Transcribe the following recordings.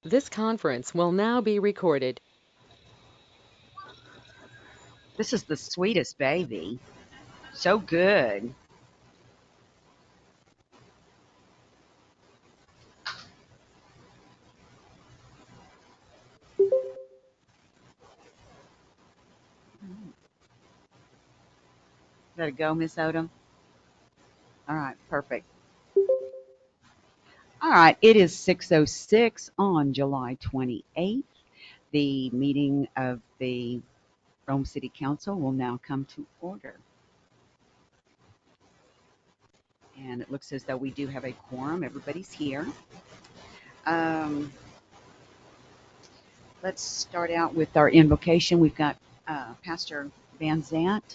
This conference will now be recorded. This is the sweetest baby. So good. Let it go, Miss Odom. All right, perfect. All right, it is 6:06 on July 28th. The meeting of the Rome City Council will now come to order. And it looks as though we do have a quorum. Everybody's here. Um, let's start out with our invocation. We've got Pastor Van Zant.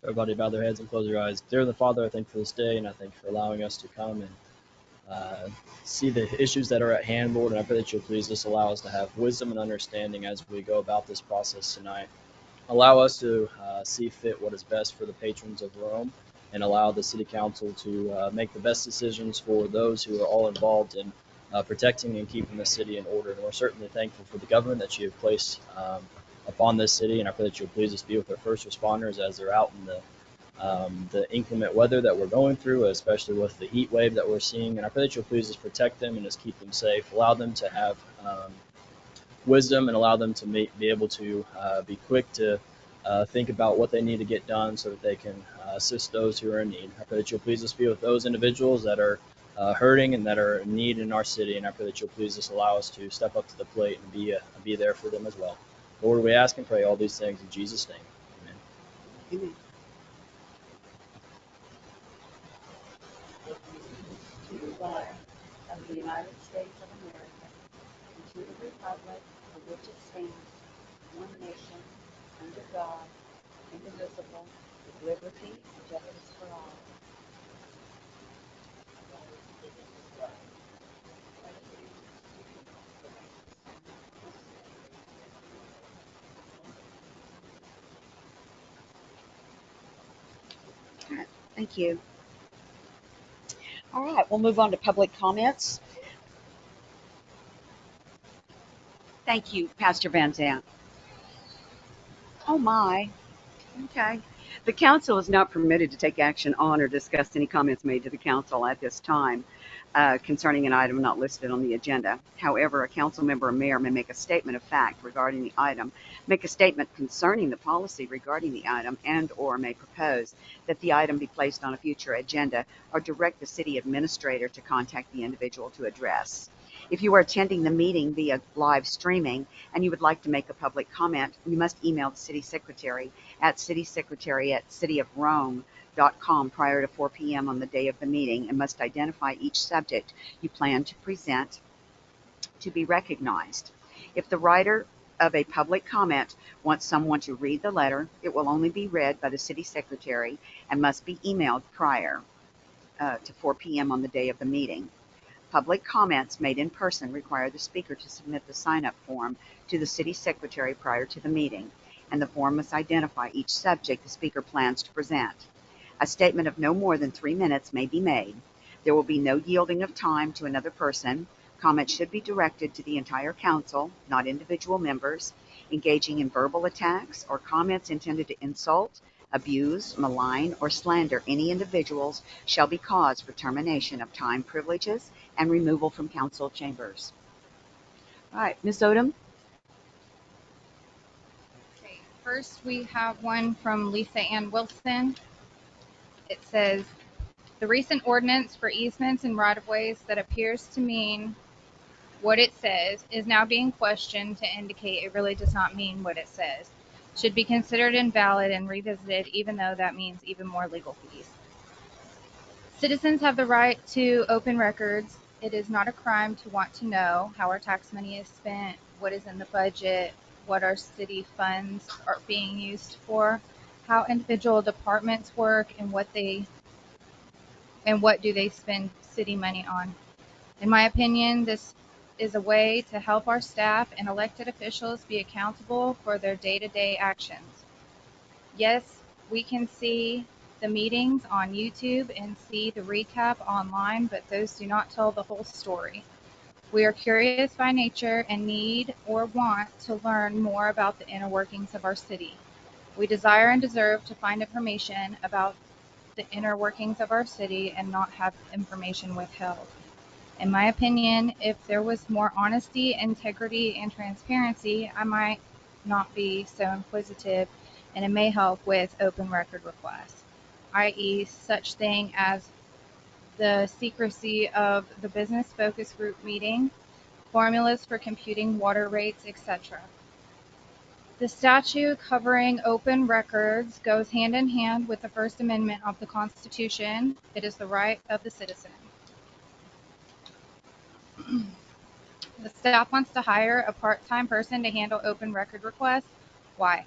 Everybody bow their heads and close their eyes. Dear the Father, I thank you for this day, and I thank you for allowing us to come and see the issues that are at hand, Lord. And I pray that you'll please just allow us to have wisdom and understanding as we go about this process tonight. Allow us to see fit what is best for the patrons of Rome, and allow the City Council to make the best decisions for those who are all involved in protecting and keeping the city in order. And we're certainly thankful for the government that you have placed upon this city, and I pray that you'll please us be with our first responders as they're out in the inclement weather that we're going through, especially with the heat wave that we're seeing. And I pray that you'll please just protect them and just keep them safe. Allow them to have wisdom, and allow them to be able to be quick to think about what they need to get done so that they can assist those who are in need. I pray that you'll please us be with those individuals that are hurting and that are in need in our city, and I pray that you'll please just allow us to step up to the plate and be there for them as well. Lord, we ask and pray all these things in Jesus' name. Amen. Amen. To the flag of the United States of America and to the republic for which it stands, one nation, under God, indivisible, with liberty and justice for all. All right, thank you. All right, we'll move on to public comments. Thank you, Pastor Van Zandt. Oh my. Okay. The council is not permitted to take action on or discuss any comments made to the council at this time concerning an item not listed on the agenda. However, a council member or mayor may make a statement of fact regarding the item, make a statement concerning the policy regarding the item, and or may propose that the item be placed on a future agenda or direct the city administrator to contact the individual to address. If you are attending the meeting via live streaming and you would like to make a public comment, you must email the city secretary at citysecretary@cityofrome.com prior to 4 p.m. on the day of the meeting, and must identify each subject you plan to present to be recognized. If the writer of a public comment wants someone to read the letter, it will only be read by the city secretary and must be emailed prior to 4 p.m. on the day of the meeting. Public comments made in person require the speaker to submit the sign-up form to the city secretary prior to the meeting, and the form must identify each subject the speaker plans to present. A statement of no more than 3 minutes may be made. There will be no yielding of time to another person. Comments should be directed to the entire council, not individual members. Engaging in verbal attacks or comments intended to insult, abuse, malign, or slander any individuals shall be cause for termination of time privileges and removal from council chambers. All right, Ms. Odom. Okay, first we have one from Lisa Ann Wilson. It says, the recent ordinance for easements and right-of-ways that appears to mean what it says is now being questioned to indicate it really does not mean what it says. Should be considered invalid and revisited, even though that means even more legal fees. Citizens have the right to open records. It is not a crime to want to know how our tax money is spent, what is in the budget, what our city funds are being used for, how individual departments work, and what do they spend city money on. In my opinion, this is a way to help our staff and elected officials be accountable for their day-to-day actions. Yes, we can see the meetings on YouTube and see the recap online, but those do not tell the whole story. We are curious by nature and need or want to learn more about the inner workings of our city. We desire and deserve to find information about the inner workings of our city and not have information withheld. In my opinion, if there was more honesty, integrity, and transparency, I might not be so inquisitive, and it may help with open record requests, i.e. such thing as the secrecy of the business focus group meeting, formulas for computing water rates, etc. The statute covering open records goes hand in hand with the First Amendment of the Constitution. It is the right of the citizen. The staff wants to hire a part-time person to handle open record requests. Why?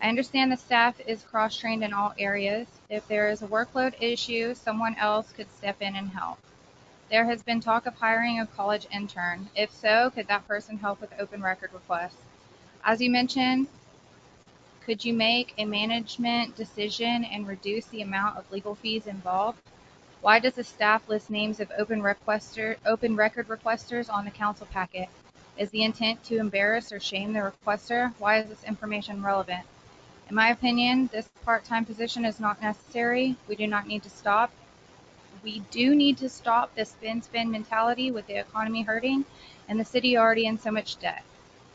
I understand the staff is cross-trained in all areas. If there is a workload issue, someone else could step in and help. There has been talk of hiring a college intern. If so, could that person help with open record requests? As you mentioned, could you make a management decision and reduce the amount of legal fees involved? Why does the staff list names of open record requesters on the council packet? Is the intent to embarrass or shame the requester? Why is this information relevant? In my opinion, this part-time position is not necessary. We do need to stop the spin mentality with the economy hurting and the city already in so much debt.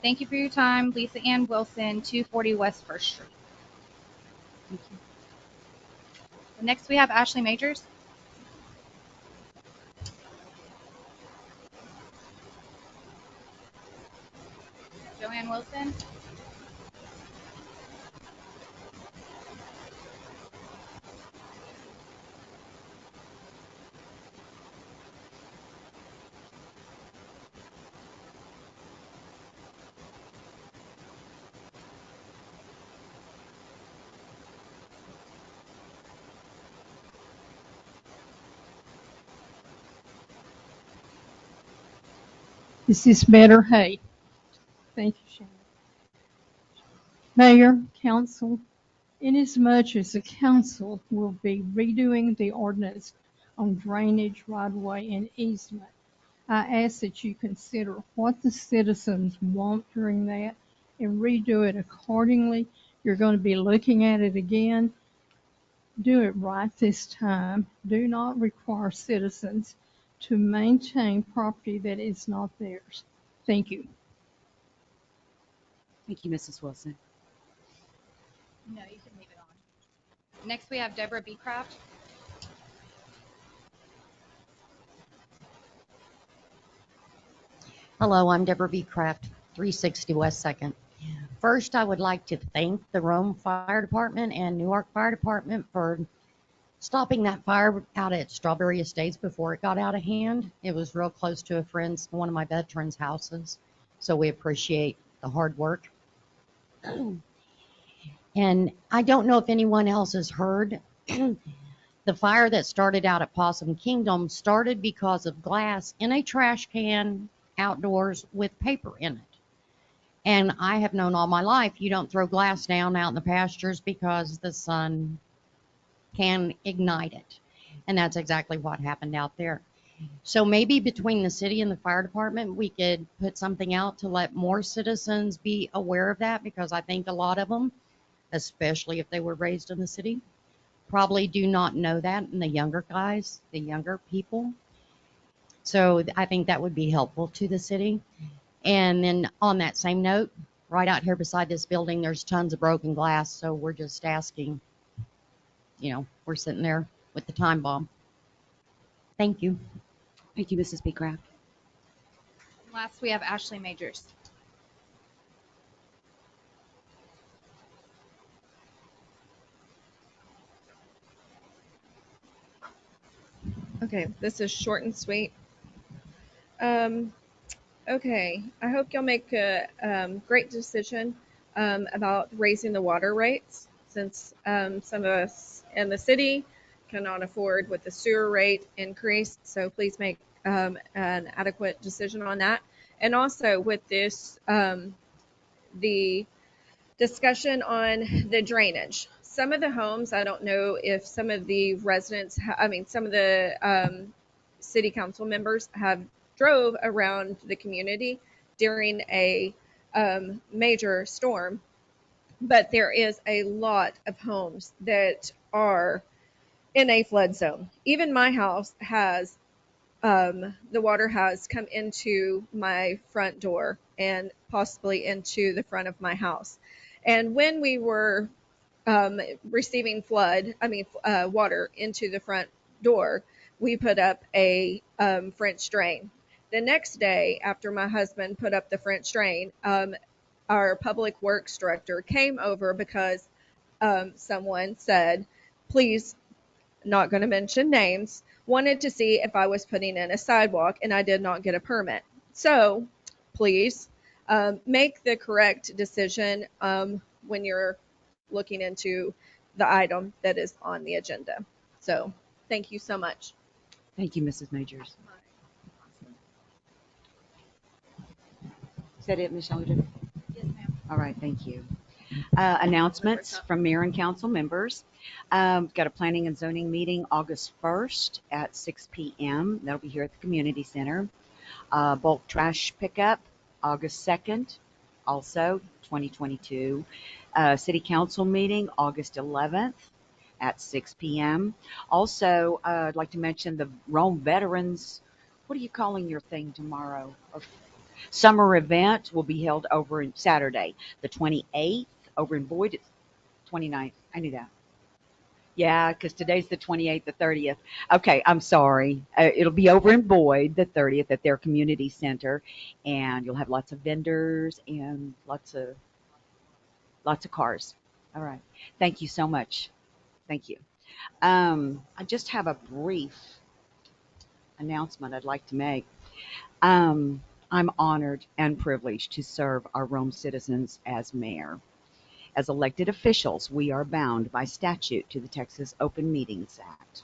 Thank you for your time. Lisa Ann Wilson, 240 West 1st Street. Thank you. Next we have Ashley Majors. Joanne Wilson. Is this better? Hey, thank you, Shannon. Mayor, council, inasmuch as the council will be redoing the ordinance on drainage, right-of-way, and easement, I ask that you consider what the citizens want during that and redo it accordingly. You're going to be looking at it again. Do it right this time. Do not require citizens to maintain property that is not theirs. Thank you. Thank you, Mrs. Wilson. No, you can leave it on. Next we have Deborah Beecraft. Hello, I'm Deborah Beecraft, 360 West 2nd. First, I would like to thank the Rhome Fire Department and Newark Fire Department for stopping that fire out at Strawberry Estates before it got out of hand. It was real close to one of my veterans' houses, so we appreciate the hard work. And I don't know if anyone else has heard, the fire that started out at Possum Kingdom started because of glass in a trash can outdoors with paper in it. And I have known all my life you don't throw glass down out in the pastures because the sun can ignite it. And that's exactly what happened out there. So maybe between the city and the fire department, we could put something out to let more citizens be aware of that, because I think a lot of them, especially if they were raised in the city, probably do not know that. And the younger guys, the younger people. So I think that would be helpful to the city. And then on that same note, right out here beside this building, there's tons of broken glass. So we're just asking, we're sitting there with the time bomb. Thank you. Thank you, Mrs. Beecraft. Last we have Ashley Majors. Okay, this is short and sweet. Okay, I hope y'all make a great decision about raising the water rates, since some of us in the city cannot afford with the sewer rate increase. So please make an adequate decision on that. And also with this, the discussion on the drainage. Some of the homes, I don't know if some of the residents, some of the city council members have drove around the community during a major storm, but there is a lot of homes that are in a flood zone. Even my house has the water has come into my front door and possibly into the front of my house. And when we were receiving water into the front door, we put up a French drain. The next day, after my husband put up the French drain, our public works director came over because someone said, please, not going to mention names, wanted to see if I was putting in a sidewalk, and I did not get a permit. So please make the correct decision when you're looking into the item that is on the agenda. So thank you so much. Thank you, Mrs. Majors. Is that it, Ms. Shelton? Yes, ma'am. All right, thank you. Announcements from mayor and council members. Got a planning and zoning meeting August 1st at 6 p.m. That'll be here at the community center. Bulk trash pickup August 2nd, also 2022. City council meeting August 11th at 6 p.m. Also, I'd like to mention the Rhome veterans. What are you calling your thing tomorrow? Summer event will be held over in Saturday, the 28th, over in Boyd. 29th. I knew that. Yeah, because today's the 28th, the 30th. Okay, I'm sorry. It'll be over in Boyd, the 30th, at their community center, and you'll have lots of vendors and lots of cars. All right. Thank you so much. Thank you. I just have a brief announcement I'd like to make. I'm honored and privileged to serve our Rome citizens as mayor. As elected officials, we are bound by statute to the Texas Open Meetings Act.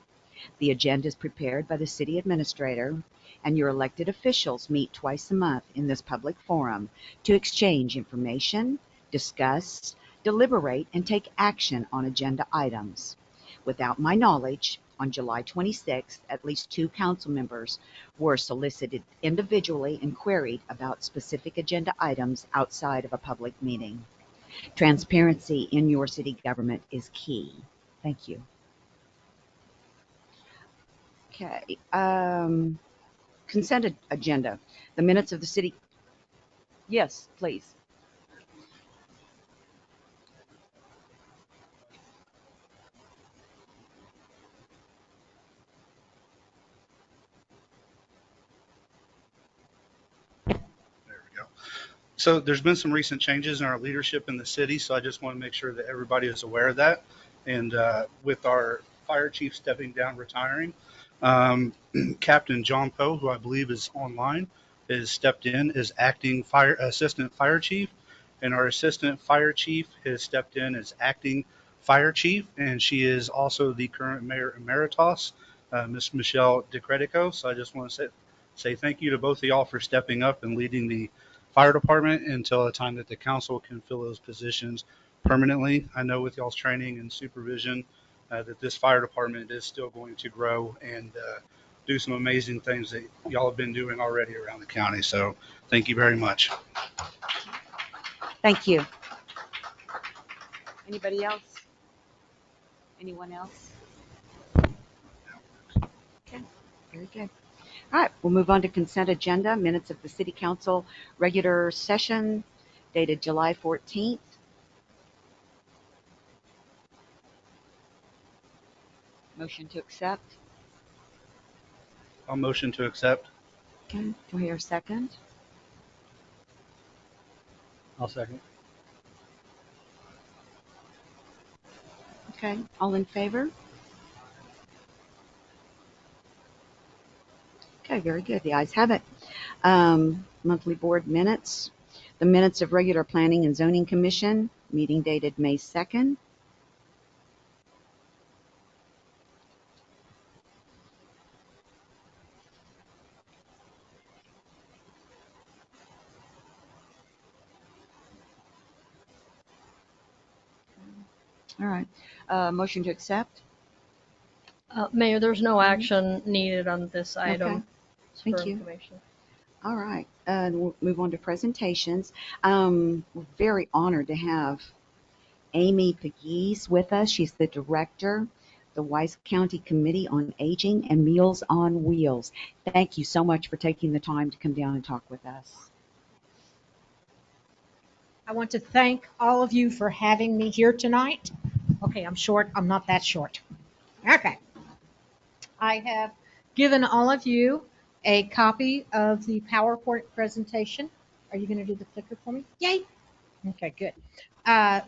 The agenda is prepared by the city administrator, and your elected officials meet twice a month in this public forum to exchange information, discuss, deliberate, and take action on agenda items. Without my knowledge, on July 26th, at least 2 council members were solicited individually and queried about specific agenda items outside of a public meeting. Transparency in your city government is key. Thank you. Okay. Consent agenda. The minutes of the city. Yes, please. There we go. So there's been some recent changes in our leadership in the city, so I just want to make sure that everybody is aware of that. And with our fire chief stepping down, retiring, Captain John Poe, who I believe is online, has stepped in as acting assistant fire chief, and our assistant fire chief has stepped in as acting fire chief, and she is also the current mayor emeritus, Miss Michelle DeCredico. So I just want to say thank you to both of y'all for stepping up and leading the fire department until the time that the council can fill those positions permanently. I know with y'all's training and supervision that this fire department is still going to grow and do some amazing things that y'all have been doing already around the county. So thank you very much. Thank you. Anybody else? Anyone else? Okay, very good. All right, we'll move on to consent agenda. Minutes of the city council regular session dated July 14th. Motion to accept. I'll motion to accept. Okay, do I hear a second? I'll second. Okay, all in favor? Okay, very good. The ayes have it. Monthly board minutes. The minutes of regular planning and zoning commission meeting dated May 2nd. All right. Motion to accept? Mayor, there's no Mhm. action needed on this Okay, item. It's for thank you. information. All right. We'll move on to presentations. We're very honored to have Amy Pegues with us. She's the director, the Wise County Committee on Aging and Meals on Wheels. Thank you so much for taking the time to come down and talk with us. I want to thank all of you for having me here tonight. Okay, I'm short. I'm not that short. Okay. I have given all of you a copy of the PowerPoint presentation. Are you going to do the clicker for me? Yay. Okay, good.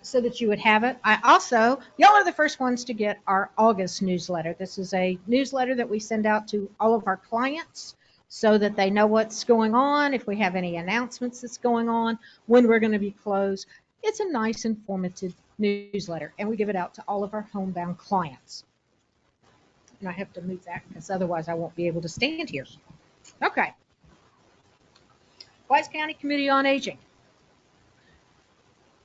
So that you would have it. Y'all are the first ones to get our August newsletter. This is a newsletter that we send out to all of our clients so that they know what's going on, if we have any announcements that's going on, when we're going to be closed. It's a nice, informative newsletter, and we give it out to all of our homebound clients. And I have to move that because otherwise I won't be able to stand here. Okay. Wise County Committee on Aging.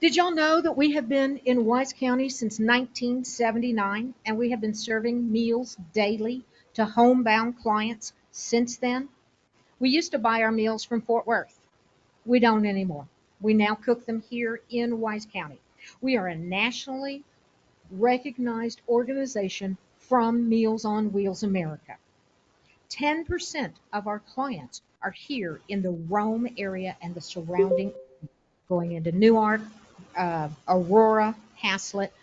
Did y'all know that we have been in Wise County since 1979 and we have been serving meals daily to homebound clients since then? We used to buy our meals from Fort Worth. We don't anymore. We now cook them here in Wise County. We are a nationally recognized organization from Meals on Wheels America. 10% of our clients are here in the Rhome area and the surrounding, going into Newark, Aurora, Haslett,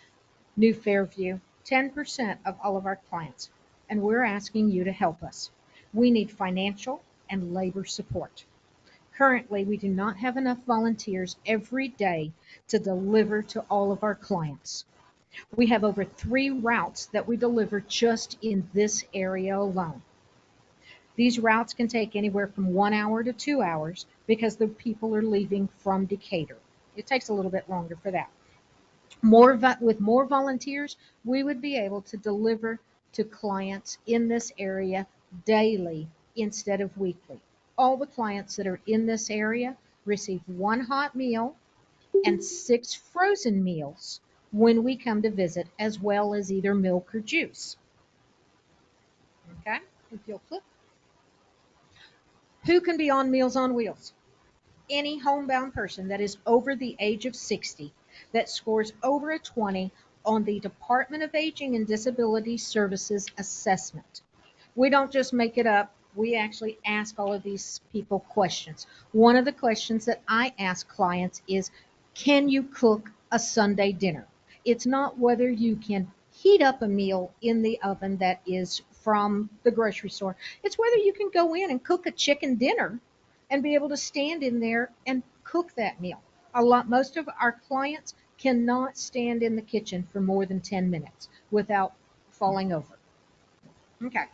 New Fairview, 10% of all of our clients. And we're asking you to help us. We need financial and labor support. Currently, we do not have enough volunteers every day to deliver to all of our clients. We have over 3 routes that we deliver just in this area alone. These routes can take anywhere from 1 hour to 2 hours because the people are leaving from Decatur. It takes a little bit longer for that. With more volunteers, we would be able to deliver to clients in this area daily instead of weekly. All the clients that are in this area receive 1 hot meal and 6 frozen meals when we come to visit, as well as either milk or juice. Okay, if you'll flip. Who can be on Meals on Wheels? Any homebound person that is over the age of 60 that scores over a 20 on the Department of Aging and Disability Services assessment. We don't just make it up. We actually ask all of these people questions. One of the questions that I ask clients is, can you cook a Sunday dinner? It's not whether you can heat up a meal in the oven that is from the grocery store. It's whether you can go in and cook a chicken dinner and be able to stand in there and cook that meal. Most of our clients cannot stand in the kitchen for more than 10 minutes without falling over. Okay.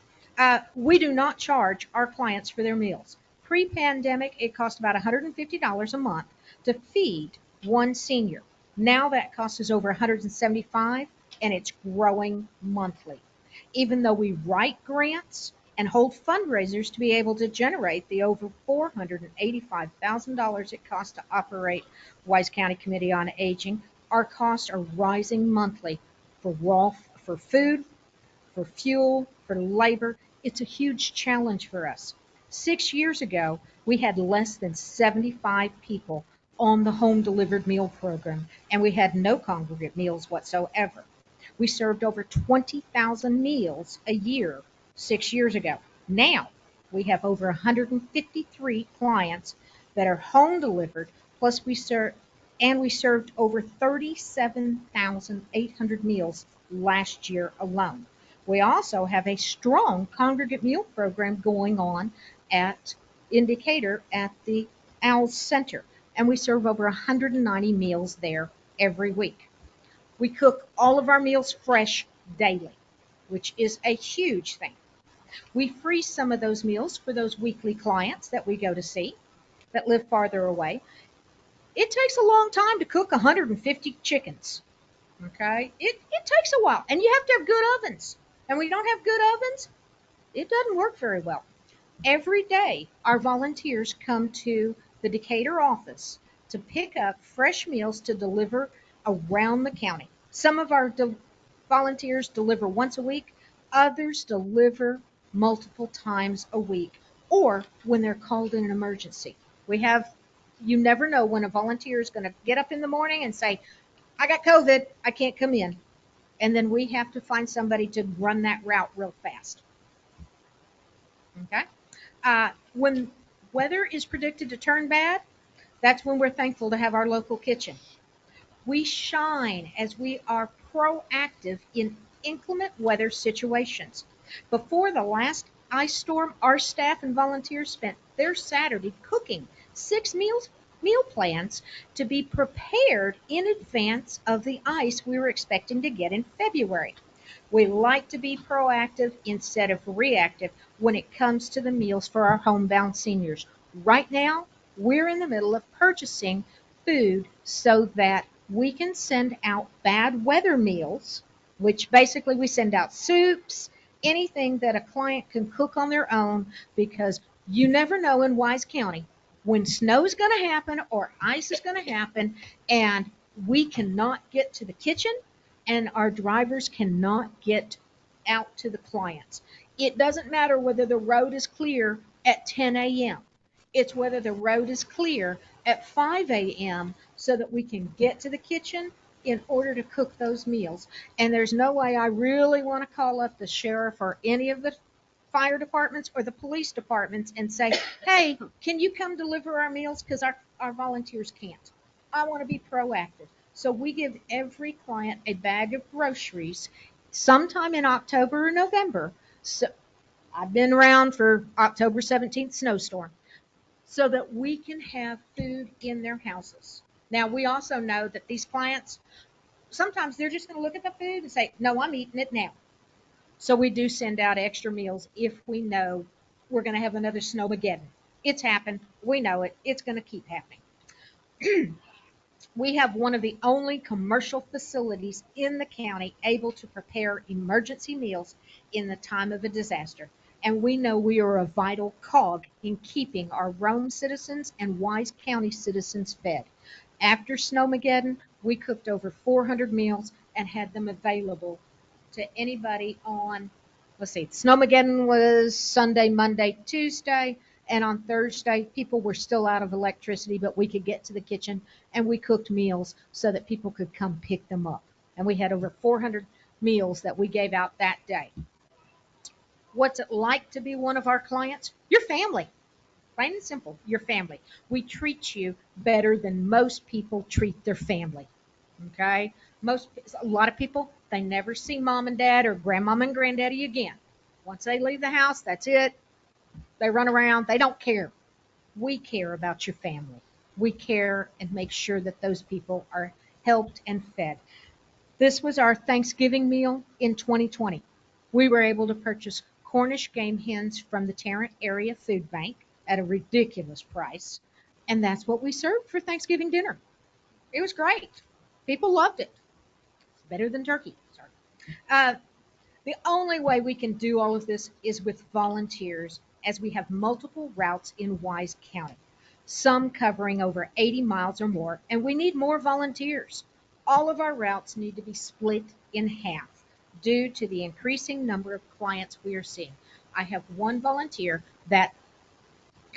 We do not charge our clients for their meals. Pre-pandemic, it cost about $150 a month to feed one senior. Now that cost is over $175, and it's growing monthly. Even though we write grants and hold fundraisers to be able to generate the over $485,000 it costs to operate Wise County Committee on Aging, our costs are rising monthly for food, for fuel, for labor. It's a huge challenge for us. 6 years ago, we had less than 75 people on the home delivered meal program, and we had no congregate meals whatsoever. We served over 20,000 meals a year 6 years ago. Now we have over 153 clients that are home delivered, plus we served over 37,800 meals last year alone. We also have a strong congregate meal program going on in Decatur at the OWL Center, and we serve over 190 meals there every week. We cook all of our meals fresh daily, which is a huge thing. We freeze some of those meals for those weekly clients that we go to see that live farther away. It takes a long time to cook 150 chickens. Okay? It takes a while, and you have to have good ovens. And when you don't have good ovens, it doesn't work very well. Every day, our volunteers come to the Decatur office to pick up fresh meals to deliver around the county. Some of our volunteers deliver once a week, others deliver multiple times a week, or when they're called in an emergency. You never know when a volunteer is going to get up in the morning and say, I got COVID, I can't come in. And then we have to find somebody to run that route real fast. Okay? When weather is predicted to turn bad, that's when we're thankful to have our local kitchen. We shine as we are proactive in inclement weather situations. Before the last ice storm, our staff and volunteers spent their Saturday cooking 6 meal plans to be prepared in advance of the ice we were expecting to get in February. We like to be proactive instead of reactive when it comes to the meals for our homebound seniors. Right now, we're in the middle of purchasing food so that we can send out bad weather meals, which basically we send out soups, anything that a client can cook on their own, because you never know in Wise County when snow is going to happen or ice is going to happen, and we cannot get to the kitchen and our drivers cannot get out to the clients. It doesn't matter whether the road is clear at 10 a.m. It's whether the road is clear at 5 a.m. so that we can get to the kitchen in order to cook those meals. And there's no way I really want to call up the sheriff or any of the fire departments or the police departments and say, hey, can you come deliver our meals? Because our volunteers can't. I want to be proactive. So we give every client a bag of groceries sometime in October or November. So I've been around for October 17th snowstorm, so that we can have food in their houses. Now, we also know that these clients, sometimes they're just going to look at the food and say, no, I'm eating it now. So we do send out extra meals if we know we're going to have another snowmageddon. It's happened. We know it. It's going to keep happening. We have one of the only commercial facilities in the county able to prepare emergency meals in the time of a disaster. And we know we are a vital cog in keeping our Rhome citizens and Wise County citizens fed. After Snowmageddon, we cooked over 400 meals and had them available to anybody on, let's see, Snowmageddon was Sunday, Monday, Tuesday. And on Thursday, people were still out of electricity, but we could get to the kitchen and we cooked meals so that people could come pick them up. And we had over 400 meals that we gave out that day. What's it like to be one of our clients? Your family. Plain and simple, your family. We treat you better than most people treat their family. Okay? A lot of people, they never see mom and dad or grandmom and granddaddy again. Once they leave the house, that's it. They run around. They don't care. We care about your family. We care and make sure that those people are helped and fed. This was our Thanksgiving meal in 2020. We were able to purchase Cornish game hens from the Tarrant Area Food Bank at a ridiculous price. And that's what we served for Thanksgiving dinner. It was great. People loved it. It's better than turkey. Sorry. The only way we can do all of this is with volunteers, as we have multiple routes in Wise County, some covering over 80 miles or more, and we need more volunteers. All of our routes need to be split in half due to the increasing number of clients we are seeing. I have one volunteer that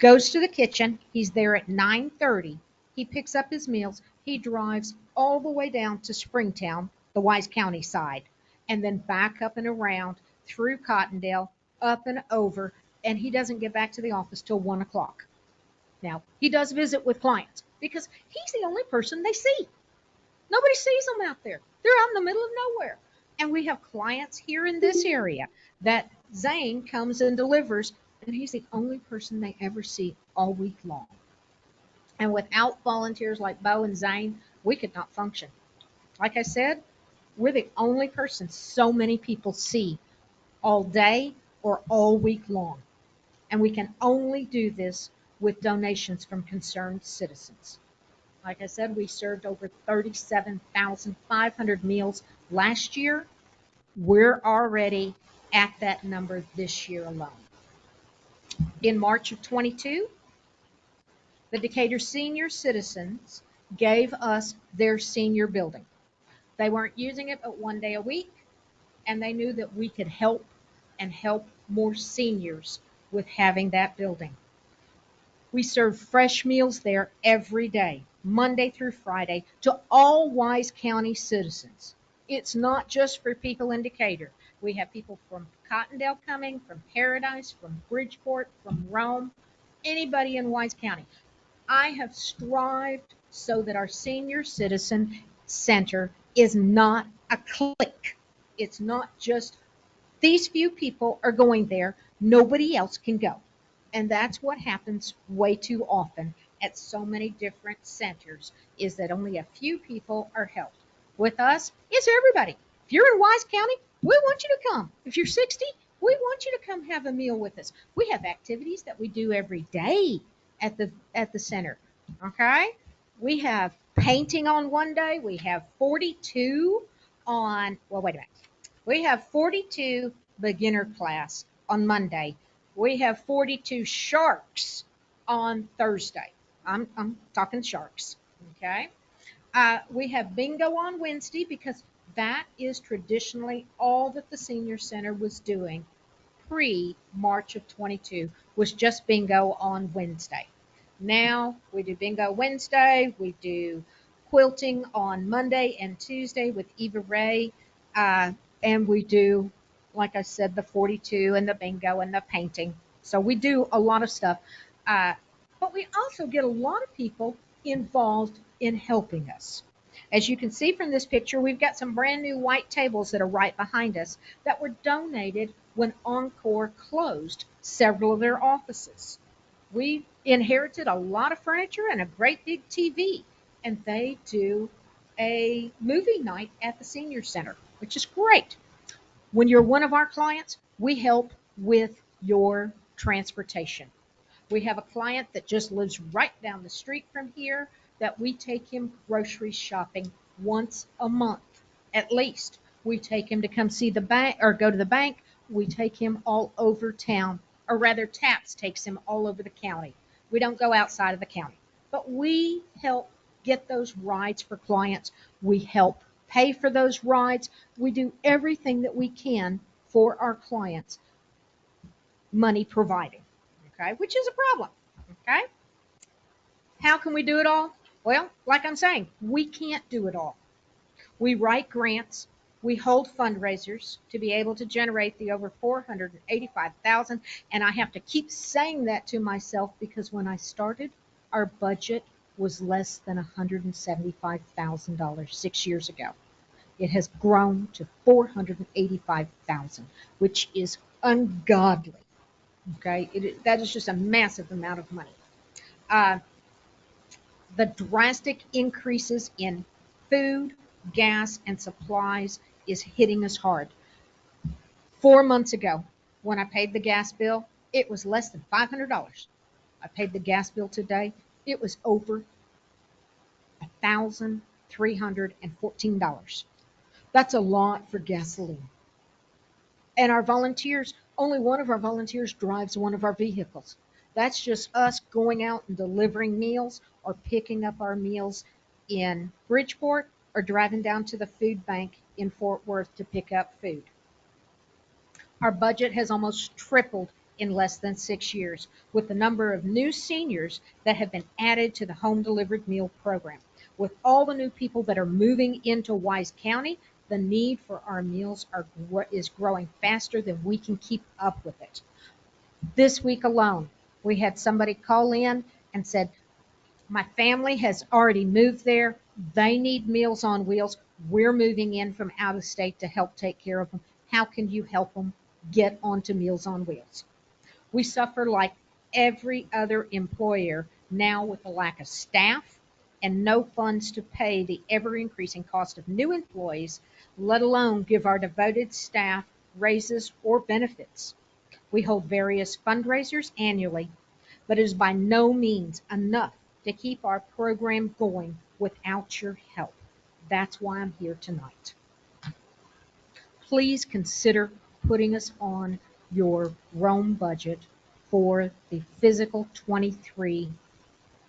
goes to the kitchen. He's there at 9:30. He picks up his meals. He drives all the way down to Springtown, the Wise County side, and then back up and around through Cottondale, up and over, and he doesn't get back to the office till 1 o'clock. Now, he does visit with clients because he's the only person they see. Nobody sees them out there. They're out in the middle of nowhere. And we have clients here in this area that Zane comes and delivers, and he's the only person they ever see all week long. And without volunteers like Bo and Zane, we could not function. Like I said, we're the only person so many people see all day or all week long. And we can only do this with donations from concerned citizens. Like I said, we served over 37,500 meals last year. We're already at that number this year alone. In March of 22, the Decatur senior citizens gave us their senior building. They weren't using it but one day a week, and they knew that we could help and help more seniors with having that building. We serve fresh meals there every day, Monday through Friday, to all Wise County citizens. It's not just for people in Decatur. We have people from Cottondale coming, from Paradise, from Bridgeport, from Rome, anybody in Wise County. I have strived so that our senior citizen center is not a clique. It's not just these few people are going there, nobody else can go. And that's what happens way too often at so many different centers, is that only a few people are helped. With us, it's everybody. If you're in Wise County, we want you to come. If you're 60, we want you to come have a meal with us. We have activities that we do every day at the center. Okay? We have painting on one day. We have 42 on, well, wait a minute. We have 42 beginner class on Monday. We have 42 sharks on Thursday. I'm talking sharks. Okay. We have bingo on Wednesday because that is traditionally all that the senior center was doing pre-March of 22, was just bingo on Wednesday. Now we do bingo Wednesday. We do quilting on Monday and Tuesday with Eva Ray. And we do, like I said, the 42 and the bingo and the painting. So we do a lot of stuff. But we also get a lot of people involved in helping us. As you can see from this picture, we've got some brand new white tables that are right behind us that were donated when Encore closed several of their offices. We inherited a lot of furniture and a great big TV, and they do a movie night at the senior center, which is great. When you're one of our clients, we help with your transportation. We have a client that just lives right down the street from here that we take him grocery shopping once a month at least. We take him to come see the bank or go to the bank. We take him all over town, or rather TAPS takes him all over the county. We don't go outside of the county, but we help get those rides for clients. We help pay for those rides. We do everything that we can for our clients, money providing, okay, which is a problem, okay? How can we do it all? Well, like I'm saying, we can't do it all. We write grants, we hold fundraisers to be able to generate the over 485,000, and I have to keep saying that to myself because when I started, our budget was less than $175,000 6 years ago. It has grown to 485,000, which is ungodly. Okay, that is just a massive amount of money. Uh, the drastic increases in food, gas, and supplies is hitting us hard. 4 months ago, when I paid the gas bill, it was less than $500. I paid the gas bill today, it was over $1,314. That's a lot for gasoline. And our volunteers, only one of our volunteers drives one of our vehicles. That's just us going out and delivering meals or picking up our meals in Bridgeport or driving down to the food bank in Fort Worth to pick up food. Our budget has almost tripled in less than 6 years with the number of new seniors that have been added to the home delivered meal program. With all the new people that are moving into Wise County, the need for our meals is growing faster than we can keep up with it. This week alone, we had somebody call in and said, my family has already moved there. They need Meals on Wheels. We're moving in from out of state to help take care of them. How can you help them get onto Meals on Wheels? We suffer like every other employer now with the lack of staff and no funds to pay the ever increasing cost of new employees, let alone give our devoted staff raises or benefits. We hold various fundraisers annually, but it is by no means enough to keep our program going without your help. That's why I'm here tonight. Please consider putting us on your Rhome budget for the fiscal 23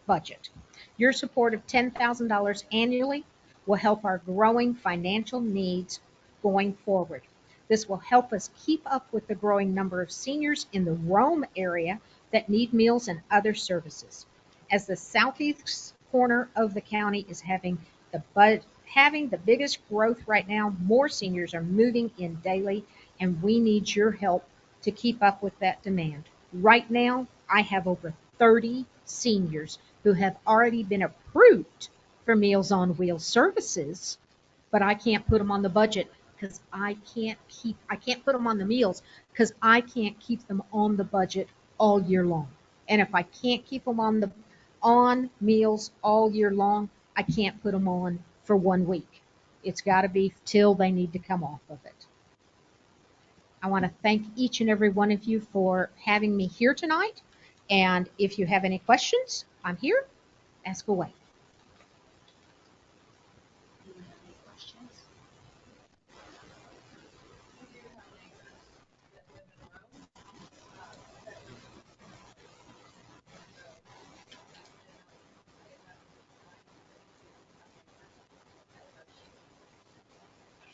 budget. Your support of $10,000 annually will help our growing financial needs going forward. This will help us keep up with the growing number of seniors in the Rome area that need meals and other services. As the southeast corner of the county is having the biggest growth right now, more seniors are moving in daily, and we need your help to keep up with that demand. Right now, I have over 30 seniors who have already been approved for Meals on Wheels services, but I can't put them on the budget because I can't put them on the meals because I can't keep them on the budget all year long. And if I can't keep them on meals all year long, I can't put them on for 1 week. It's got to be till they need to come off of it. I want to thank each and every one of you for having me here tonight. And if you have any questions, I'm here. Ask away.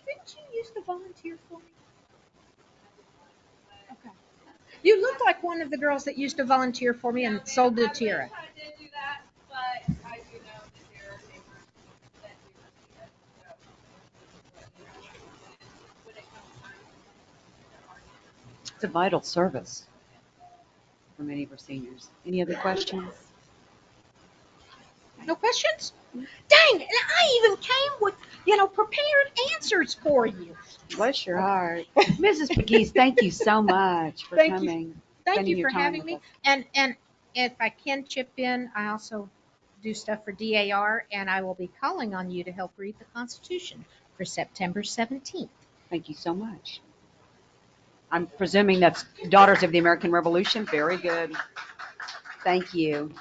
Didn't you used to volunteer for me? Okay. You look like one of the girls that used to volunteer for me and sold to Tira. I did do that, but I do know that there are neighbors that do receive it. So when it comes time, there are neighbors. It's a vital service for many of our seniors. Any other questions? No questions? Dang, and I even came with, prepared answers for you. Bless your heart. Mrs. Pegues, thank you so much for Thank you. coming. Thank spending you your for time having with me. us. And if I can chip in, I also do stuff for DAR, and I will be calling on you to help read the Constitution for September 17th. Thank you so much. I'm presuming that's Daughters of the American Revolution. Very good. Thank you.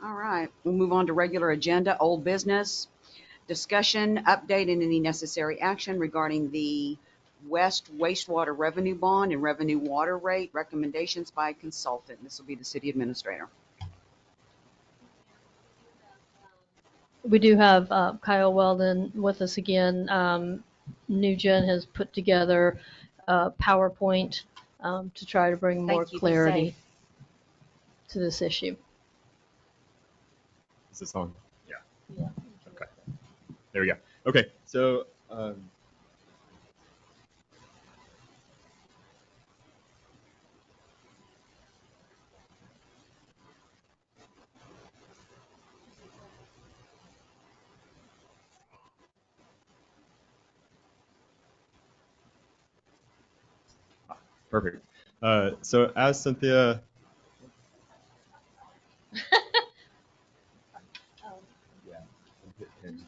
All right, we'll move on to regular agenda, old business. Discussion, update, and any necessary action regarding the West wastewater revenue bond and revenue water rate recommendations by consultant. This will be the city administrator. We do have Kyle Weldon with us again. NewGen has put together a PowerPoint to try to bring more Thank you. Be clarity safe. to this issue. Is this on? Yeah. Yeah. Okay. There we go. Okay. So, perfect. So as Cynthia, yeah, hit pin.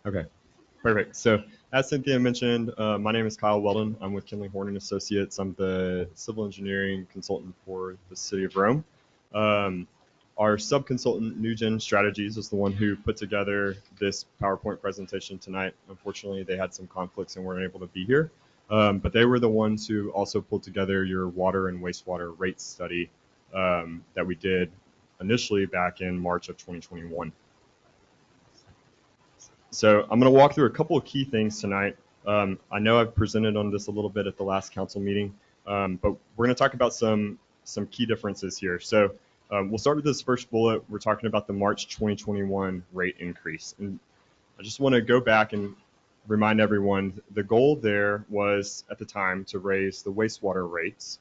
Okay, perfect. So as Cynthia mentioned, my name is Kyle Weldon. I'm with Kinley Horn and Associates. I'm the civil engineering consultant for the city of Rome. Our sub-consultant, NewGen Strategies, is the one who put together this PowerPoint presentation tonight. Unfortunately, they had some conflicts and weren't able to be here. But they were the ones who also pulled together your water and wastewater rates study that we did initially back in March of 2021. So I'm going to walk through a couple of key things tonight. I know I've presented on this a little bit at the last council meeting, but we're going to talk about some key differences here. So we'll start with this first bullet. We're talking about the March 2021 rate increase. And I just want to go back and remind everyone, the goal there was at the time to raise the wastewater rates.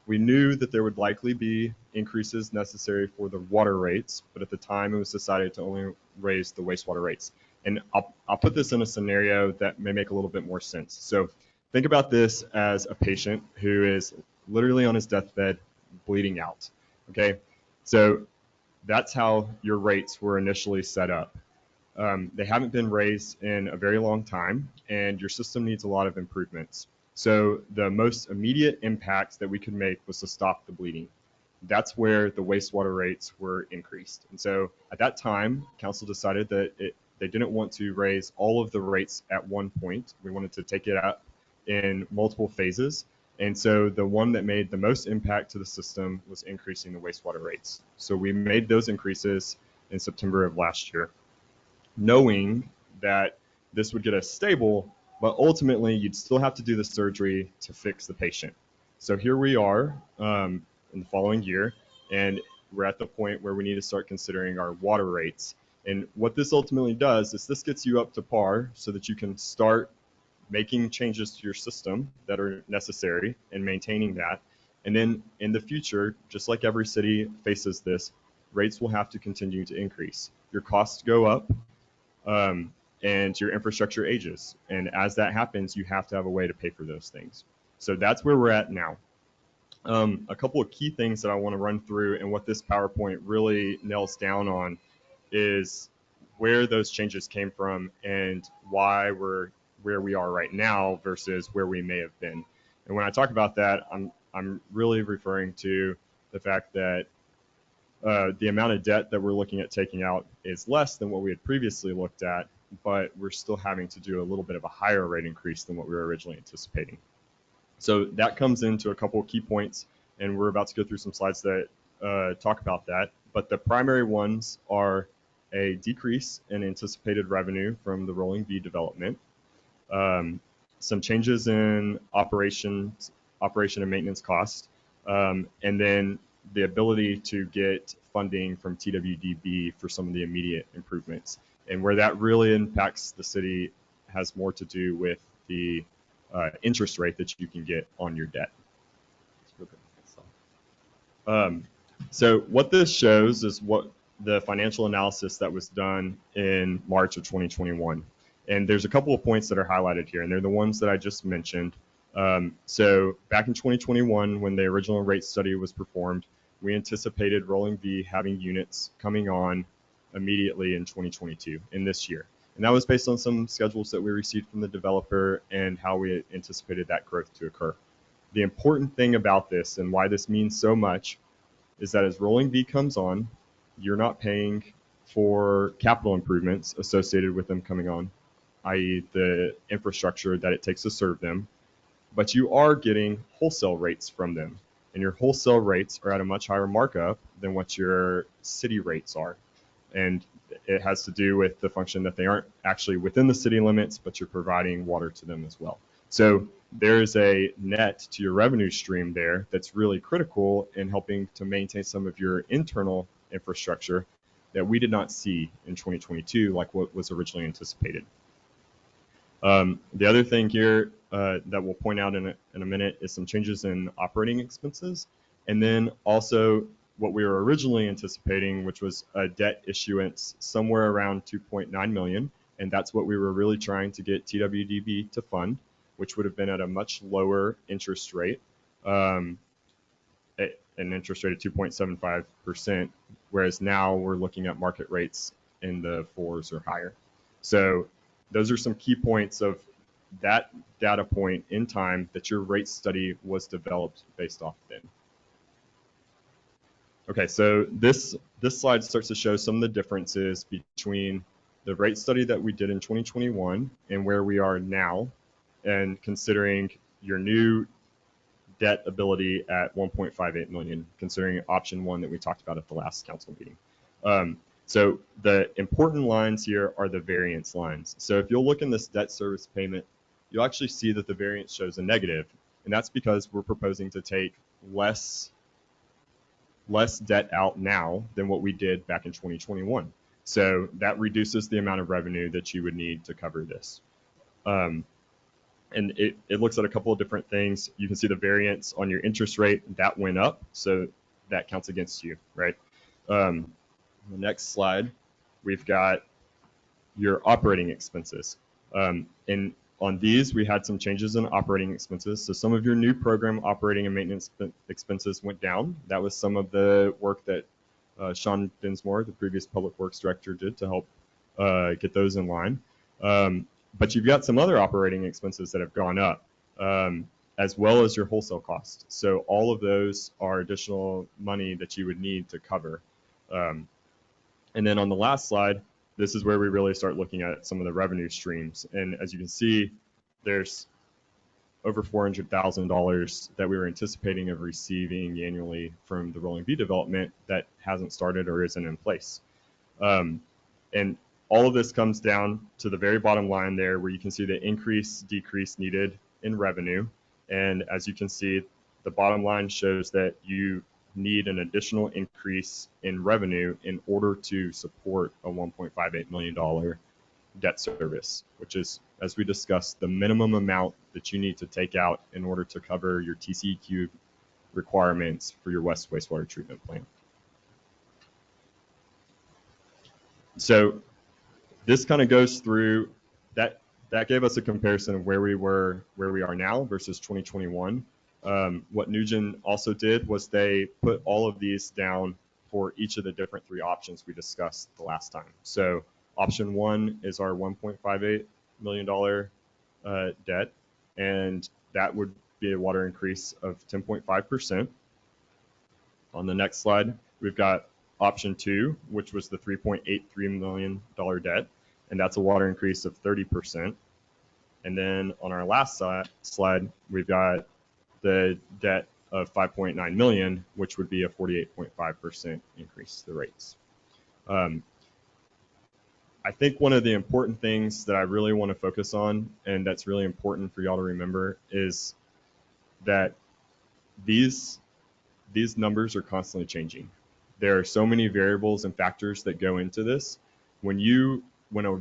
We knew that there would likely be increases necessary for the water rates, but at the time it was decided to only raise the wastewater rates. And I'll put this in a scenario that may make a little bit more sense. So think about this as a patient who is literally on his deathbed bleeding out, okay? So that's how your rates were initially set up. They haven't been raised in a very long time, and your system needs a lot of improvements. So the most immediate impact that we could make was to stop the bleeding. That's where the wastewater rates were increased. And so at that time, council decided that they didn't want to raise all of the rates at one point. We wanted to take it up in multiple phases. And so the one that made the most impact to the system was increasing the wastewater rates. So we made those increases in September of last year, knowing that this would get us stable, but ultimately you'd still have to do the surgery to fix the patient. So here we are in the following year, and we're at the point where we need to start considering our water rates. And what this ultimately does is this gets you up to par so that you can start making changes to your system that are necessary and maintaining that. And then in the future, just like every city faces this, rates will have to continue to increase. Your costs go up, and your infrastructure ages. And as that happens, you have to have a way to pay for those things. So that's where we're at now. A couple of key things that I want to run through, and what this PowerPoint really nails down on is where those changes came from and why we're where we are right now versus where we may have been. And when I talk about that, I'm really referring to the fact that the amount of debt that we're looking at taking out is less than what we had previously looked at, but we're still having to do a little bit of a higher rate increase than what we were originally anticipating. So that comes into a couple of key points, and we're about to go through some slides that talk about that. But the primary ones are a decrease in anticipated revenue from the Rolling V development, some changes in operation and maintenance costs, and then the ability to get funding from TWDB for some of the immediate improvements. And where that really impacts the city has more to do with the interest rate that you can get on your debt. So what this shows is what the financial analysis that was done in March of 2021. And there's a couple of points that are highlighted here, and they're the ones that I just mentioned. So back in 2021, when the original rate study was performed, we anticipated Rolling V having units coming on immediately in 2022, in this year. And that was based on some schedules that we received from the developer and how we anticipated that growth to occur. The important thing about this and why this means so much is that as Rolling V comes on, you're not paying for capital improvements associated with them coming on, i.e. the infrastructure that it takes to serve them, but you are getting wholesale rates from them. And your wholesale rates are at a much higher markup than what your city rates are. And it has to do with the function that they aren't actually within the city limits, but you're providing water to them as well. So there's a net to your revenue stream there that's really critical in helping to maintain some of your internal infrastructure that we did not see in 2022 like what was originally anticipated. The other thing here that we'll point out in a minute is some changes in operating expenses, and then also what we were originally anticipating, which was a debt issuance somewhere around 2.9 million, and that's what we were really trying to get TWDB to fund, which would have been at a much lower interest rate, an interest rate of 2.75%, whereas now we're looking at market rates in the 4s or higher. So those are some key points of that data point in time that your rate study was developed based off then. Okay, so this slide starts to show some of the differences between the rate study that we did in 2021 and where we are now, and considering your new debt ability at 1.58 million, considering option 1 that we talked about at the last council meeting. So the important lines here are the variance lines. So if you'll look in this debt service payment, you'll actually see that the variance shows a negative, and that's because we're proposing to take less debt out now than what we did back in 2021. So that reduces the amount of revenue that you would need to cover this. And it looks at a couple of different things. You can see the variance on your interest rate, that went up, so that counts against you, right? The next slide, we've got your operating expenses. And on these, we had some changes in operating expenses. So some of your new program operating and maintenance expenses went down. That was some of the work that Sean Dinsmore, the previous Public Works Director, did to help get those in line. But you've got some other operating expenses that have gone up, as well as your wholesale costs. So all of those are additional money that you would need to cover. And then on the last slide, this is where we really start looking at some of the revenue streams. And as you can see, there's over $400,000 that we were anticipating of receiving annually from the Rolling V development that hasn't started or isn't in place. And all of this comes down to the very bottom line there, where you can see the increase, decrease needed in revenue. And as you can see, the bottom line shows that you need an additional increase in revenue in order to support a $1.58 million debt service, which is, as we discussed, the minimum amount that you need to take out in order to cover your TCEQ requirements for your West wastewater treatment plant. So this kind of goes through that. That gave us a comparison of where we are now versus 2021. What Nugent also did was they put all of these down for each of the different three options we discussed the last time. So option one is our $1.58 million debt, and that would be a water increase of 10.5%. On the next slide, we've got option two, which was the $3.83 million debt, and that's a water increase of 30%. And then on our last slide, we've got the debt of $5.9 million, which would be a 48.5% increase to the rates. I think one of the important things that I really want to focus on, and that's really important for y'all to remember, is that these numbers are constantly changing. There are so many variables and factors that go into this. When a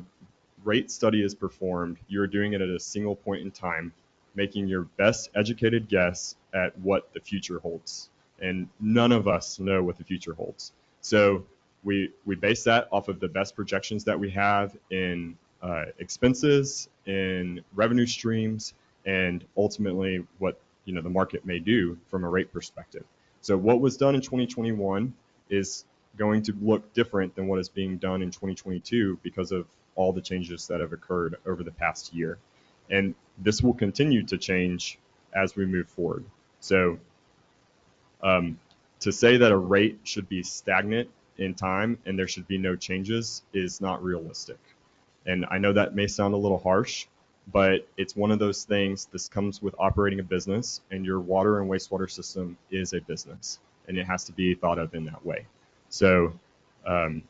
rate study is performed, you're doing it at a single point in time, making your best educated guess at what the future holds. And none of us know what the future holds. So we base that off of the best projections that we have in expenses, in revenue streams, and ultimately what the market may do from a rate perspective. So what was done in 2021 is going to look different than what is being done in 2022 because of all the changes that have occurred over the past year. And this will continue to change as we move forward. So to say that a rate should be stagnant in time and there should be no changes is not realistic. And I know that may sound a little harsh, but it's one of those things. This comes with operating a business, and your water and wastewater system is a business, and it has to be thought of in that way. So I'm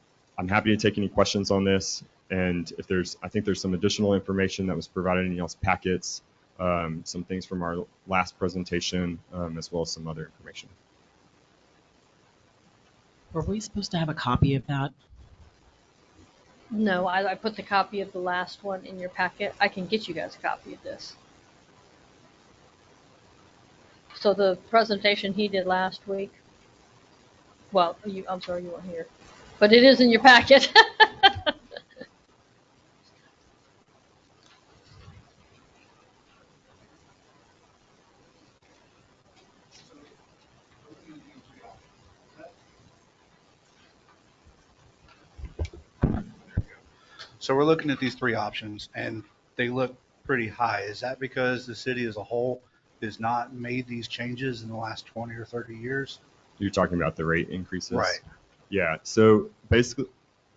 happy to take any questions on this. And if I think there's some additional information that was provided in y'all's packets, some things from our last presentation, as well as some other information. Were we supposed to have a copy of that? No, I put the copy of the last one in your packet. I can get you guys a copy of this. So the presentation he did last week, well, I'm sorry you weren't here, but it is in your packet. So we're looking at these three options, and they look pretty high. Is that because the city as a whole has not made these changes in the last 20 or 30 years? You're talking about the rate increases? Right. Yeah. So basically,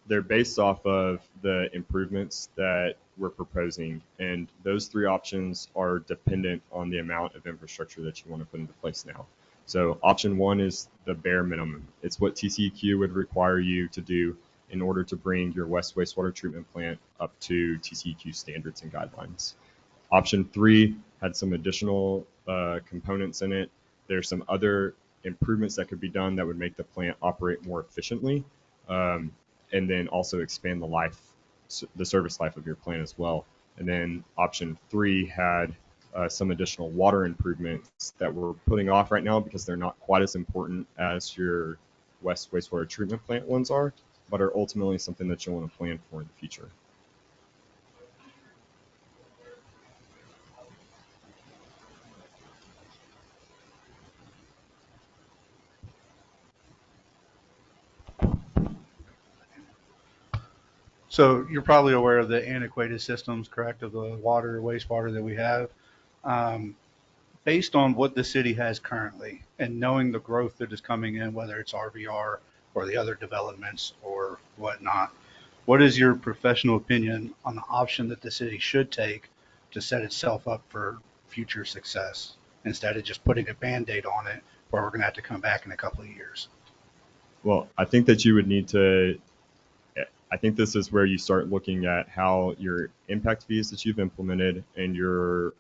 they're based off of the improvements that we're proposing, and those three options are dependent on the amount of infrastructure that you want to put into place now. So option one is the bare minimum. It's what TCEQ would require you to do in order to bring your West wastewater treatment plant up to TCEQ standards and guidelines. Option three had some additional components in it. There's some other improvements that could be done that would make the plant operate more efficiently, and then also expand the service life of your plant as well. And then option three had some additional water improvements that we're putting off right now because they're not quite as important as your West wastewater treatment plant ones are, but are ultimately something that you'll want to plan for in the future. So you're probably aware of the antiquated systems, correct, of the water, wastewater that we have. Based on what the city has currently and knowing the growth that is coming in, whether it's RVR or the other developments or whatnot, What is your professional opinion on the option that the city should take to set itself up for future success instead of just putting a Band-Aid on it where we're going to have to come back in a couple of years? Well, I think that you would need to, I think this is where you start looking at how your impact fees that you've implemented and your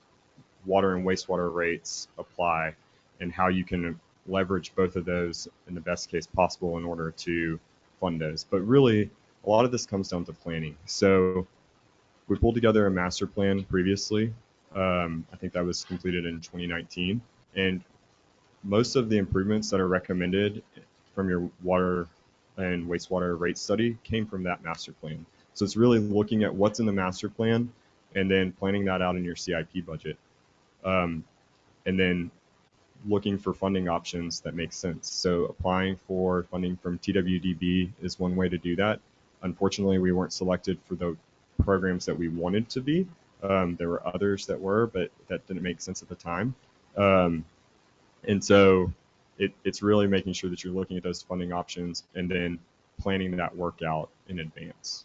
water and wastewater rates apply, and how you can leverage both of those in the best case possible in order to fund those. But really, a lot of this comes down to planning. So we pulled together a master plan previously. I think that was completed in 2019. And most of the improvements that are recommended from your water and wastewater rate study came from that master plan. So it's really looking at what's in the master plan and then planning that out in your CIP budget. And then looking for funding options that make sense. So applying for funding from TWDB is one way to do that. Unfortunately, we weren't selected for the programs that we wanted to be. There were others that were, but that didn't make sense at the time. And so it's really making sure that you're looking at those funding options and then planning that work out in advance.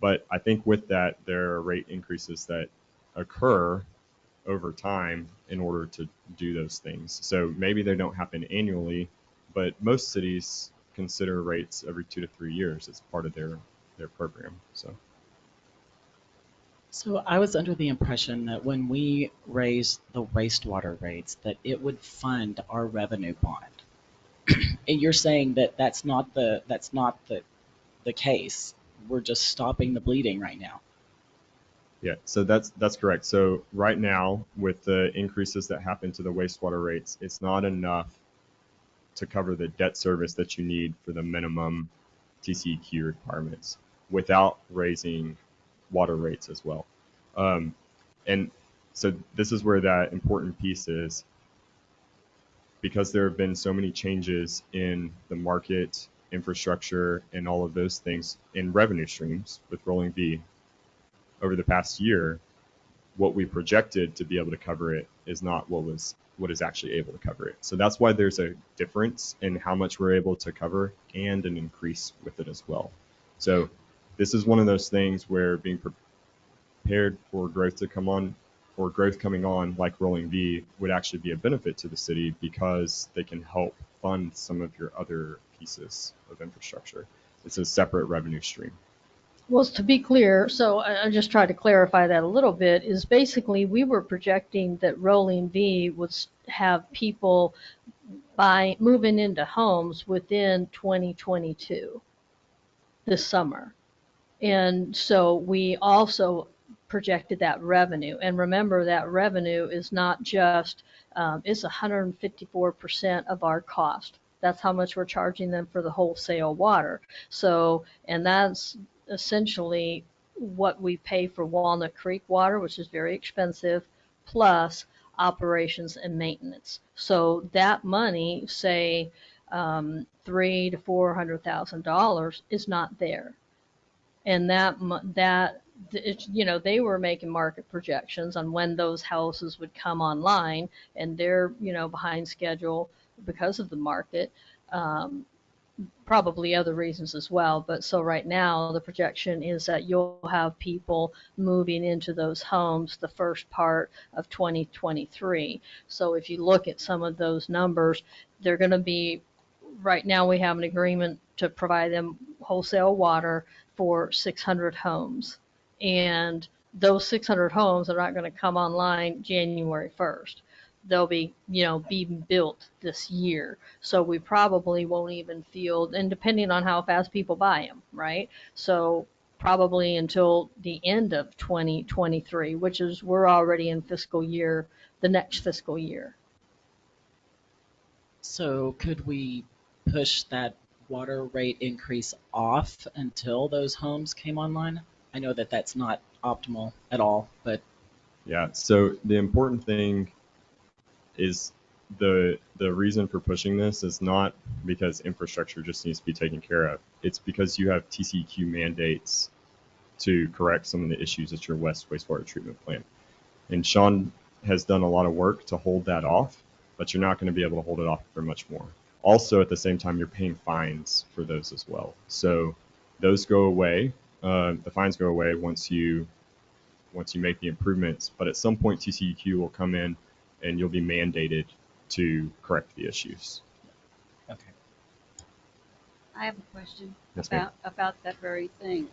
But I think with that, there are rate increases that occur over time in order to do those things. So maybe they don't happen annually, but most cities consider rates every 2 to 3 years as part of their program. So I was under the impression that when we raised the wastewater rates, that it would fund our revenue bond. And you're saying that that's not the case. We're just stopping the bleeding right now. Yeah, so that's correct. So right now, with the increases that happen to the wastewater rates, it's not enough to cover the debt service that you need for the minimum TCEQ requirements without raising water rates as well. And so this is where that important piece is, because there have been so many changes in the market, infrastructure, and all of those things in revenue streams with Rolling V over the past year. What we projected to be able to cover it is not what is actually able to cover it. So that's why there's a difference in how much we're able to cover and an increase with it as well. So this is one of those things where being prepared for growth to come on, or growth coming on like Rolling V, would actually be a benefit to the city because they can help fund some of your other pieces of infrastructure. It's a separate revenue stream. Well, to be clear, so I just tried to clarify that a little bit, is basically we were projecting that Rolling V would have people moving into homes within 2022, this summer. And so we also projected that revenue. And remember, that revenue is not just, it's 154% of our cost. That's how much we're charging them for the wholesale water. So, and that's essentially what we pay for Walnut Creek water, which is very expensive, plus operations and maintenance. So that money, say $300,000 to $400,000, is not there. And they were making market projections on when those houses would come online, and they're behind schedule because of the market. Probably other reasons as well. But so right now, the projection is that you'll have people moving into those homes the first part of 2023. So if you look at some of those numbers, they're going to be, right now we have an agreement to provide them wholesale water for 600 homes. And those 600 homes are not going to come online January 1st. They'll be, being built this year. So we probably won't even field, and depending on how fast people buy them, right? So probably until the end of 2023, which is, we're already in the next fiscal year. So could we push that water rate increase off until those homes came online? I know that that's not optimal at all, but yeah. So the important thing is the reason for pushing this is not because infrastructure just needs to be taken care of. It's because you have TCEQ mandates to correct some of the issues at your West wastewater treatment plant. And Sean has done a lot of work to hold that off, but you're not going to be able to hold it off for much more. Also, at the same time, you're paying fines for those as well. So Those go away. The fines go away once you make the improvements. But at some point, TCEQ will come in, and you'll be mandated to correct the issues. Okay. I have a question Yes, ma'am. about that very thing.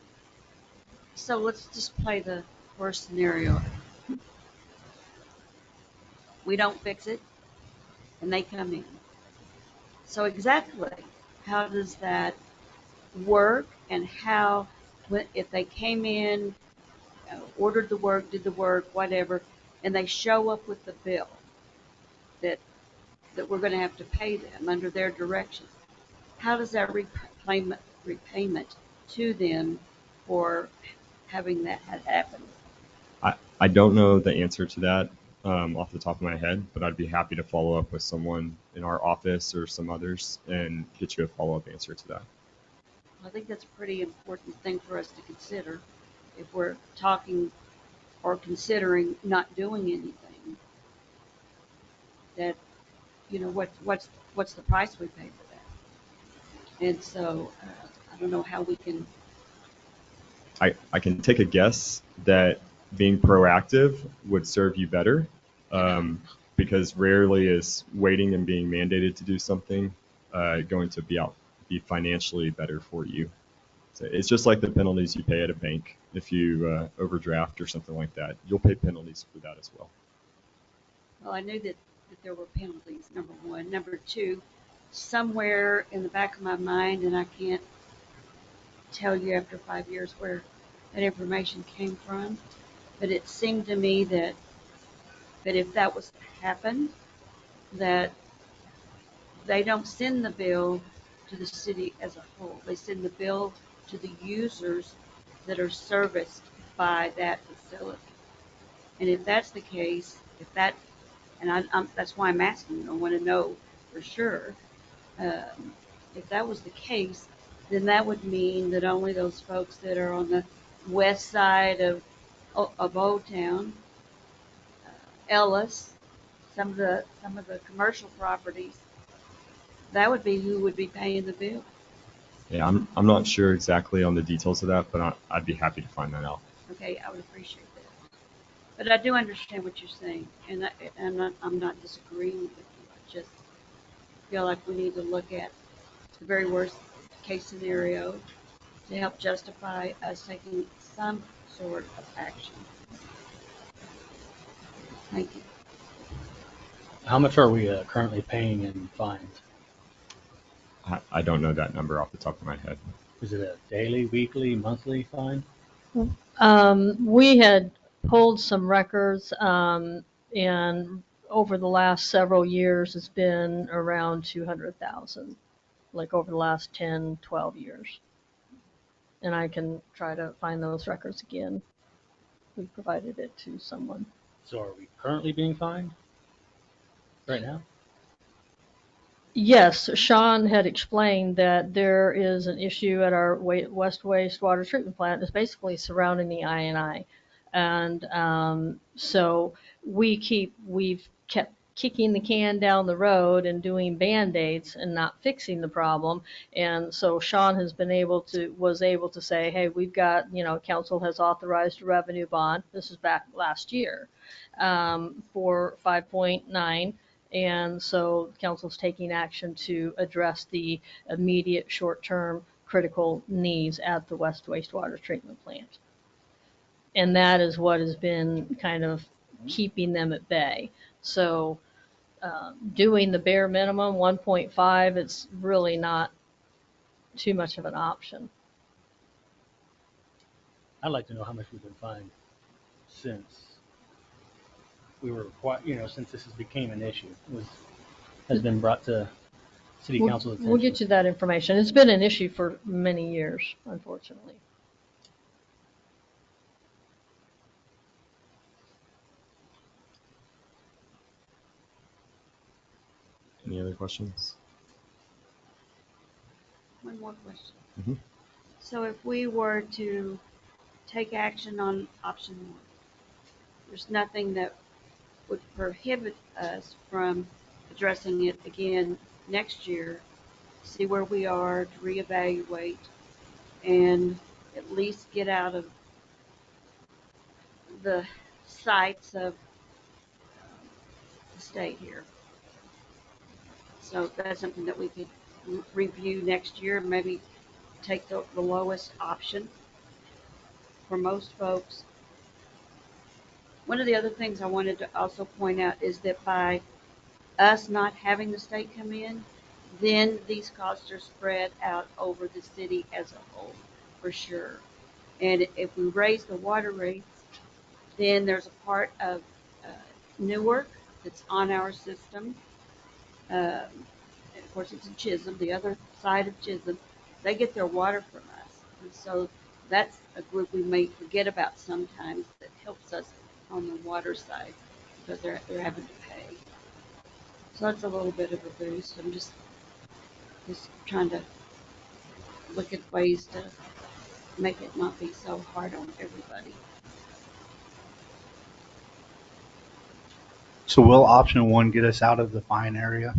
So let's just play the worst scenario. We don't fix it, and they come in. So exactly, how does that work, and if they came in, ordered the work, did the work, whatever, and they show up with the bill that we're going to have to pay them under their direction? How does that repayment to them for having that happen? I don't know the answer to that off the top of my head, but I'd be happy to follow up with someone in our office or some others and get you a follow-up answer to that. I think that's a pretty important thing for us to consider if we're talking or considering not doing anything. That, what's the price we pay for that? And so I don't know how we can. I can take a guess that being proactive would serve you better, because rarely is waiting and being mandated to do something going to be financially better for you. So it's just like the penalties you pay at a bank. If you overdraft or something like that, you'll pay penalties for that as well. Well, I knew that there were penalties, number one. Number two, somewhere in the back of my mind, and I can't tell you after 5 years where that information came from, but it seemed to me that if that was to happen, that they don't send the bill to the city as a whole. They send the bill to the users that are serviced by that facility. And if that's the case, that's why I'm asking. I want to know for sure. If that was the case, then that would mean that only those folks that are on the west side of Old Town, Ellis, some of the commercial properties, that would be who would be paying the bill. Yeah, I'm not sure exactly on the details of that, but I'd be happy to find that out. Okay, I would appreciate that. But I do understand what you're saying, and I'm not disagreeing with you. I just feel like we need to look at the very worst case scenario to help justify us taking some sort of action. Thank you. How much are we currently paying in fines? I don't know that number off the top of my head. Is it a daily, weekly, monthly fine? We had pulled some records, and over the last several years, it's been around 200,000, like over the last 10, 12 years. And I can try to find those records again. We provided it to someone. So are we currently being fined right now? Yes, Sean had explained that there is an issue at our West Wastewater Treatment Plant. It's basically surrounding the I&I. And so we've kept kicking the can down the road and doing Band-Aids and not fixing the problem. And so Sean was able to say, hey, we've got, council has authorized a revenue bond. This is back last year, for 5.9. And so council's taking action to address the immediate short-term critical needs at the West Wastewater Treatment Plant. And that is what has been kind of keeping them at bay. So doing the bare minimum, 1.5, it's really not too much of an option. I'd like to know how much we've been fined since we were, since this became an issue, has been brought to city council's attention. We'll get you that information. It's been an issue for many years, unfortunately. Any other questions? One more question. Mm-hmm. So if we were to take action on option one, there's nothing that would prohibit us from addressing it again next year, see where we are, to reevaluate and at least get out of the sights of the state here. So that's something that we could review next year, maybe take the lowest option for most folks. One of the other things I wanted to also point out is that by us not having the state come in, then these costs are spread out over the city as a whole, for sure. And if we raise the water rates, then there's a part of Newark that's on our system. And of course, it's in Chisholm, the other side of Chisholm. They get their water from us. And so that's a group we may forget about sometimes that helps us on the water side because they're having to pay. So that's a little bit of a boost. I'm just trying to look at ways to make it not be so hard on everybody. So will option one get us out of the fine area?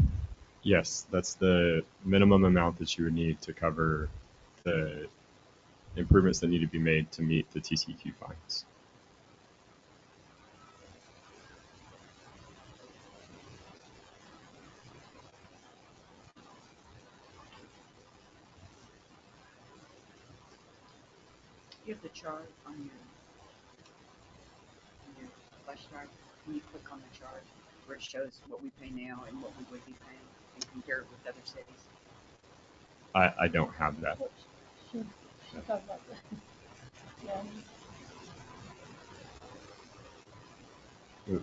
Yes, that's the minimum amount that you would need to cover the improvements that need to be made to meet the TCQ fines. You have the chart on your flash drive. Can you click on the chart where it shows what we pay now and what we would be paying and compare it with other cities? I don't have that. Should talk about that. Yeah.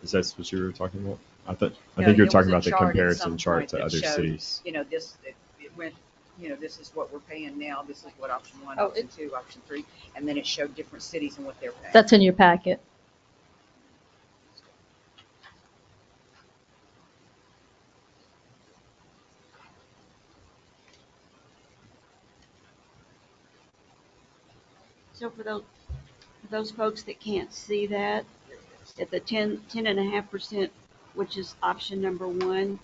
Is that what you were talking about? I No, think you're it was talking a about the chart at comparison some chart point to that other showed, cities. You know, it went, you know, this is what we're paying now. This is what option one, Oh, option two, option three, and then it showed different cities and what they're paying. That's in your packet. So for those folks that can't see that, at the 10.5%, which is option number one,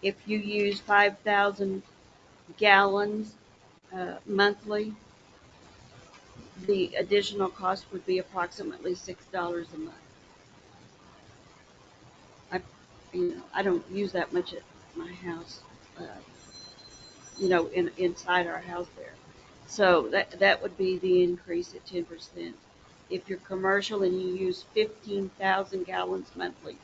if you use 5,000 gallons monthly, the additional cost would be approximately $6 a month. I don't use that much at my house, inside our house there. So that would be the increase at 10%. If you're commercial and you use 15,000 gallons monthly,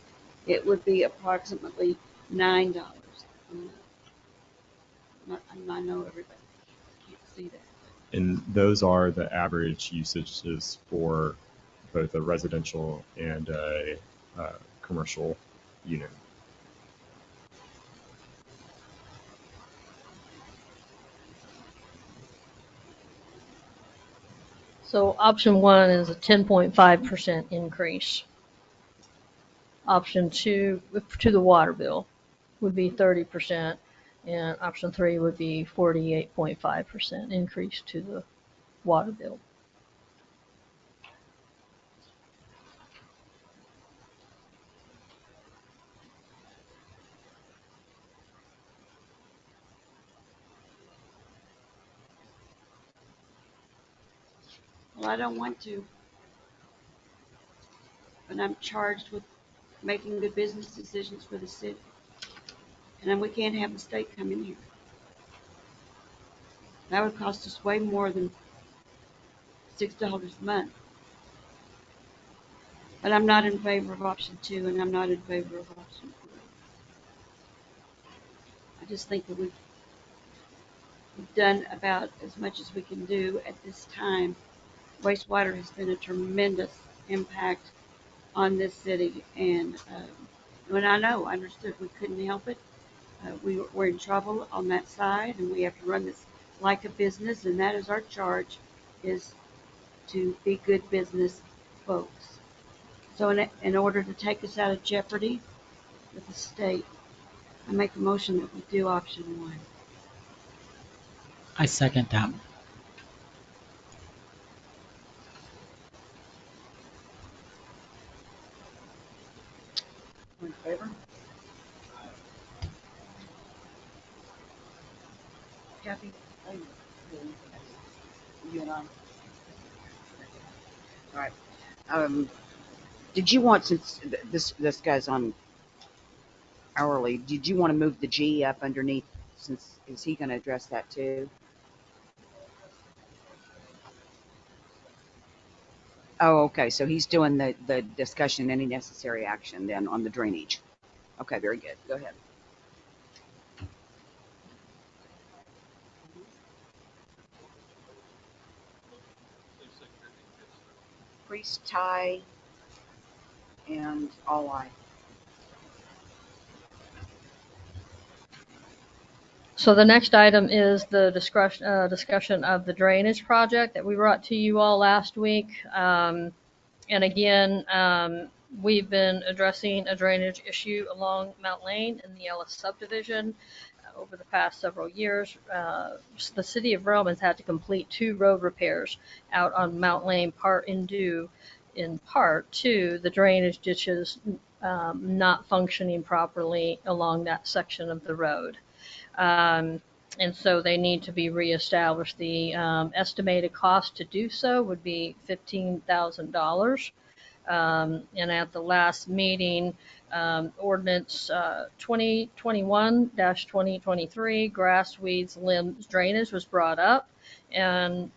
it would be approximately $9 a month. I know everybody can't see that. And those are the average usages for both a residential and a commercial unit. So option one is a 10.5% increase. Option two, to the water bill, would be 30%, and option three would be 48.5% increase to the water bill. Well, I don't want to, but I'm charged with making good business decisions for the city. And then we can't have the state come in here. That would cost us way more than $6 a month. But I'm not in favor of option two, and I'm not in favor of option three. I just think that we've done about as much as we can do at this time. Wastewater has been a tremendous impact on this city, and when I understood we couldn't help it. We're in trouble on that side, and we have to run this like a business, and that is our charge, is to be good business folks. So in order to take us out of jeopardy with the state, I make a motion that we do option one. I second that. In favor? Kathy? you and I. All right. Did you want, since this guy's on hourly, did you want to move the G up underneath? Since is he going to address that too? Oh, okay. So he's doing the discussion, any necessary action then on the drainage. Okay, very good. Go ahead. Priest, tie, and all I. So the next item is the discussion of the drainage project that we brought to you all last week. And again, we've been addressing a drainage issue along Mount Lane in the Ellis subdivision over the past several years. The city of Rome has had to complete 2 road repairs out on Mount Lane, due in part to the drainage ditches not functioning properly along that section of the road. And so they need to be reestablished. The estimated cost to do so would be $15,000. And at the last meeting, ordinance 2021-2023, grass, weeds, limbs, drainage was brought up. And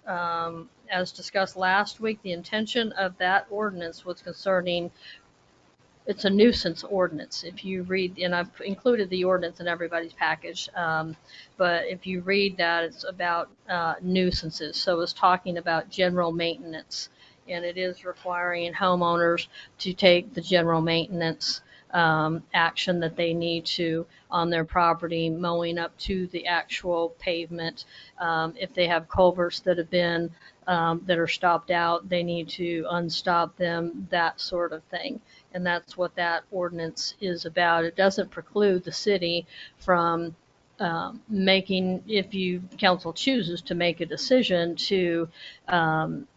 as discussed last week, the intention of that ordinance was concerning, it's a nuisance ordinance. If you read, and I've included the ordinance in everybody's package, but if you read that, it's about nuisances. So it's talking about general maintenance, and it is requiring homeowners to take the general maintenance action that they need to on their property, mowing up to the actual pavement. If they have culverts that have been that are stopped out, they need to unstop them, that sort of thing. And that's what that ordinance is about. It doesn't preclude the city from making, if you council chooses to make a decision to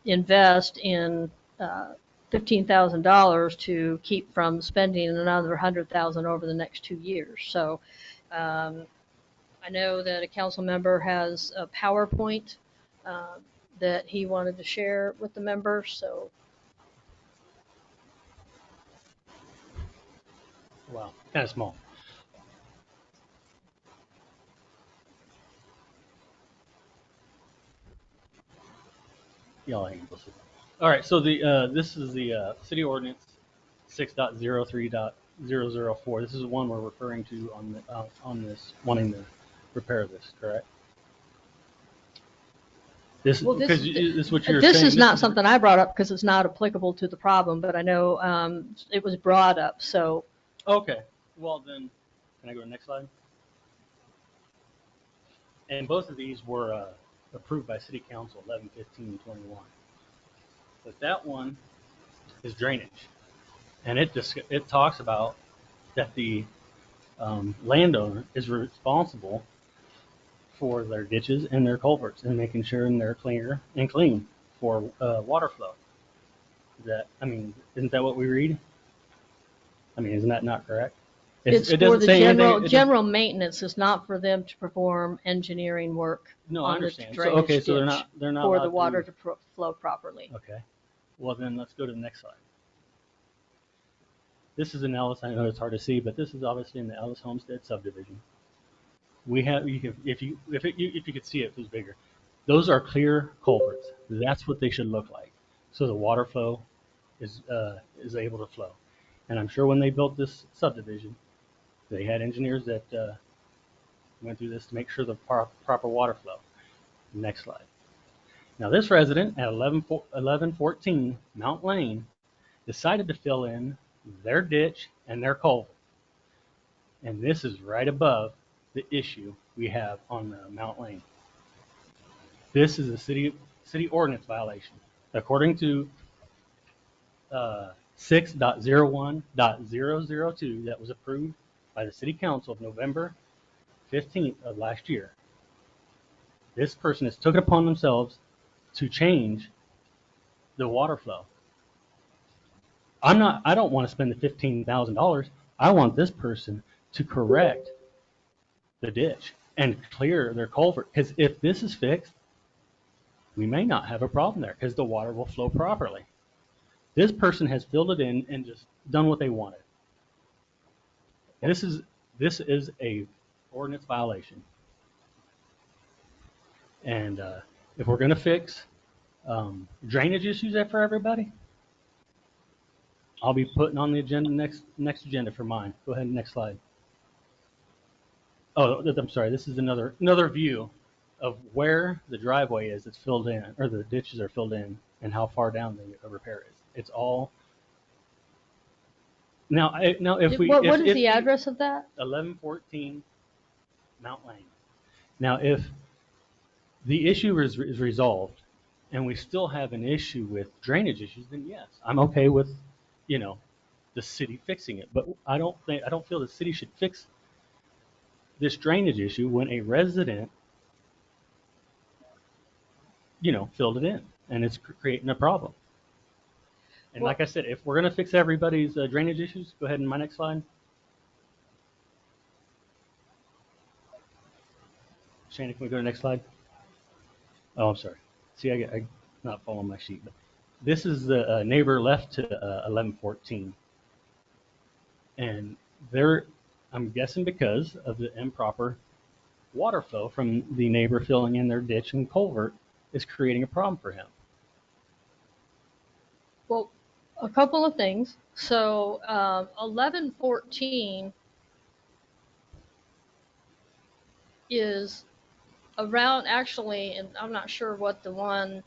invest in $15,000 to keep from spending another $100,000 over the next 2 years. So I know that a council member has a PowerPoint that he wanted to share with the members. So Wow, kind of small. Y'all ain't supposed to. All right, so the this is the city ordinance 6.03.004. This is the one we're referring to on this, wanting to repair this, correct? This, well, because this is what you're this saying. is not something I brought up because it's not applicable to the problem, but I know it was brought up. So Okay, well then, can I go to the next slide? And both of these were approved by City Council 11/15/21. But that one is drainage, and it talks about that the landowner is responsible for their ditches and their culverts and making sure they're clear and clean for water flow. Isn't that what we read? I mean, isn't that not correct? it's it for doesn't the say general maintenance. Is not for them to perform engineering work. No, I understand. The drainage So they're not for allowed the water to flow properly. Okay. Well, then let's go to the next slide. This is in Ellis. I know it's hard to see, but this is obviously in the Ellis Homestead subdivision. We have, if you could see it, if it was bigger. Those are clear culverts. That's what they should look like. So the water flow is able to flow. And I'm sure when they built this subdivision, they had engineers that went through this to make sure the proper water flow. Next slide. Now this resident at 1114 Mount Lane decided to fill in their ditch and their culvert. And this is right above the issue we have on Mount Lane. This is a city ordinance violation. According to 6.01.002 that was approved by the City Council of November 15th of last year. This person has took it upon themselves to change the water flow. I don't want to spend the $15,000. I want this person to correct the ditch and clear their culvert. Because if this is fixed, we may not have a problem there because the water will flow properly. This person has filled it in and just done what they wanted. This is a ordinance violation. And if we're going to fix drainage issues for everybody, I'll be putting on the agenda next agenda for mine. Go ahead, next slide. Oh, I'm sorry. This is another view of where the driveway is that's filled in, or the ditches are filled in, and how far down the repair is. It's all. Now if we What is the address of that? 1114 Mount Lane. Now, if the issue is resolved, and we still have an issue with drainage issues, then yes, I'm okay with, the city fixing it. But I don't feel the city should fix this drainage issue when a resident, filled it in, and it's creating a problem. And like I said, if we're going to fix everybody's drainage issues, go ahead in my next slide. Shannon, can we go to the next slide? Oh, I'm sorry. See, I'm not following my sheet. But this is the neighbor left to 1114. And I'm guessing because of the improper water flow from the neighbor filling in their ditch and culvert is creating a problem for him. Well, a couple of things. So 1114 is around, actually, and I'm not sure what the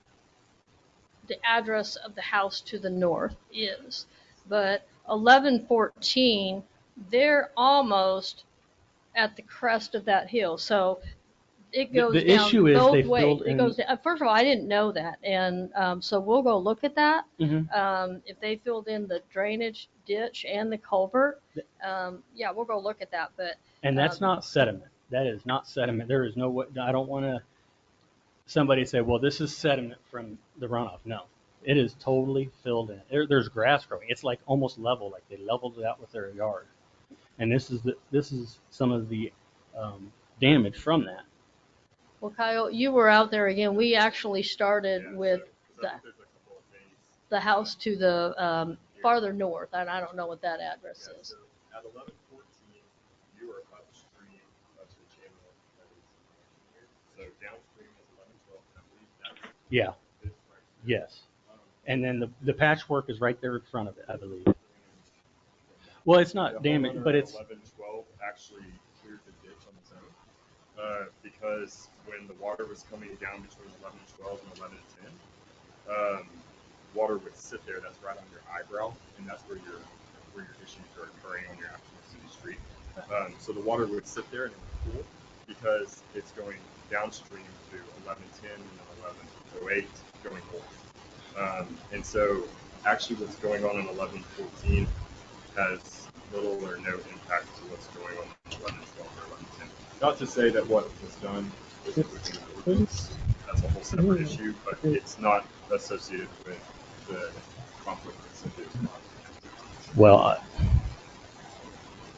address of the house to the north is, but 1114, they're almost at the crest of that hill. So it goes the down issue is they both ways. filled It in. goes down, first of all, I didn't know that, and so we'll go look at that. Mhm. If they filled in the drainage ditch and the culvert, yeah, we'll go look at that. But And that's not sediment. That is not sediment. There is no way. I don't want to. Somebody say, "Well, this is sediment from the runoff." No, it is totally filled in. There's grass growing. It's like almost level, like they leveled it out with their yard. And this is some of the damage from that. well, Kyle, you were out there again. We actually started with the house to the farther north, and I don't know what that address is. So at 1114, you are upstream of the channel that is here. So downstream is 1112. I believe that's Yeah. this right here. Yes. And then the patchwork is right there in front of it, I believe. Well, it's not damaged, but it's 1112 actually cleared the ditch on its own because when the water was coming down between 1112 and 1110, water would sit there. That's right on your eyebrow, and that's where your issues are occurring on your actual city street. So the water would sit there and it would cool because it's going downstream to 1110 and then 1108 going north. And so actually what's going on in 1114 has little or no impact to what's going on in 1112 or 1110. Not to say that what was done is within the ordinance. That's a whole separate issue, but it's not associated with the conflict that's associated. well.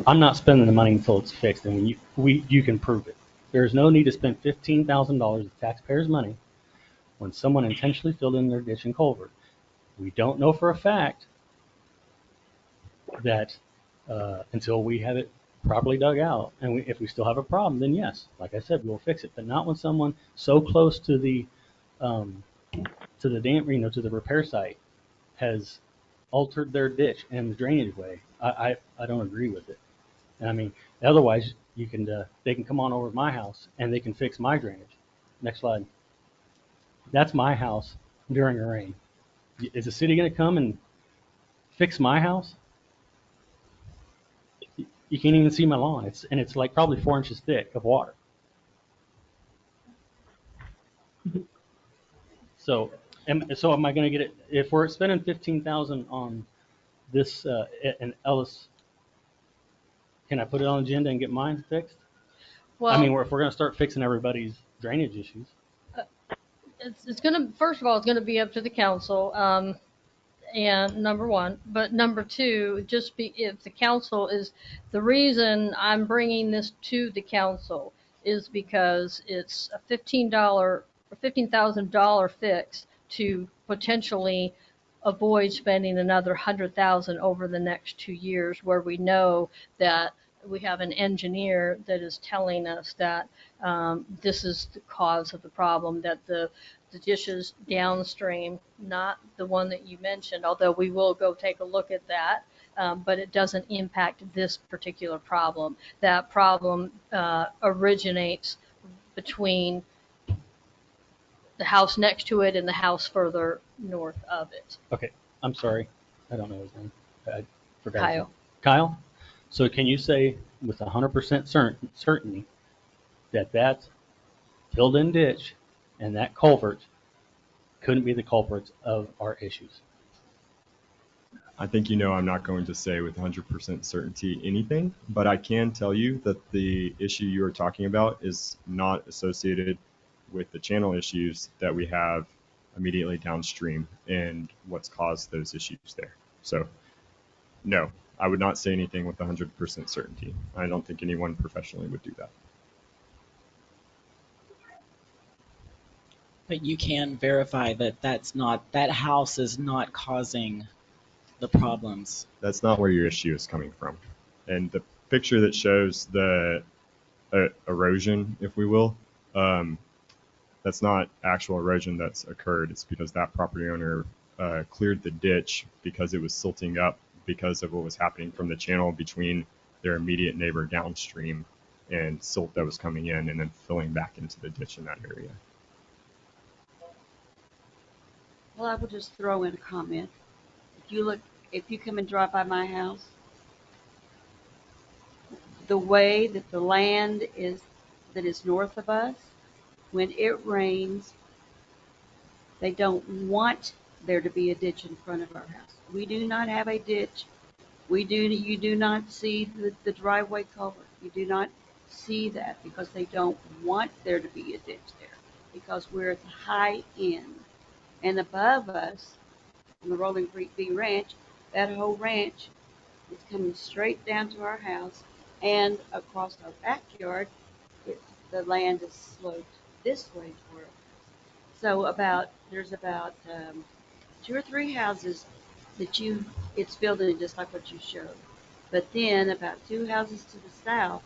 I'm not spending the money until it's fixed, and you can prove it. There is no need to spend $15,000 of taxpayers' money when someone intentionally filled in their ditch and culvert. We don't know for a fact that until we have it properly dug out, and if we still have a problem, then yes, like I said, we'll fix it. But not when someone so close to the to the repair site has altered their ditch and the drainage way. I don't agree with it. And I mean, otherwise they can come on over to my house and they can fix my drainage. Next slide. That's my house during a rain. Is the city going to come and fix my house? You can't even see my lawn. It's like probably 4 inches thick of water. So am I going to get it? If we're spending $15,000 on this and Ellis, can I put it on the agenda and get mine fixed? Well, I mean, if we're going to start fixing everybody's drainage issues. it's going to, first of all, it's going to be up to the council. And number one, but number two, if the council is, the reason I'm bringing this to the council is because it's a $15 $15,000 fix to potentially avoid spending another 100,000 over the next 2 years, where we know that we have an engineer that is telling us that this is the cause of the problem, that the dishes downstream, not the one that you mentioned, although we will go take a look at that, but it doesn't impact this particular problem. That problem originates between the house next to it and the house further north of it. Okay, I'm sorry. I don't know his name. I forgot. His Kyle. name. Kyle? So can you say with 100% certainty that that filled-in ditch and that culvert couldn't be the culprits of our issues? I think I'm not going to say with 100% certainty anything, but I can tell you that the issue you are talking about is not associated with the channel issues that we have immediately downstream and what's caused those issues there. So, no, I would not say anything with 100% certainty. I don't think anyone professionally would do that. But you can verify that that house is not causing the problems. That's not where your issue is coming from. And the picture that shows the erosion, if we will, that's not actual erosion that's occurred. It's because that property owner cleared the ditch because it was silting up because of what was happening from the channel between their immediate neighbor downstream and silt that was coming in and then filling back into the ditch in that area. Well, I will just throw in a comment. If you come and drive by my house, the way that the land is that is north of us, when it rains, they don't want there to be a ditch in front of our house. We do not have a ditch. You do not see the driveway culvert. You do not see that because they don't want there to be a ditch there, because we're at the high end. And above us, on the Rolling Creek V Ranch, that whole ranch is coming straight down to our house, and across our backyard, the land is sloped this way toward us. So there's about 2 or 3 houses that it's filled in just like what you showed. But then about 2 houses to the south,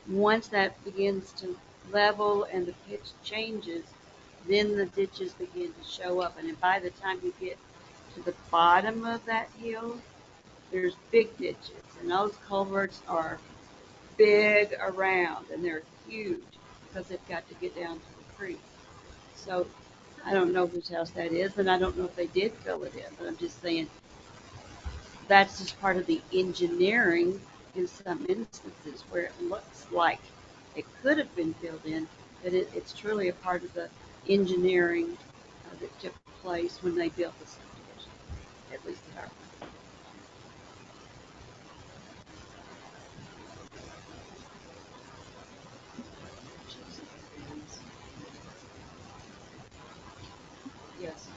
once that begins to level and the pitch changes, then the ditches begin to show up. And then by the time you get to the bottom of that hill, there's big ditches. And those culverts are big around, and they're huge because they've got to get down to the creek. So I don't know whose house that is, and I don't know if they did fill it in, but I'm just saying that's just part of the engineering in some instances where it looks like it could have been filled in, but it's truly a part of the engineering that took place when they built the subdivision, at least at our time. Yes.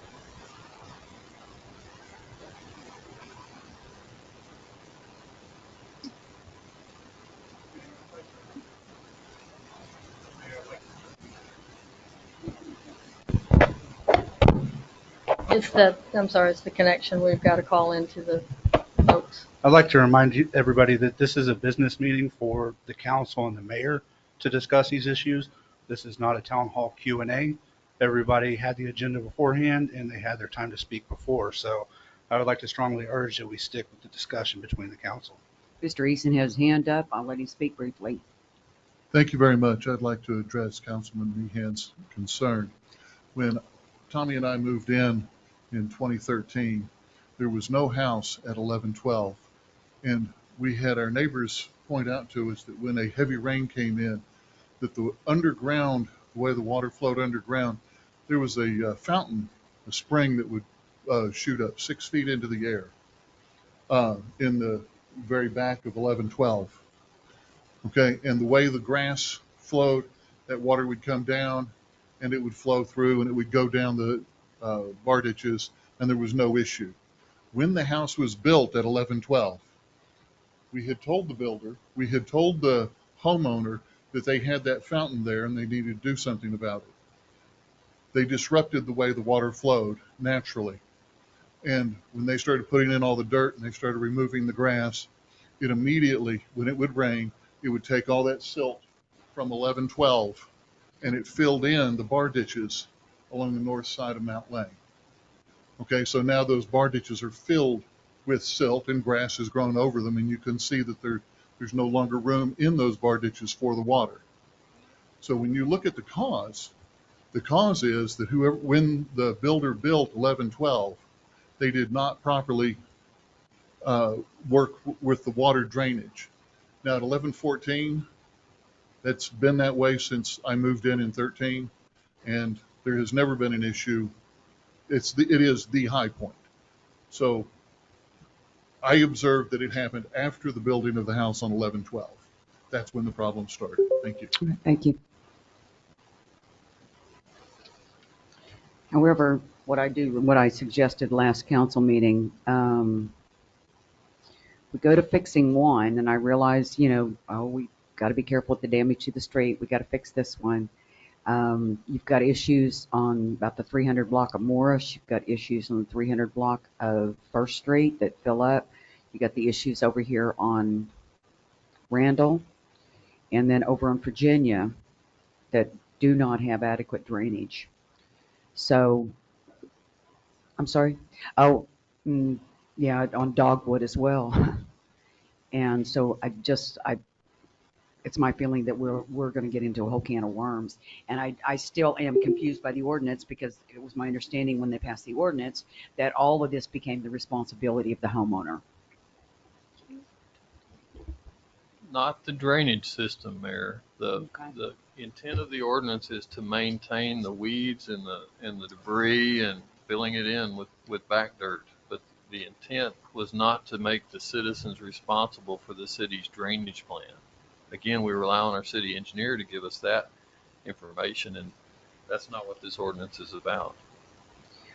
It's the connection. We've got to call into the folks. I'd like to remind everybody that this is a business meeting for the council and the mayor to discuss these issues. This is not a town hall Q&A. Everybody had the agenda beforehand and they had their time to speak before. So I would like to strongly urge that we stick with the discussion between the council. Mr. Eason has his hand up. I'll let him speak briefly. Thank you very much. I'd like to address Councilman Meehan's concern. When Tommy and I moved in 2013, there was no house at 1112. And we had our neighbors point out to us that when a heavy rain came in, that the underground, the way the water flowed underground, there was a fountain, a spring that would shoot up 6 feet into the air in the very back of 1112. Okay, and the way the grass flowed, that water would come down and it would flow through and it would go down the bar ditches, and there was no issue. When the house was built at 1112, we had told the builder, we had told the homeowner that they had that fountain there and they needed to do something about it. they disrupted the way the water flowed naturally. And when they started putting in all the dirt and they started removing the grass, it immediately, when it would rain, it would take all that silt from 1112 and it filled in the bar ditches along the north side of Mount Lang. Okay, so now those bar ditches are filled with silt and grass has grown over them, and you can see that there's no longer room in those bar ditches for the water. So when you look at the cause is that when the builder built 1112, they did not properly work with the water drainage. Now at 1114, that's been that way since I moved in 13, and there has never been an issue. It is the high point. So I observed that it happened after the building of the house on 1112. That's when the problem started. Thank you. Thank you. However, what I suggested last council meeting, we go to fixing one, and I realize, we got to be careful with the damage to the street. We got to fix this one. You've got issues on about the 300 block of Morris. You've got issues on the 300 block of First Street that fill up. You got the issues over here on Randall, and then over on Virginia that do not have adequate drainage. So, I'm sorry. Oh, yeah, on Dogwood as well. And so it's my feeling that we're going to get into a whole can of worms. And I still am confused by the ordinance, because it was my understanding when they passed the ordinance that all of this became the responsibility of the homeowner. Not the drainage system, Mayor. Okay. The intent of the ordinance is to maintain the weeds and the debris and filling it in with back dirt. But the intent was not to make the citizens responsible for the city's drainage plan. Again, we rely on our city engineer to give us that information, and that's not what this ordinance is about.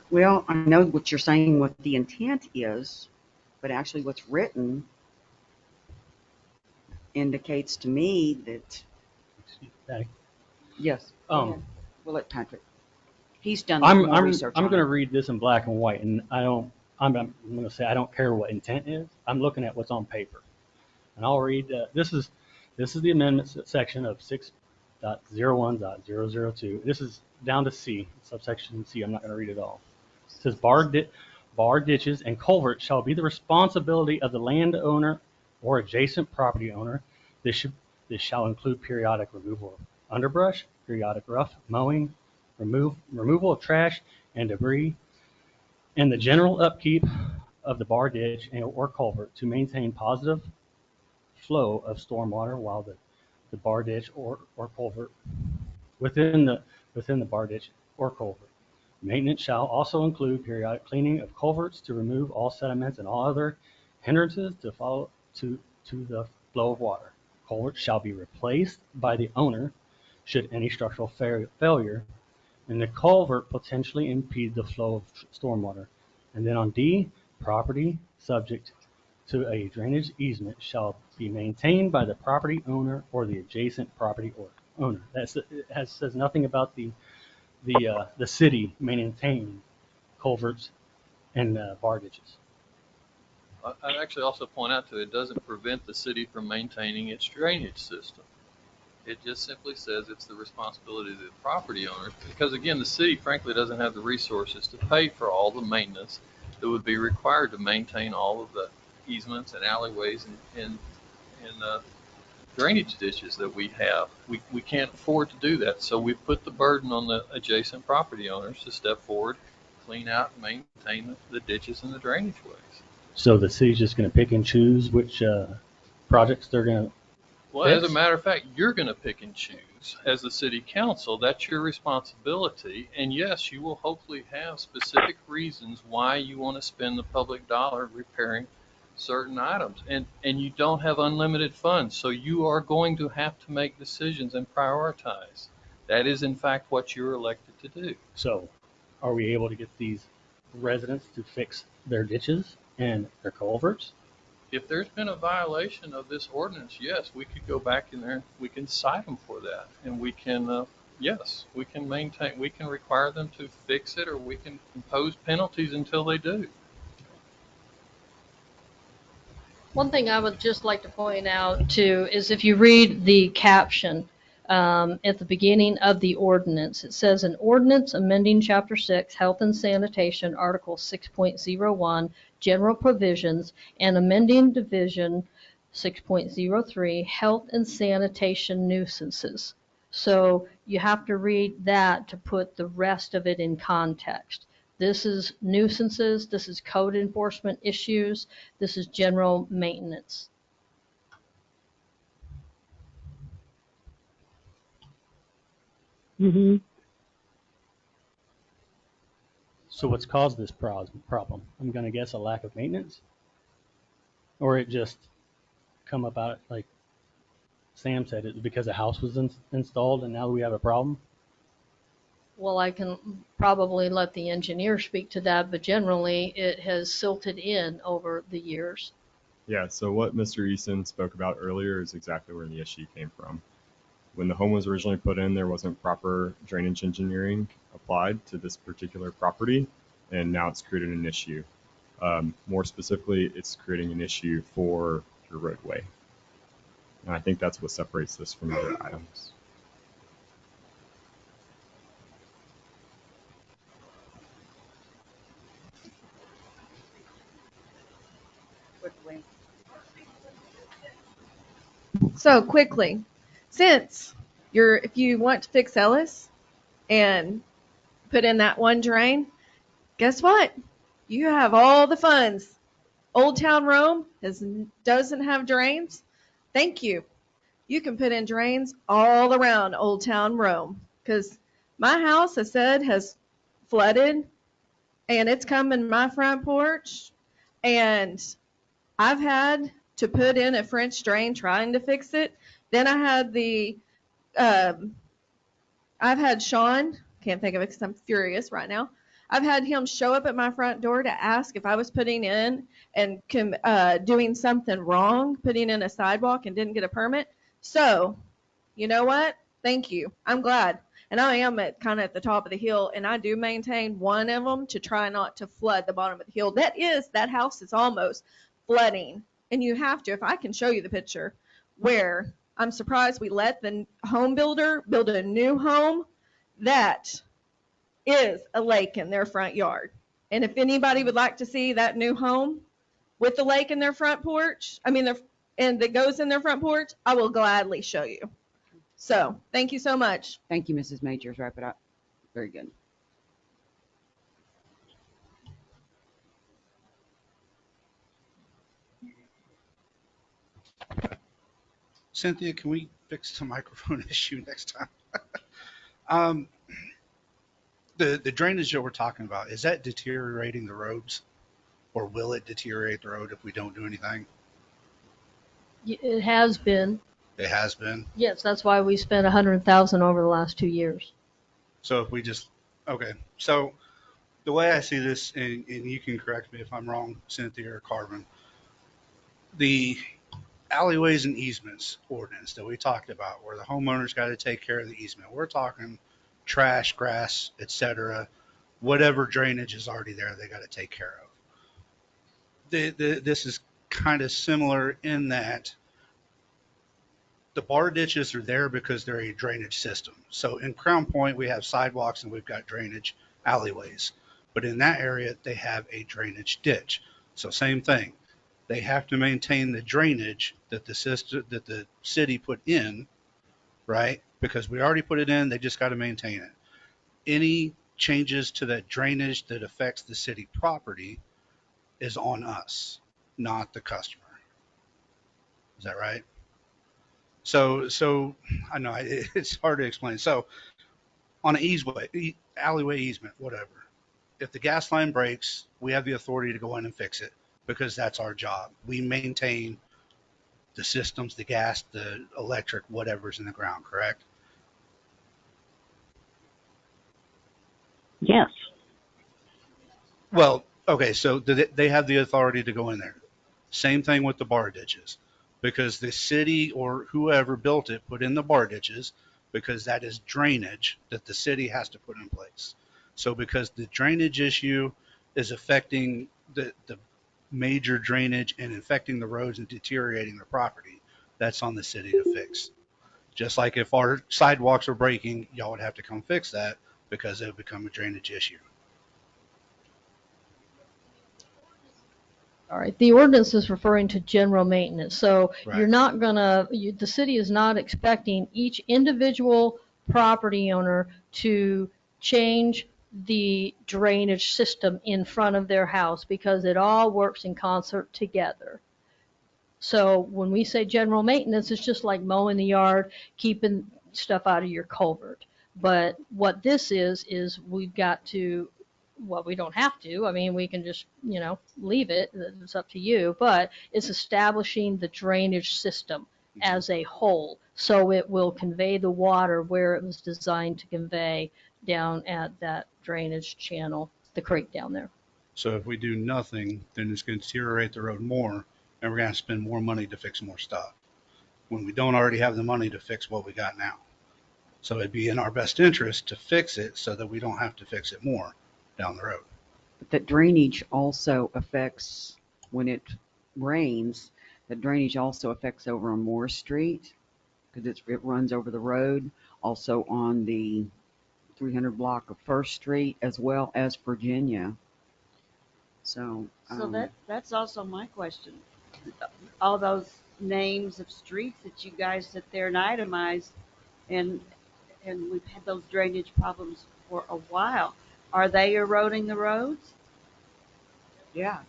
Well, I know what you're saying, what the intent is, but actually what's written indicates to me that, Patty. yes, Um, we'll let Patrick. He's done I'm more research I'm on going to it. read this in black and white, and I'm going to say I don't care what intent is. I'm looking at what's on paper, and I'll read. This is the amendment section of 6.01.002. This is down to C, subsection C. I'm not going to read it all. It says bar ditches and culverts shall be the responsibility of the landowner or adjacent property owner. This shall include periodic removal of underbrush, periodic rough mowing, removal of trash and debris, and the general upkeep of the bar ditch or culvert to maintain positive flow of stormwater while the bar ditch or culvert within the bar ditch or culvert. Maintenance shall also include periodic cleaning of culverts to remove all sediments and all other hindrances to the flow of water. Culverts shall be replaced by the owner should any structural failure and the culvert potentially impede the flow of stormwater. And then on D, property subject to a drainage easement shall be maintained by the property owner or the adjacent property owner. Says nothing about the city maintaining culverts and bar ditches. I'd actually also point out that it doesn't prevent the city from maintaining its drainage system. It just simply says it's the responsibility of the property owners, because again, the city frankly doesn't have the resources to pay for all the maintenance that would be required to maintain all of the easements and alleyways and drainage ditches that we have. We can't afford to do that, so we put the burden on the adjacent property owners to step forward, clean out and maintain the ditches and the drainage ways. So the city's just going to pick and choose which projects they're going to Well, as a matter of fact, you're going to pick and choose as the city council. That's your responsibility. And yes, you will hopefully have specific reasons why you want to spend the public dollar repairing certain items. And you don't have unlimited funds. So you are going to have to make decisions and prioritize. That is, in fact, what you're elected to do. So are we able to get these residents to fix their ditches and their culverts? If there's been a violation of this ordinance, yes, we could go back in there. We can cite them for that, and we can yes, we can require them to fix it, or we can impose penalties until they do. One thing I would just like to point out too is if you read the caption at the beginning of the ordinance, it says an ordinance amending Chapter 6, Health and Sanitation, Article 6.01, General Provisions, and amending Division 6.03, Health and Sanitation Nuisances. So you have to read that to put the rest of it in context. This is nuisances, this is code enforcement issues, this is general maintenance. Mm-hmm. So what's caused this problem? I'm going to guess a lack of maintenance, or it just come about like Sam said, it because a house was installed and now we have a problem. Well, I can probably let the engineer speak to that, but generally it has silted in over the years. Yeah, so what Mr. Easton spoke about earlier is exactly where the issue came from. When the home was originally put in, there wasn't proper drainage engineering applied to this particular property, and now it's created an issue. More specifically, it's creating an issue for your roadway. And I think that's what separates this from other items. Quickly. So quickly, since if you want to fix Ellis and put in that one drain, guess what? You have all the funds. Old Town Rome doesn't have drains. Thank you. You can put in drains all around Old Town Rome because my house, I said, has flooded and it's come in my front porch, and I've had to put in a French drain trying to fix it. Then um, I've had Sean, can't think of it because I'm furious right now. I've had him show up at my front door to ask if I was putting in and doing something wrong, putting in a sidewalk and didn't get a permit. So, you know what? Thank you. I'm glad. And I am kind of at the top of the hill, and I do maintain one of them to try not to flood the bottom of the hill. That house is almost flooding. And you have to, if I can show you the picture, where I'm surprised we let the home builder build a new home that is a lake in their front yard. And if anybody would like to see that new home with the lake in their front porch, and that goes in their front porch, I will gladly show you. So thank you so much. Thank you, Mrs. Majors. Wrap it up. Very good. Cynthia, can we fix the microphone issue next time? The drainage that we're talking about, is that deteriorating the roads, or will it deteriorate the road if we don't do anything? It has been. It has been. Yes, that's why we spent $100,000 over the last 2 years. So if we just, okay. So the way I see this, and you can correct me if I'm wrong, Cynthia or Carmen, the alleyways and easements ordinance that we talked about, where the homeowner's got to take care of the easement. We're talking trash, grass, etc. Whatever drainage is already there, they got to take care of. This is kind of similar in that the bar ditches are there because they're a drainage system. So in Crown Point, we have sidewalks and we've got drainage alleyways. But in that area, they have a drainage ditch. So same thing. They have to maintain the drainage that the city put in, right? Because we already put it in, they just got to maintain it. Any changes to that drainage that affects the city property is on us, not the customer. Is that right? So I know it's hard to explain. So on an alleyway easement, whatever, if the gas line breaks, we have the authority to go in and fix it because that's our job. We maintain the systems, the gas, the electric, whatever's in the ground, correct? Yes. Well, okay, so they have the authority to go in there. Same thing with the bar ditches, because the city or whoever built it put in the bar ditches. because that is drainage that the city has to put in place. So because the drainage issue is affecting the major drainage and infecting the roads and deteriorating the property, that's on the city to fix. Just like if our sidewalks are breaking, y'all would have to come fix that because it would become a drainage issue. All right, the ordinance is referring to general maintenance, so Right. you're not gonna, the city is not expecting each individual property owner to change the drainage system in front of their house because it all works in concert together. So when we say general maintenance, it's just like mowing the yard, keeping stuff out of your culvert. But what this is we've got to, well, we don't have to. I mean, we can just, leave it. It's up to you. But it's establishing the drainage system as a whole. So it will convey the water where it was designed to convey down at that drainage channel, the creek down there. So if we do nothing, then it's going to deteriorate the road more, and we're going to spend more money to fix more stuff when we don't already have the money to fix what we got now. So it'd be in our best interest to fix it so that we don't have to fix it more down the road. But that drainage also affects, when it rains, that drainage also affects over on Moore Street because it runs over the road, also on the 300 block of First Street as well as Virginia. So that's also my question. All those names of streets that you guys sit there and itemize, and we've had those drainage problems for a while. Are they eroding the roads? Yeah.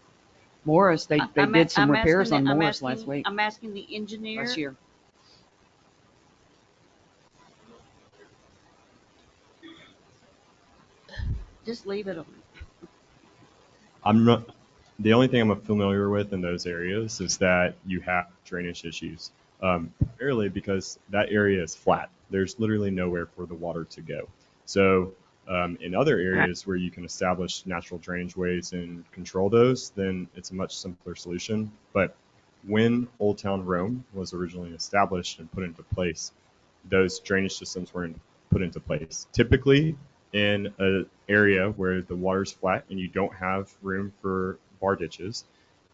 Morris, they did some repairs on Morris last week. I'm asking the engineer. Last year. Just leave it on. I'm not. The only thing I'm familiar with in those areas is that you have drainage issues, primarily because that area is flat. There's literally nowhere for the water to go. So in other areas where you can establish natural drainage ways and control those, then it's a much simpler solution. But when Old Town Rome was originally established and put into place, those drainage systems weren't put into place. Typically, in an area where the water's flat and you don't have room for bar ditches,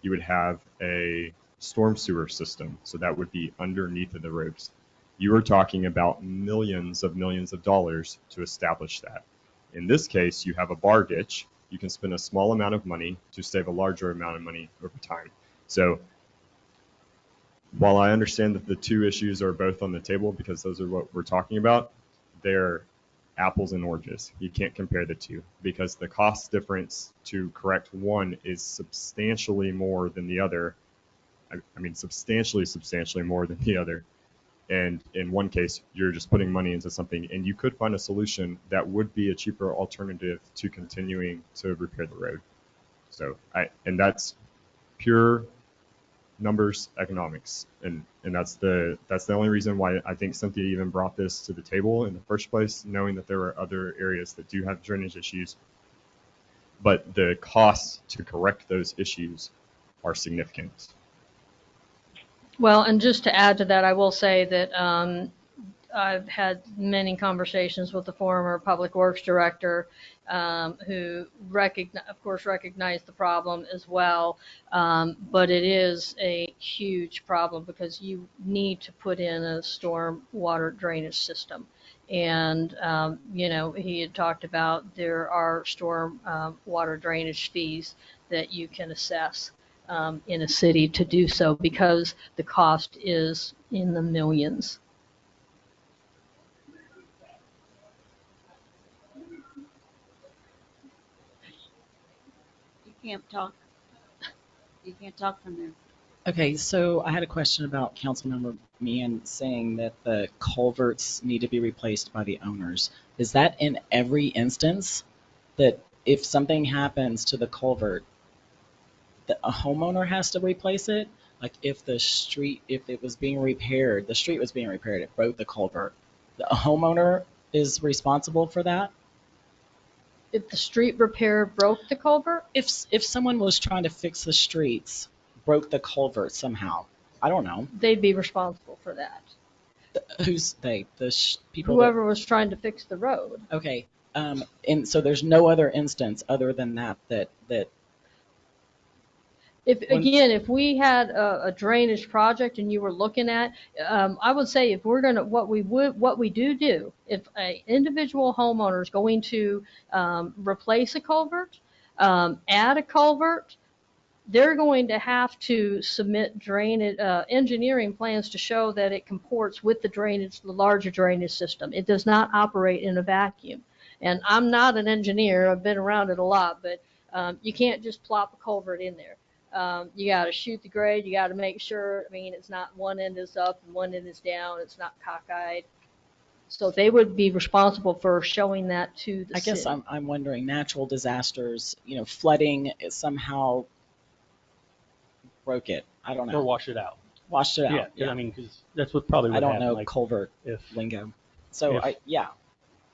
you would have a storm sewer system. So that would be underneath of the roads. You are talking about millions of dollars to establish that. In this case, you have a bar ditch. You can spend a small amount of money to save a larger amount of money over time. So while I understand that the two issues are both on the table because those are what we're talking about, they're apples and oranges. You can't compare the two because the cost difference to correct one is substantially more than the other. I mean, substantially more than the other. And in one case, you're just putting money into something, and you could find a solution that would be a cheaper alternative to continuing to repair the road. So and that's pure numbers economics, and that's the only reason why I think Cynthia even brought this to the table in the first place, knowing that there are other areas that do have drainage issues, but the costs to correct those issues are significant. Well, and just to add to that, I will say that I've had many conversations with the former Public Works Director who, of course, recognized the problem as well. But it is a huge problem because you need to put in a storm water drainage system. And, he had talked about there are storm water drainage fees that you can assess in a city to do so because the cost is in the millions. You can't talk. You can't talk from there. Okay, so I had a question about Councilmember Meehan saying that the culverts need to be replaced by the owners. Is that in every instance that if something happens to the culvert, a homeowner has to replace it? Like if it was being repaired, the street was being repaired, it broke the culvert, the homeowner is responsible for that? If the street repair broke the culvert? If someone was trying to fix the streets, broke the culvert somehow, I don't know. They'd be responsible for that. Who's they? The people Whoever was trying to fix the road. that. Okay. And so there's no other instance other than that. If we had a drainage project and you were looking at, I would say if we're gonna, what we do, if a individual homeowner is going to replace a culvert, add a culvert, they're going to have to submit drainage engineering plans to show that it comports with the larger drainage system. It does not operate in a vacuum. And I'm not an engineer. I've been around it a lot, but you can't just plop a culvert in there. You got to shoot the grade. You got to make sure. I mean, it's not one end is up and one end is down. It's not cockeyed. So they would be responsible for showing that to the city. I guess I'm wondering, natural disasters, flooding is somehow broke it. I don't know. Or wash it out. Washed it out. Yeah. I mean, because that's what probably would I don't happen. know Like culvert if lingo. So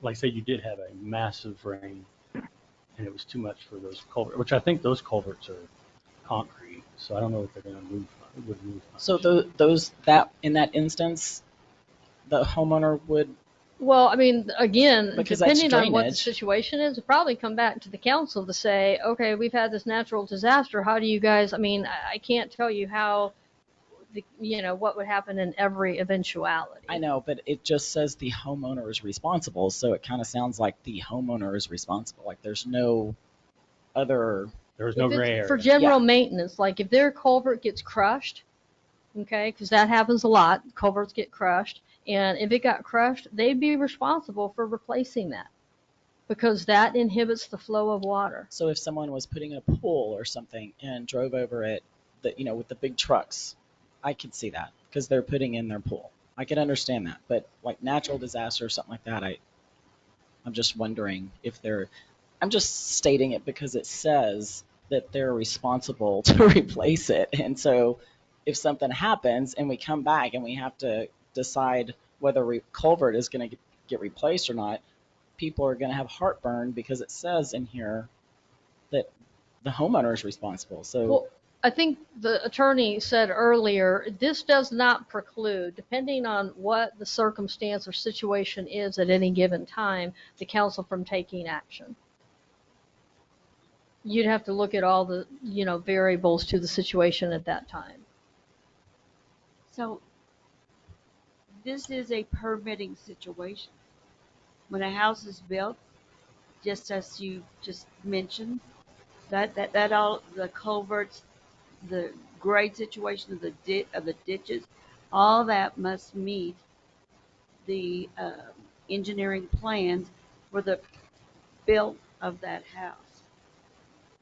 like say you did have a massive rain and it was too much for those culverts, which I think those culverts are concrete, so I don't know if they're going to move. Would move much. So in that instance, the homeowner would. Well, I mean, again, because depending that's on what the drainage. situation is, it'll probably come back to the council to say, okay, we've had this natural disaster. How do you guys? I mean, I can't tell you how. What would happen in every eventuality. I know, but it just says the homeowner is responsible, so it kind of sounds like the homeowner is responsible. Like there's no other. There's no gray area. For general maintenance, like if their culvert gets crushed, okay, because that happens a lot, culverts get crushed, and if it got crushed, they'd be responsible for replacing that because that inhibits the flow of water. So if someone was putting in a pool or something and drove over it, with the big trucks, I could see that because they're putting in their pool. I can understand that, but like natural disaster or something like that, I'm just wondering if they're. I'm just stating it because it says that they're responsible to replace it, and so if something happens and we come back and we have to decide whether culvert is going to get replaced or not, people are going to have heartburn because it says in here that the homeowner is responsible. So. Well, I think the attorney said earlier, this does not preclude, depending on what the circumstance or situation is at any given time, the council from taking action. You'd have to look at all the, variables to the situation at that time. So this is a permitting situation. When a house is built, just as you just mentioned, that all the culverts, the grade situation of the ditches, all that must meet the engineering plans for the build of that house.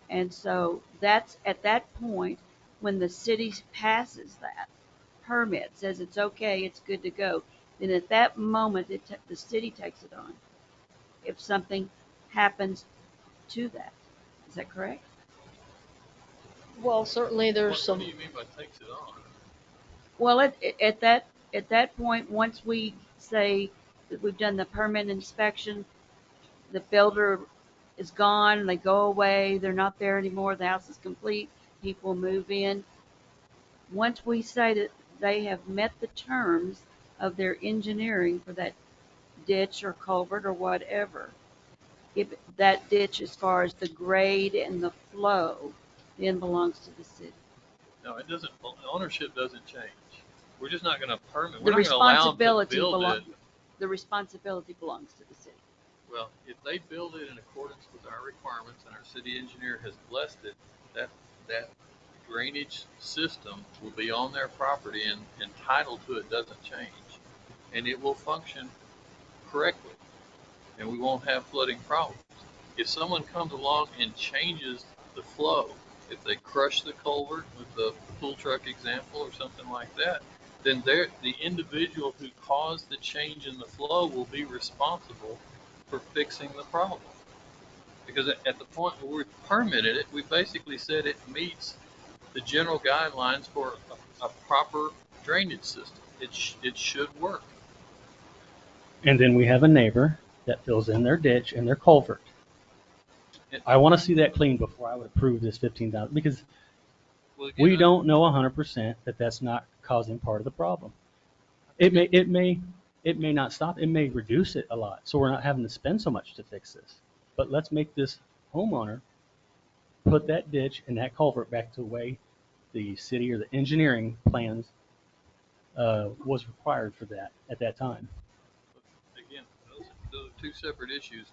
And so that's at that point when the city passes that permit, says it's okay, it's good to go. Then at that moment, the city takes it on. If something happens to that, is that correct? Well, certainly there's some. What do you mean by takes it on? Well, at that point, once we say that we've done the permit inspection, the builder is gone, they go away, they're not there anymore, the house is complete, people move in. Once we say that they have met the terms of their engineering for that ditch or culvert or whatever, if that ditch, as far as the grade and the flow, then belongs to the city. No, it doesn't. Ownership doesn't change. We're just not going to permit. The We're not going to allow them to build it. The responsibility belongs to the city. Well, if they build it in accordance with our requirements and our city engineer has blessed it, that drainage system will be on their property and title to it doesn't change, and it will function correctly, and we won't have flooding problems. If someone comes along and changes the flow, if they crush the culvert with the pool truck example or something like that, then the individual who caused the change in the flow will be responsible for fixing the problem. Because at the point where we permitted it, we basically said it meets the general guidelines for a proper drainage system. It should work. And then we have a neighbor that fills in their ditch and their culvert. I want to see that clean before I would approve this $15 because we don't know 100% that that's not causing part of the problem. It may not stop. It may reduce it a lot. So we're not having to spend so much to fix this. But let's make this homeowner put that ditch and that culvert back to the way the city or the engineering plans was required for that at that time. Again, those are two separate issues.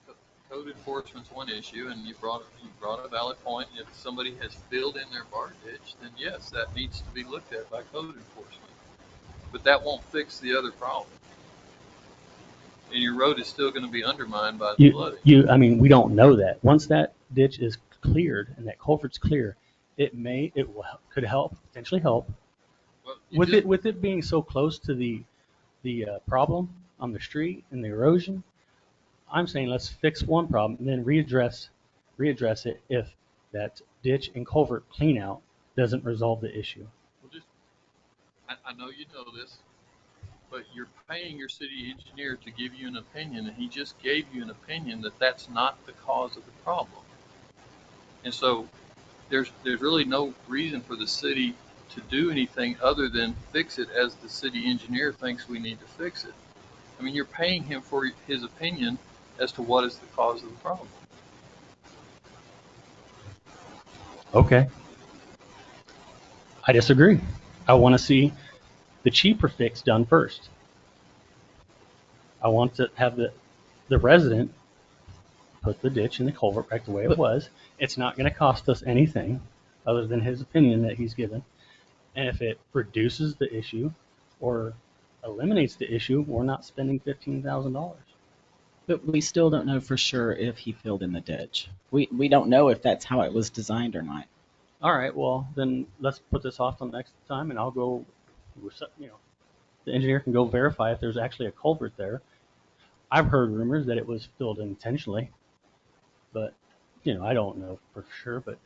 Code enforcement's one issue, and you brought a valid point. If somebody has filled in their bar ditch, then yes, that needs to be looked at by code enforcement. But that won't fix the other problem. And your road is still going to be undermined by the flooding. I mean, we don't know that. Once that ditch is cleared and that culvert's clear, could help, potentially help. Well, With it being so close to the problem on the street and the erosion, I'm saying let's fix one problem and then readdress it if that ditch and culvert clean out doesn't resolve the issue. Well, I know you know this, but you're paying your city engineer to give you an opinion, and he just gave you an opinion that that's not the cause of the problem. And so there's really no reason for the city to do anything other than fix it as the city engineer thinks we need to fix it. I mean, you're paying him for his opinion as to what is the cause of the problem. Okay. I disagree. I want to see the cheaper fix done first. I want to have the resident put the ditch and the culvert back the way it was. It's not going to cost us anything other than his opinion that he's given. And if it reduces the issue or eliminates the issue, we're not spending $15,000. But we still don't know for sure if he filled in the ditch. We don't know if that's how it was designed or not. All right, well, then let's put this off till next time, and I'll go, the engineer can go verify if there's actually a culvert there. I've heard rumors that it was filled intentionally, but, I don't know for sure. But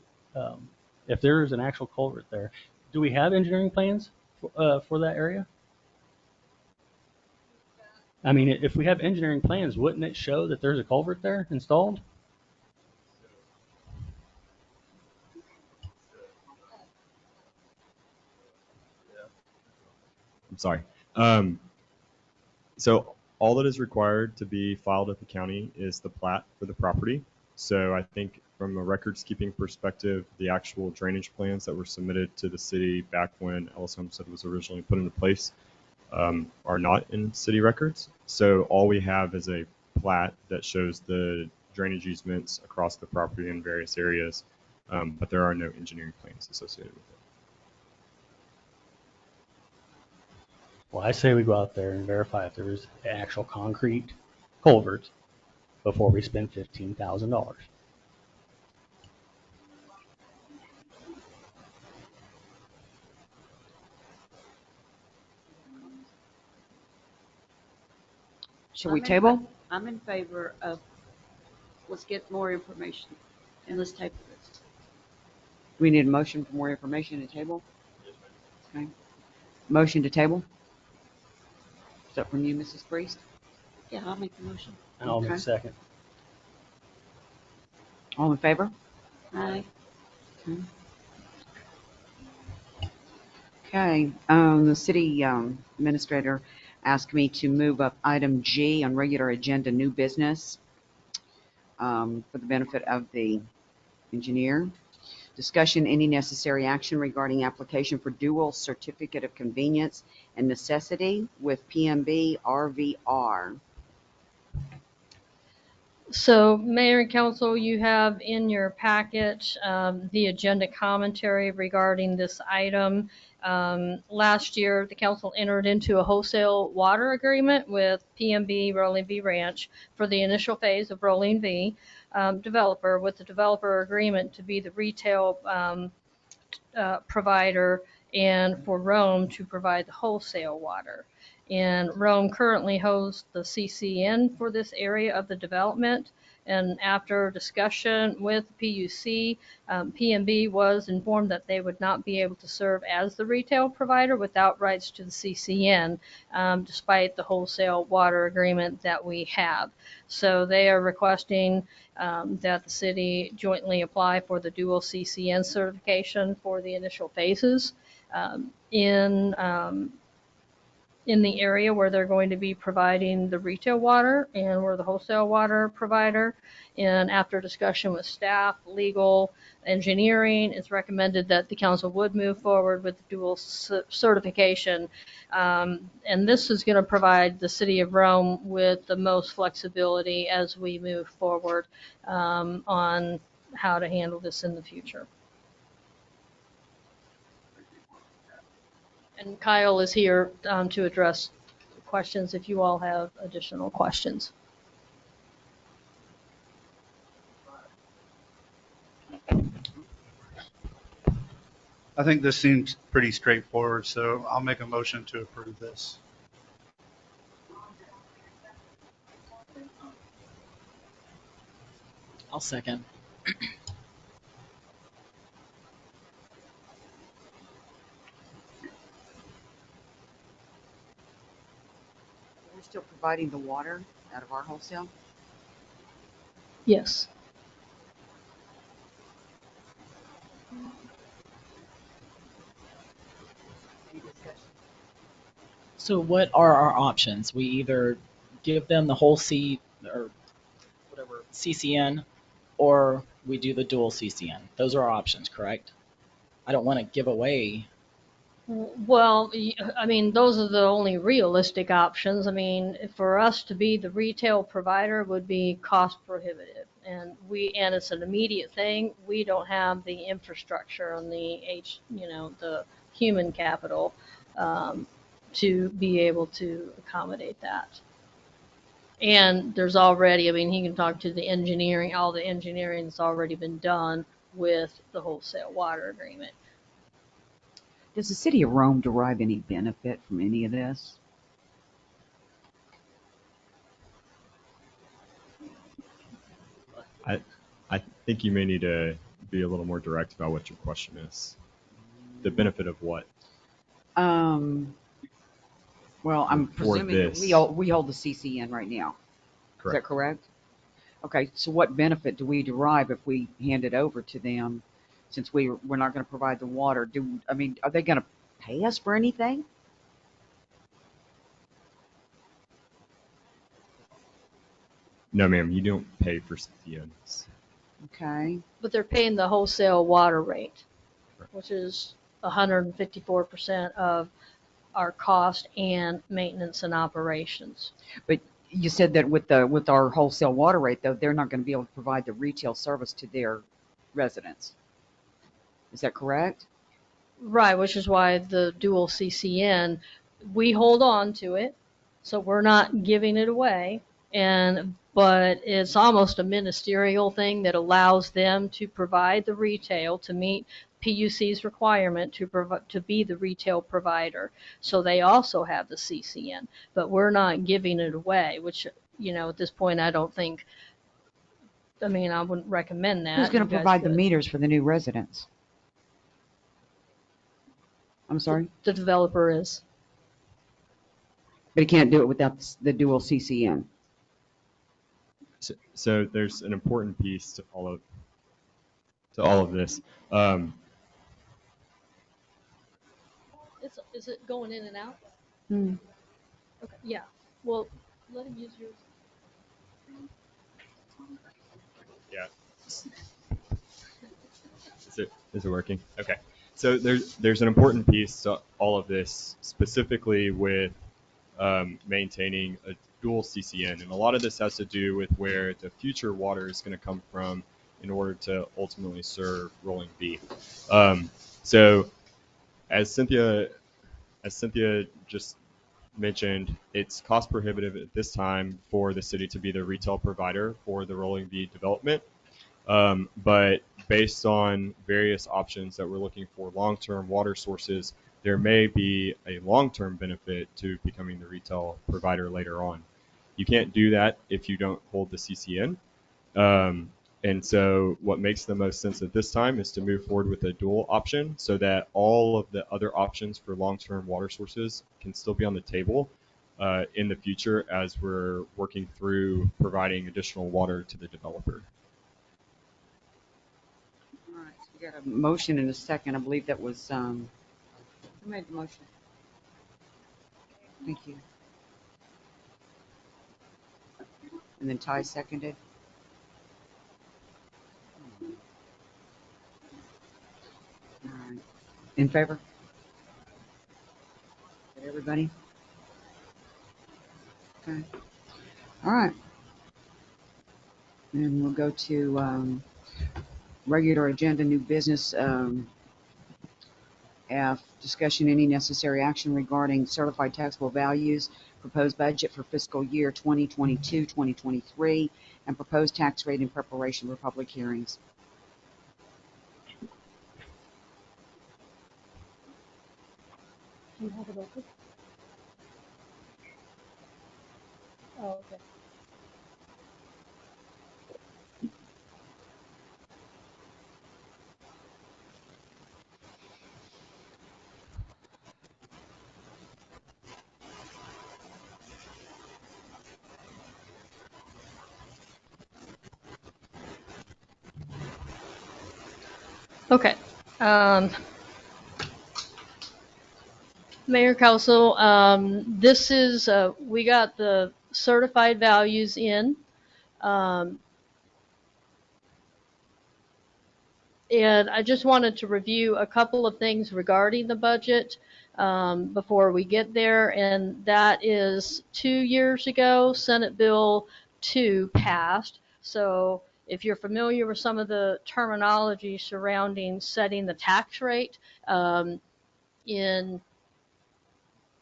if there is an actual culvert there, do we have engineering plans for that area? I mean, if we have engineering plans, wouldn't it show that there's a culvert there installed? I'm sorry. So all that is required to be filed at the county is the plat for the property. So I think from a records keeping perspective, the actual drainage plans that were submitted to the city back when Ellis Homestead was originally put into place are not in city records. So all we have is a plat that shows the drainage easements across the property in various areas, but there are no engineering plans associated with it. Well, I say we go out there and verify if there's an actual concrete culvert before we spend $15,000. Should we table? I'm in favor of, let's get more information and let's table this. We need a motion for more information to table? Okay. Motion to table? Is that from you, Mrs. Priest? Yeah, I'll make the motion. And I'll make a second. All in favor? Aye. Okay. Okay, the city administrator asked me to move up item G on regular agenda, new business, for the benefit of the engineer. Discussion, any necessary action regarding application for dual certificate of convenience and necessity with PMB RVR. So, Mayor and Council, you have in your packet the agenda commentary regarding this item. Last year, the council entered into a wholesale water agreement with PMB Rolling V Ranch for the initial phase of Rolling V developer, with the developer agreement to be the retail provider and for Rhome to provide the wholesale water. And Rhome currently hosts the CCN for this area of the development. And after discussion with PUC, PMB was informed that they would not be able to serve as the retail provider without rights to the CCN, despite the wholesale water agreement that we have. So they are requesting that the city jointly apply for the dual CCN certification for the initial phases. In in the area where they're going to be providing the retail water, and we're the wholesale water provider. And after discussion with staff, legal, engineering, it's recommended that the council would move forward with the dual certification. And this is going to provide the city of Rome with the most flexibility as we move forward on how to handle this in the future. And Kyle is here to address questions if you all have additional questions. I think this seems pretty straightforward, so I'll make a motion to approve this. I'll second. We're still providing the water out of our wholesale? Yes. So what are our options? We either give them the whole C or whatever CCN, or we do the dual CCN. Those are our options, correct? I don't want to give away. Well, I mean, those are the only realistic options. I mean, for us to be the retail provider would be cost prohibitive, and it's an immediate thing. We don't have the infrastructure and the human capital to be able to accommodate that. And there's already, I mean, he can talk to the engineering, all the engineering that's already been done with the wholesale water agreement. Does the city of Rome derive any benefit from any of this? I think you may need to be a little more direct about what your question is. The benefit of what? Well, I'm presuming that we hold the CCN right now. Correct. Is that correct? Okay, so what benefit do we derive if we hand it over to them, since we're not going to provide the water? Are they going to pay us for anything? No, ma'am, you don't pay for CCNs. Okay. But they're paying the wholesale water rate, which is 154% of our cost and maintenance and operations. But you said that with our wholesale water rate, though, they're not going to be able to provide the retail service to their residents. Is that correct? Right, which is why the dual CCN, we hold on to it, so we're not giving it away. But it's almost a ministerial thing that allows them to provide the retail to meet PUC's requirement to be the retail provider. So they also have the CCN, but we're not giving it away, which, at this point, I don't think, I wouldn't recommend that. Who's going to provide the meters for the new residents? I'm sorry? The developer is. But he can't do it without the dual CCN. So there's an important piece to all of this. Is it going in and out? Okay, yeah. Well, let him use yours. Yeah. Is it working? Okay. So there's an important piece to all of this, specifically with maintaining a dual CCN, and a lot of this has to do with where the future water is going to come from in order to ultimately serve Rolling B. So as Cynthia just mentioned, it's cost prohibitive at this time for the city to be the retail provider for the Rolling B development. But based on various options that we're looking for long-term water sources, there may be a long-term benefit to becoming the retail provider later on. You can't do that if you don't hold the CCN. And so what makes the most sense at this time is to move forward with a dual option so that all of the other options for long-term water sources can still be on the table in the future as we're working through providing additional water to the developer. All right, so we got a motion and a second. I believe that was, who made the motion? Thank you. And then Ty seconded. All right. In favor? Everybody? Okay. All right. And we'll go to regular agenda, new business. F, discussion any necessary action regarding certified taxable values, proposed budget for fiscal year 2022-2023, and proposed tax rate in preparation for public hearings. Do you have it open? Oh, okay. Okay. Um, Mayor Council, this is, we got the certified values in. Um, and I just wanted to review a couple of things regarding the budget before we get there. And that is 2 years ago, Senate Bill 2 passed. So if you're familiar with some of the terminology surrounding setting the tax rate, in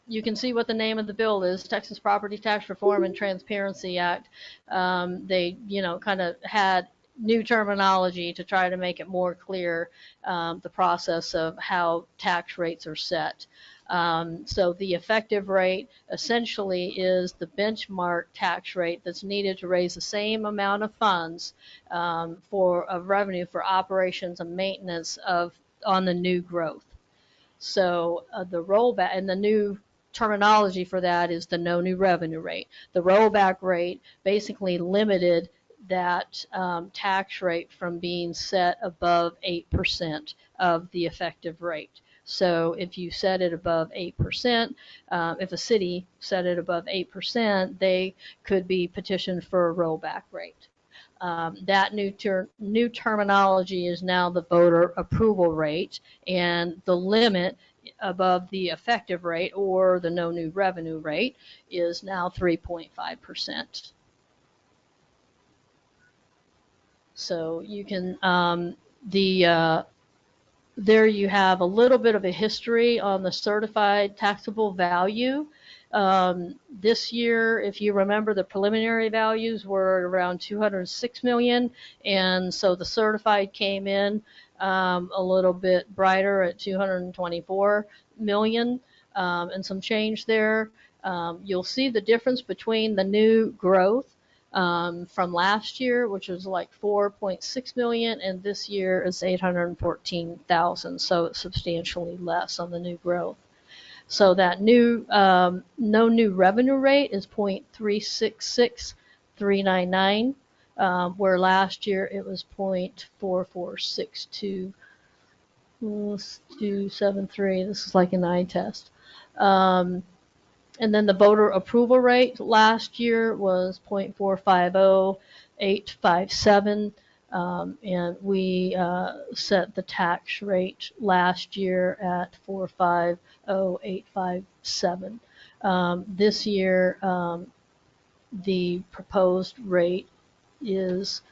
you can see what the name of the bill is, Texas Property Tax Reform and Transparency Act. They, kind of had new terminology to try to make it more clear, the process of how tax rates are set. So the effective rate essentially is the benchmark tax rate that's needed to raise the same amount of funds of revenue for operations and maintenance on the new growth. So the rollback, and the new terminology for that is the no new revenue rate. The rollback rate basically limited that tax rate from being set above 8% of the effective rate. So if you set it above 8%, if a city set it above 8%, they could be petitioned for a rollback rate. That new terminology is now the voter approval rate, and the limit above the effective rate or the no new revenue rate is now 3.5%. So you can, there you have a little bit of a history on the certified taxable value. This year, if you remember, the preliminary values were around 206 million, and so the certified came in a little bit brighter at 224 million, and some change there. You'll see the difference between the new growth from last year, which was like 4.6 million, and this year is 814,000, so it's substantially less on the new growth. So that new no new revenue rate is 0.366399, where last year it was 0.4462273. This is like an eye test. And then the voter approval rate last year was 0.450857, and we set the tax rate last year at 450,857. This year, the proposed rate is,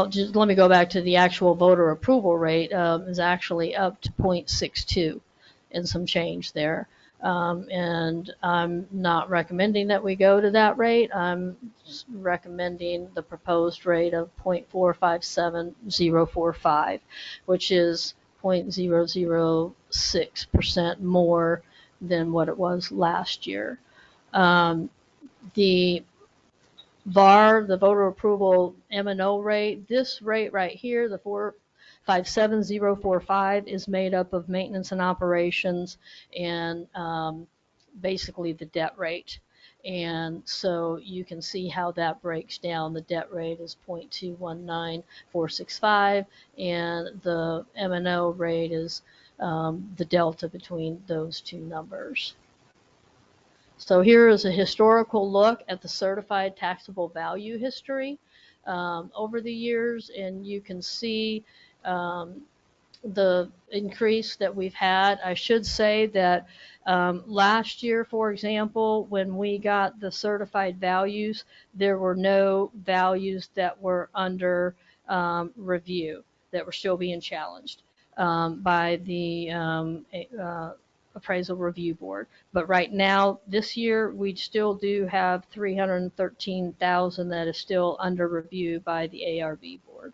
just let me go back to the actual voter approval rate, is actually up to 0.62 and some change there. And I'm not recommending that we go to that rate. I'm recommending the proposed rate of 0.457045, which is 0.006% more than what it was last year. The VAR, the voter approval M&O rate, this rate right here, the 457,045, is made up of maintenance and operations and basically the debt rate. And so you can see how that breaks down. The debt rate is 0.219465, and the M&O rate is the delta between those two numbers. So here is a historical look at the certified taxable value history over the years, and you can see the increase that we've had. I should say that last year, for example, when we got the certified values, there were no values that were under review, that were still being challenged by the appraisal review board. But right now, this year, we still do have 313,000 that is still under review by the ARV board.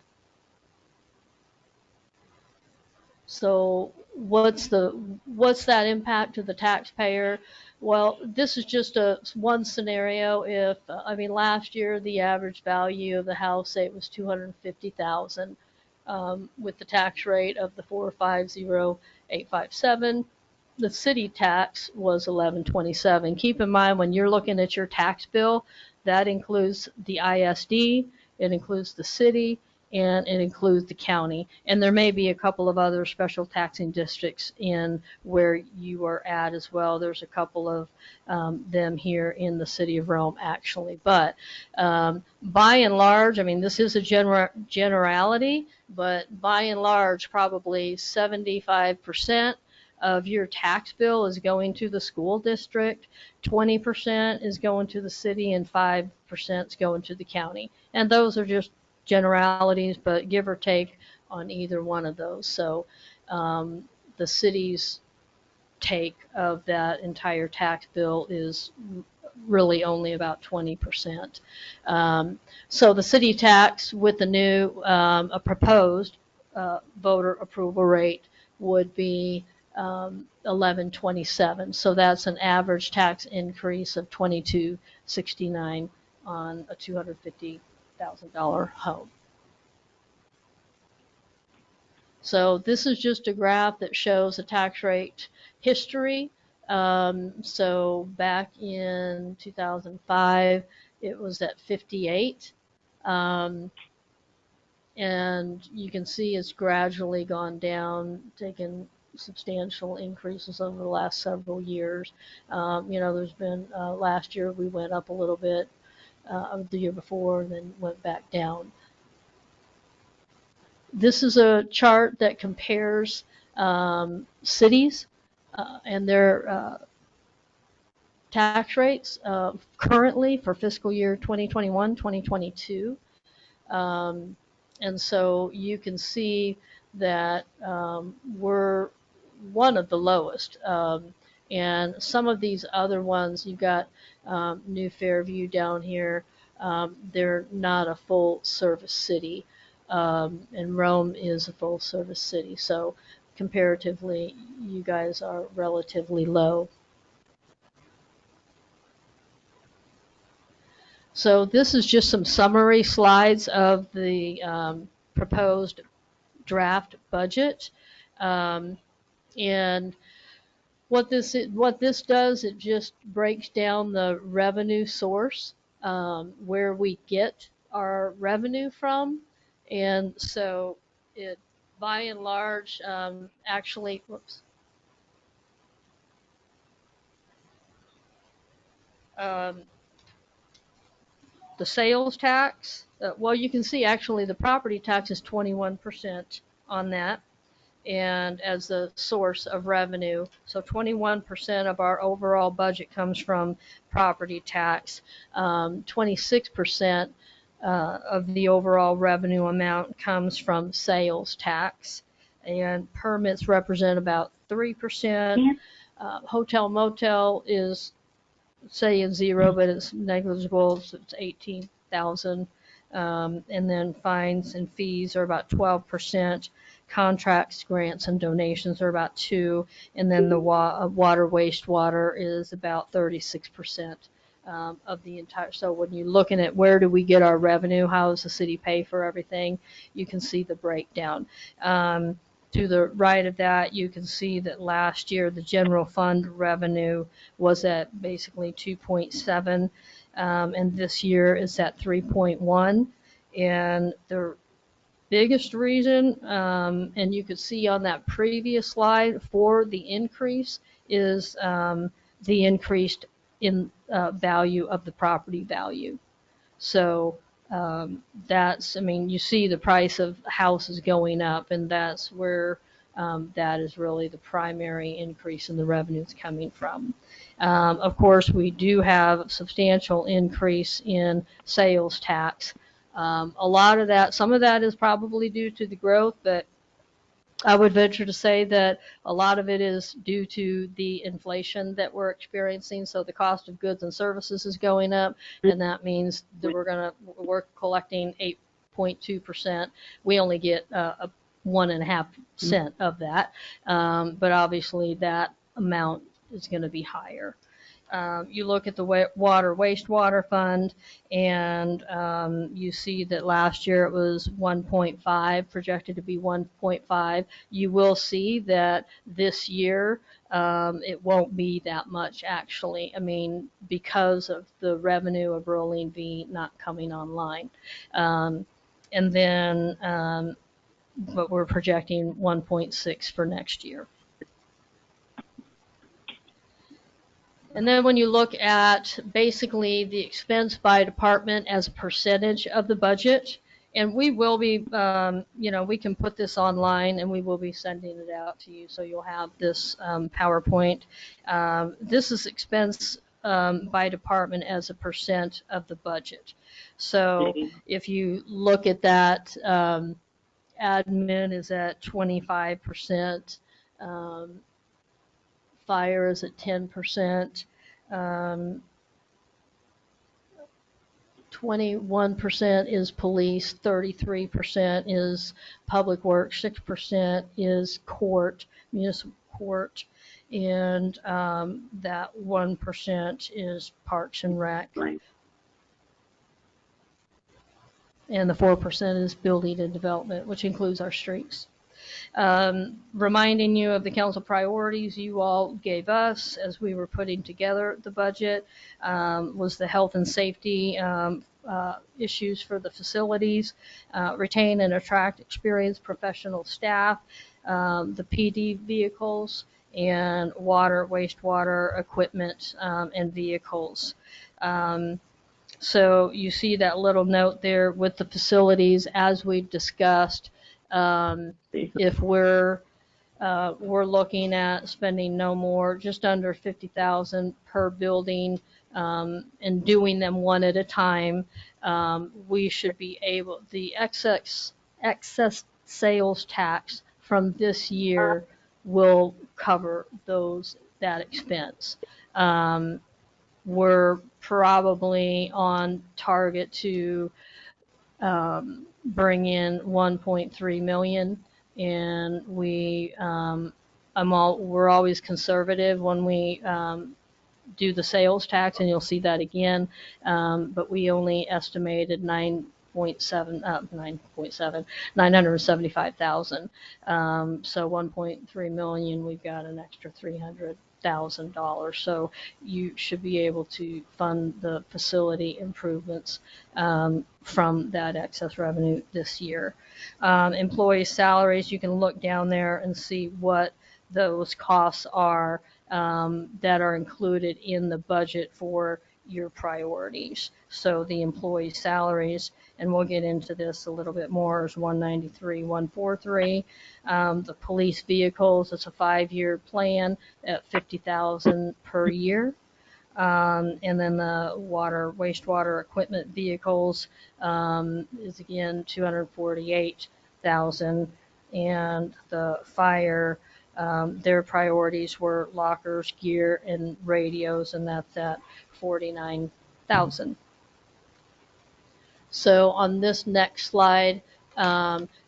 So what's that impact to the taxpayer? Well, this is just one scenario. If I mean, last year the average value of the house, say it was 250,000, with the tax rate of the 450,857. The city tax was 1127. Keep in mind, when you're looking at your tax bill, that includes the ISD, it includes the city, and it includes the county. And there may be a couple of other special taxing districts in where you are at as well. There's a couple of them here in the city of Rome, actually. But by and large, I mean, this is a generality, but by and large, probably 75% of your tax bill is going to the school district, 20% is going to the city, and 5% is going to the county. And those are just generalities, but give or take on either one of those. So the city's take of that entire tax bill is really only about 20%. So the city tax with the new a proposed voter approval rate would be 1127. So that's an average tax increase of 2269 on a $250,000 home. So this is just a graph that shows the tax rate history. So back in 2005, it was at 58. And you can see it's gradually gone down, taken substantial increases over the last several years. There's been, last year we went up a little bit, the year before, and then went back down. This is a chart that compares cities and their tax rates currently for fiscal year 2021-2022. And so you can see that we're one of the lowest. And some of these other ones, you've got New Fairview down here, they're not a full service city. And Rome is a full service city. So comparatively, you guys are relatively low. So this is just some summary slides of the proposed draft budget. And what this does, it just breaks down the revenue source, where we get our revenue from. And so it, by and large, actually, whoops. The sales tax, well, you can see actually the property tax is 21% on that, and as the source of revenue. So 21% of our overall budget comes from property tax. 26% of the overall revenue amount comes from sales tax, and permits represent about 3%. Hotel motel is saying zero, but it's negligible, so it's 18,000. And then fines and fees are about 12%. Contracts, grants, and donations are about 2%. And then the water, wastewater is about 36% of the entire. So when you're looking at where do we get our revenue, how does the city pay for everything, you can see the breakdown. To the right of that, you can see that last year the general fund revenue was at basically 2.7, and this year is at 3.1. And the biggest reason, and you could see on that previous slide for the increase, is the increased in value of the property value. So that's, I mean, you see the price of houses going up, and that's where that is really the primary increase in the revenues coming from. Of course, we do have a substantial increase in sales tax. A lot of that, some of that is probably due to the growth, but I would venture to say that a lot of it is due to the inflation that we're experiencing. So the cost of goods and services is going up, and that means that we're collecting 8.2%. We only get a 1.5% of that, but obviously that amount is going to be higher. You look at the wastewater fund, and you see that last year it was 1.5, projected to be 1.5. You will see that this year it won't be that much, actually. I mean, because of the revenue of Rolling V not coming online. And then, but we're projecting 1.6 for next year. And then when you look at basically the expense by department as a percentage of the budget, and we will be, we can put this online and we will be sending it out to you, so you'll have this PowerPoint. This is expense by department as a percent of the budget. So if you look at that, admin is at 25%. Fire is at 10%, 21% is police, 33% is public works, 6% is court, municipal court, and that 1% is parks and rec. And the 4% is building and development, which includes our streets. Reminding you of the council priorities you all gave us as we were putting together the budget, was the health and safety issues for the facilities, retain and attract experienced professional staff, the PD vehicles, and water, wastewater equipment and vehicles. So you see that little note there with the facilities, as we've discussed. If we're looking at spending no more, just under 50,000 per building, and doing them one at a time, we should be able, the excess sales tax from this year will cover that expense. We're probably on target to bring in 1.3 million, and we're always conservative when we do the sales tax, and you'll see that again, but we only estimated 975,000. So 1.3 million, we've got an extra $300,000. So you should be able to fund the facility improvements from that excess revenue this year. Employee salaries, you can look down there and see what those costs are that are included in the budget for your priorities. So the employee salaries, and we'll get into this a little bit more, is 193,143. The police vehicles, it's a 5-year plan at 50,000 per year. And then the water, wastewater equipment vehicles is again 248,000, and the fire, their priorities were lockers, gear, and radios, and that's at 49,000. So on this next slide,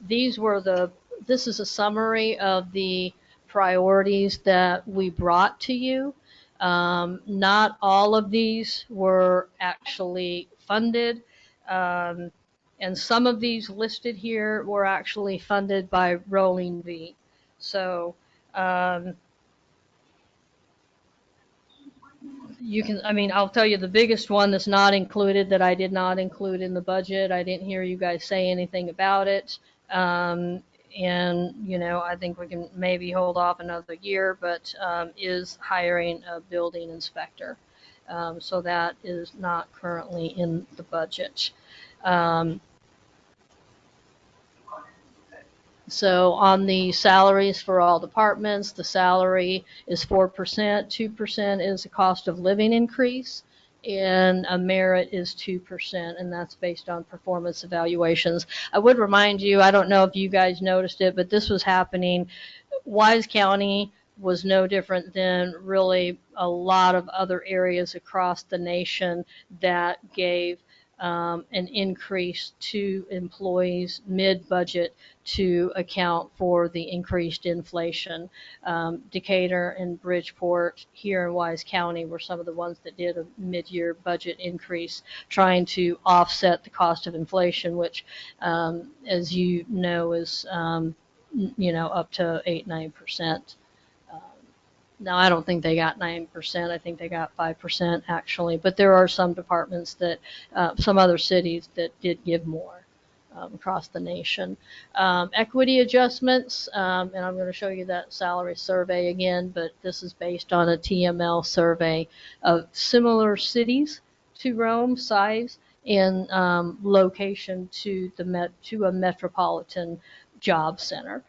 this is a summary of the priorities that we brought to you. Not all of these were actually funded, and some of these listed here were actually funded by Rolling V. So I'll tell you the biggest one that's not included, that I did not include in the budget. I didn't hear you guys say anything about it. And, I think we can maybe hold off another year, but is hiring a building inspector. So that is not currently in the budget. Um, So on the salaries for all departments, the salary is 4%, 2% is a cost of living increase, and a merit is 2%, and that's based on performance evaluations. I would remind you, I don't know if you guys noticed it, but this was happening. Wise County was no different than really a lot of other areas across the nation that gave an increase to employees mid-budget to account for the increased inflation. Decatur and Bridgeport here in Wise County were some of the ones that did a mid-year budget increase, trying to offset the cost of inflation, which, as you know, is up to 8-9%. Now, I don't think they got 9%. I think they got 5% actually. But there are some departments that, some other cities that did give more across the nation. Equity adjustments, and I'm going to show you that salary survey again, but this is based on a TML survey of similar cities to Rome, size and location to a metropolitan job center.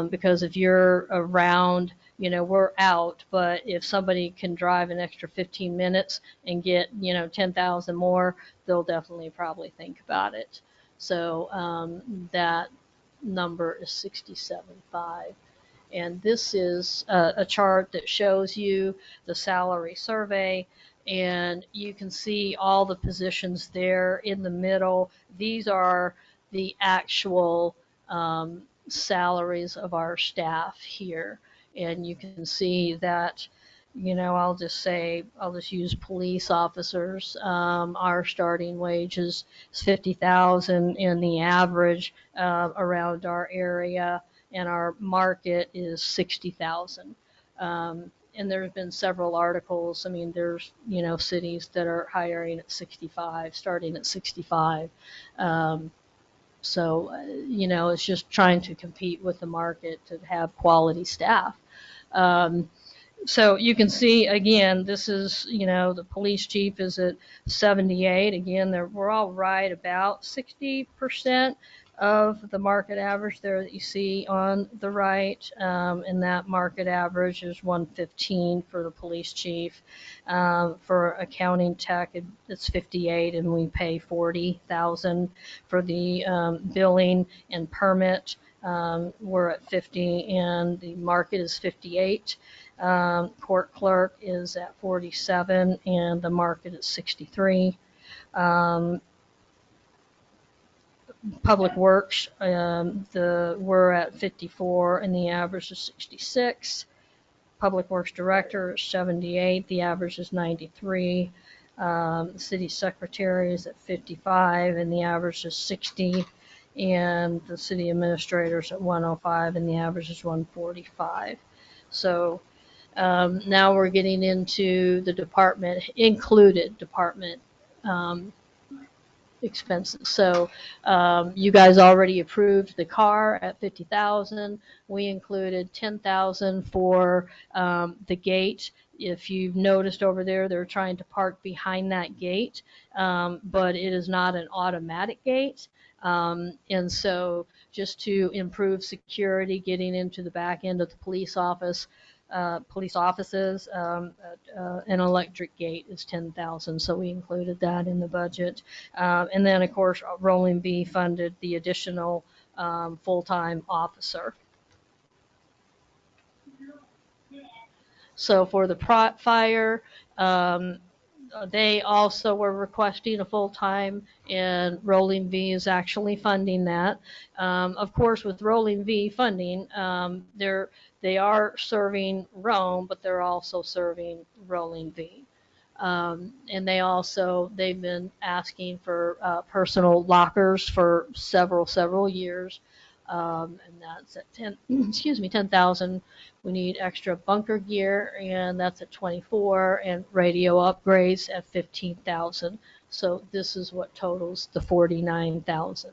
Because if you're around, we're out, but if somebody can drive an extra 15 minutes and get, 10,000 more, they'll definitely probably think about it. So that number is 67.5. And this is a chart that shows you the salary survey, and you can see all the positions there in the middle. These are the actual salaries of our staff here. And you can see that, I'll just use police officers. Our starting wage is 50,000 and the average around our area, and our market is 60,000. And there have been several articles. I mean, there's, cities that are hiring at 65, starting at 65. So, it's just trying to compete with the market to have quality staff. So you can see, again, this is, the police chief is at 78. Again, we're all right about 60% of the market average there that you see on the right. And that market average is 115 for the police chief. For accounting tech, it's 58, and we pay 40,000 for the billing and permit. We're at 50, and the market is 58. Court clerk is at 47, and the market is 63. Public works, we're at 54, and the average is 66. Public works director is 78, the average is 93. City secretary is at 55, and the average is 60. And the city administrator is at 105, and the average is 145. So now we're getting into the included department expenses. So you guys already approved the car at 50,000. We included 10,000 for the gate. If you've noticed over there, they're trying to park behind that gate, but it is not an automatic gate. And so just to improve security, getting into the back end of the police offices, an electric gate is 10,000. So we included that in the budget. And then, of course, Rolling B funded the additional full-time officer. So for the fire, they also were requesting a full-time, and Rolling V is actually funding that. Of course, with Rolling V funding, they are serving Rhome, but they're also serving Rolling V. And they've been asking for personal lockers for several years. And that's at 10,000. We need extra bunker gear, and that's at 24, and radio upgrades at 15,000. So this is what totals the 49,000.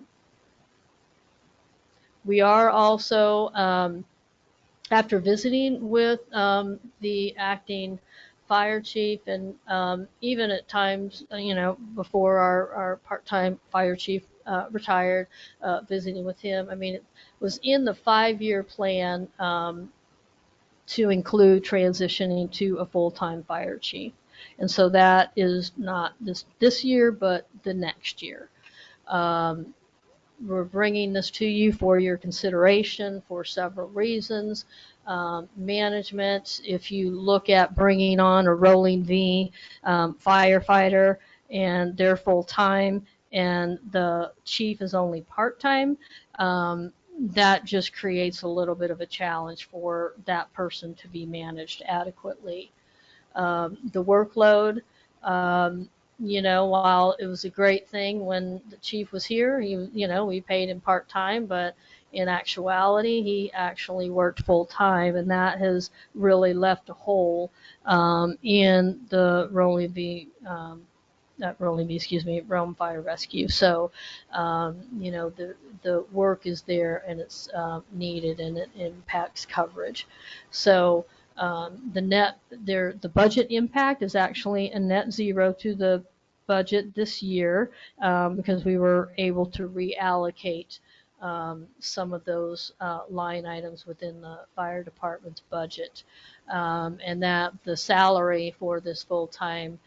We are also, after visiting with the acting fire chief and even at times, before our part-time fire chief retired, visiting with him. I mean, it was in the 5-year plan to include transitioning to a full-time fire chief. And so that is not this year, but the next year. Um, we're bringing this to you for your consideration for several reasons. Management, if you look at bringing on a rolling V firefighter and they're full-time and the chief is only part-time, that just creates a little bit of a challenge for that person to be managed adequately. The workload, while it was a great thing when the chief was here, we paid him part-time, but in actuality, he actually worked full-time, and that has really left a hole in the Rhome Fire Rescue. So, the work is there and it's needed and it impacts coverage. So, the budget impact is actually a net zero to the budget this year because we were able to reallocate some of those line items within the fire department's budget, and that the salary for this full-time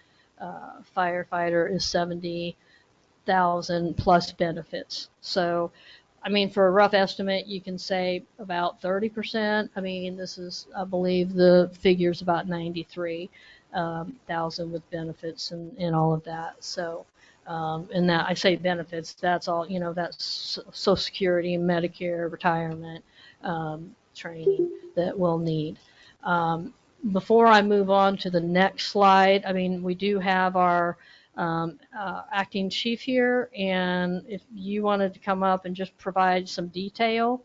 firefighter is $70,000 plus benefits. So, I mean, for a rough estimate, you can say about 30%. I mean, I believe the figure's about 93,000 with benefits and all of that. So, and that I say benefits, that's all, that's Social Security, Medicare, retirement, training that we'll need. Before I move on to the next slide, I mean, we do have our acting chief here, and if you wanted to come up and just provide some detail.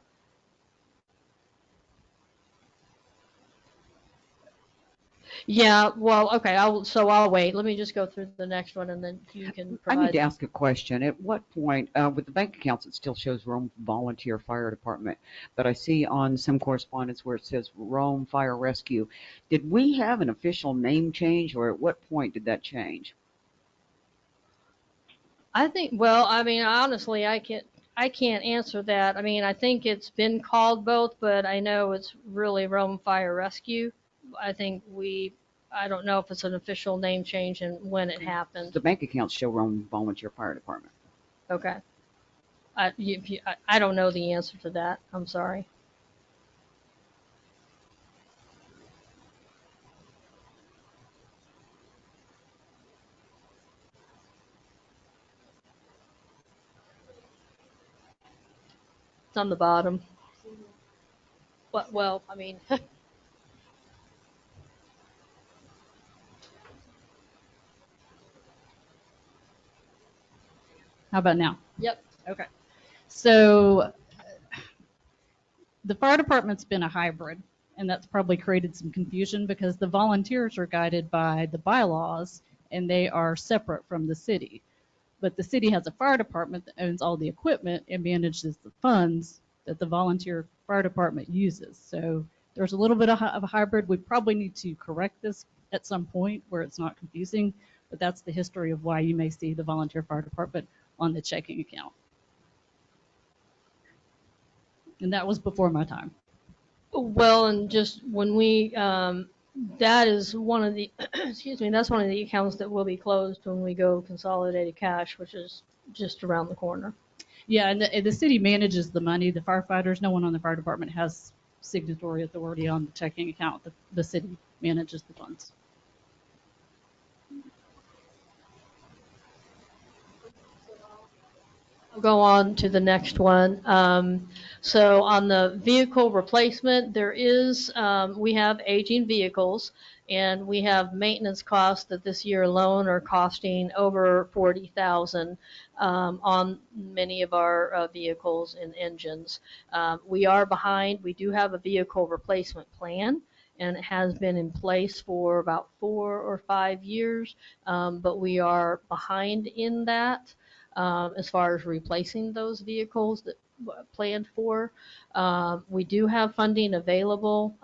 Yeah, well, okay, I'll wait. Let me just go through the next one, and then you can I need provide. to ask a question. At what point, with the bank accounts, it still shows Rome Volunteer Fire Department, but I see on some correspondence where it says Rome Fire Rescue. Did we have an official name change, or at what point did that change? I think, well, I mean, honestly, I can't answer that. I mean, I think it's been called both, but I know it's really Rome Fire Rescue. I think I don't know if it's an official name change and when it happened. The bank accounts show Rome Volunteer Fire Department. Okay. I don't know the answer to that. I'm sorry. It's on the bottom. Well, I mean. How about now? Yep. Okay. So the fire department's been a hybrid, and that's probably created some confusion because the volunteers are guided by the bylaws and they are separate from the city. But the city has a fire department that owns all the equipment and manages the funds that the volunteer fire department uses. So there's a little bit of a hybrid. We probably need to correct this at some point where it's not confusing, but that's the history of why you may see the volunteer fire department on the checking account. And that was before my time. Well, and just when that is one of the, excuse me, that's one of the accounts that will be closed when we go consolidated cash, which is just around the corner. Yeah, and the city manages the money. The firefighters, no one on the fire department has signatory authority on the checking account. The city manages the funds. Go on to the next one. So on the vehicle replacement, we have aging vehicles, and we have maintenance costs that this year alone are costing over $40,000 on many of our vehicles and engines. We are behind. We do have a vehicle replacement plan, and it has been in place for about 4 or 5 years, but we are behind in that. As far as replacing those vehicles that planned for. We do have funding available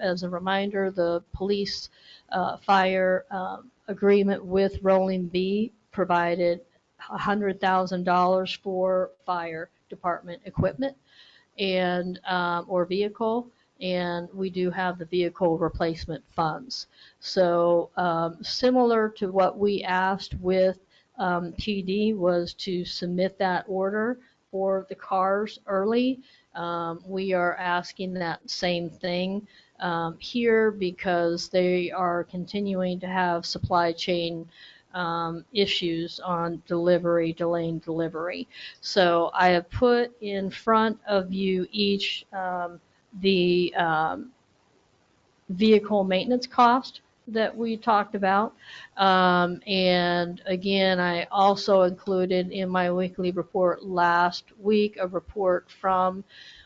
as a reminder, the police fire agreement with Rolling B provided $100,000 for fire department equipment and or vehicle, and we do have the vehicle replacement funds. So similar to what we asked with PD was to submit that order for the cars early. We are asking that same thing here because they are continuing to have supply chain issues on delivery, delaying delivery. So I have put in front of you each the vehicle maintenance cost that we talked about. And again, I also included in my weekly report last week a report from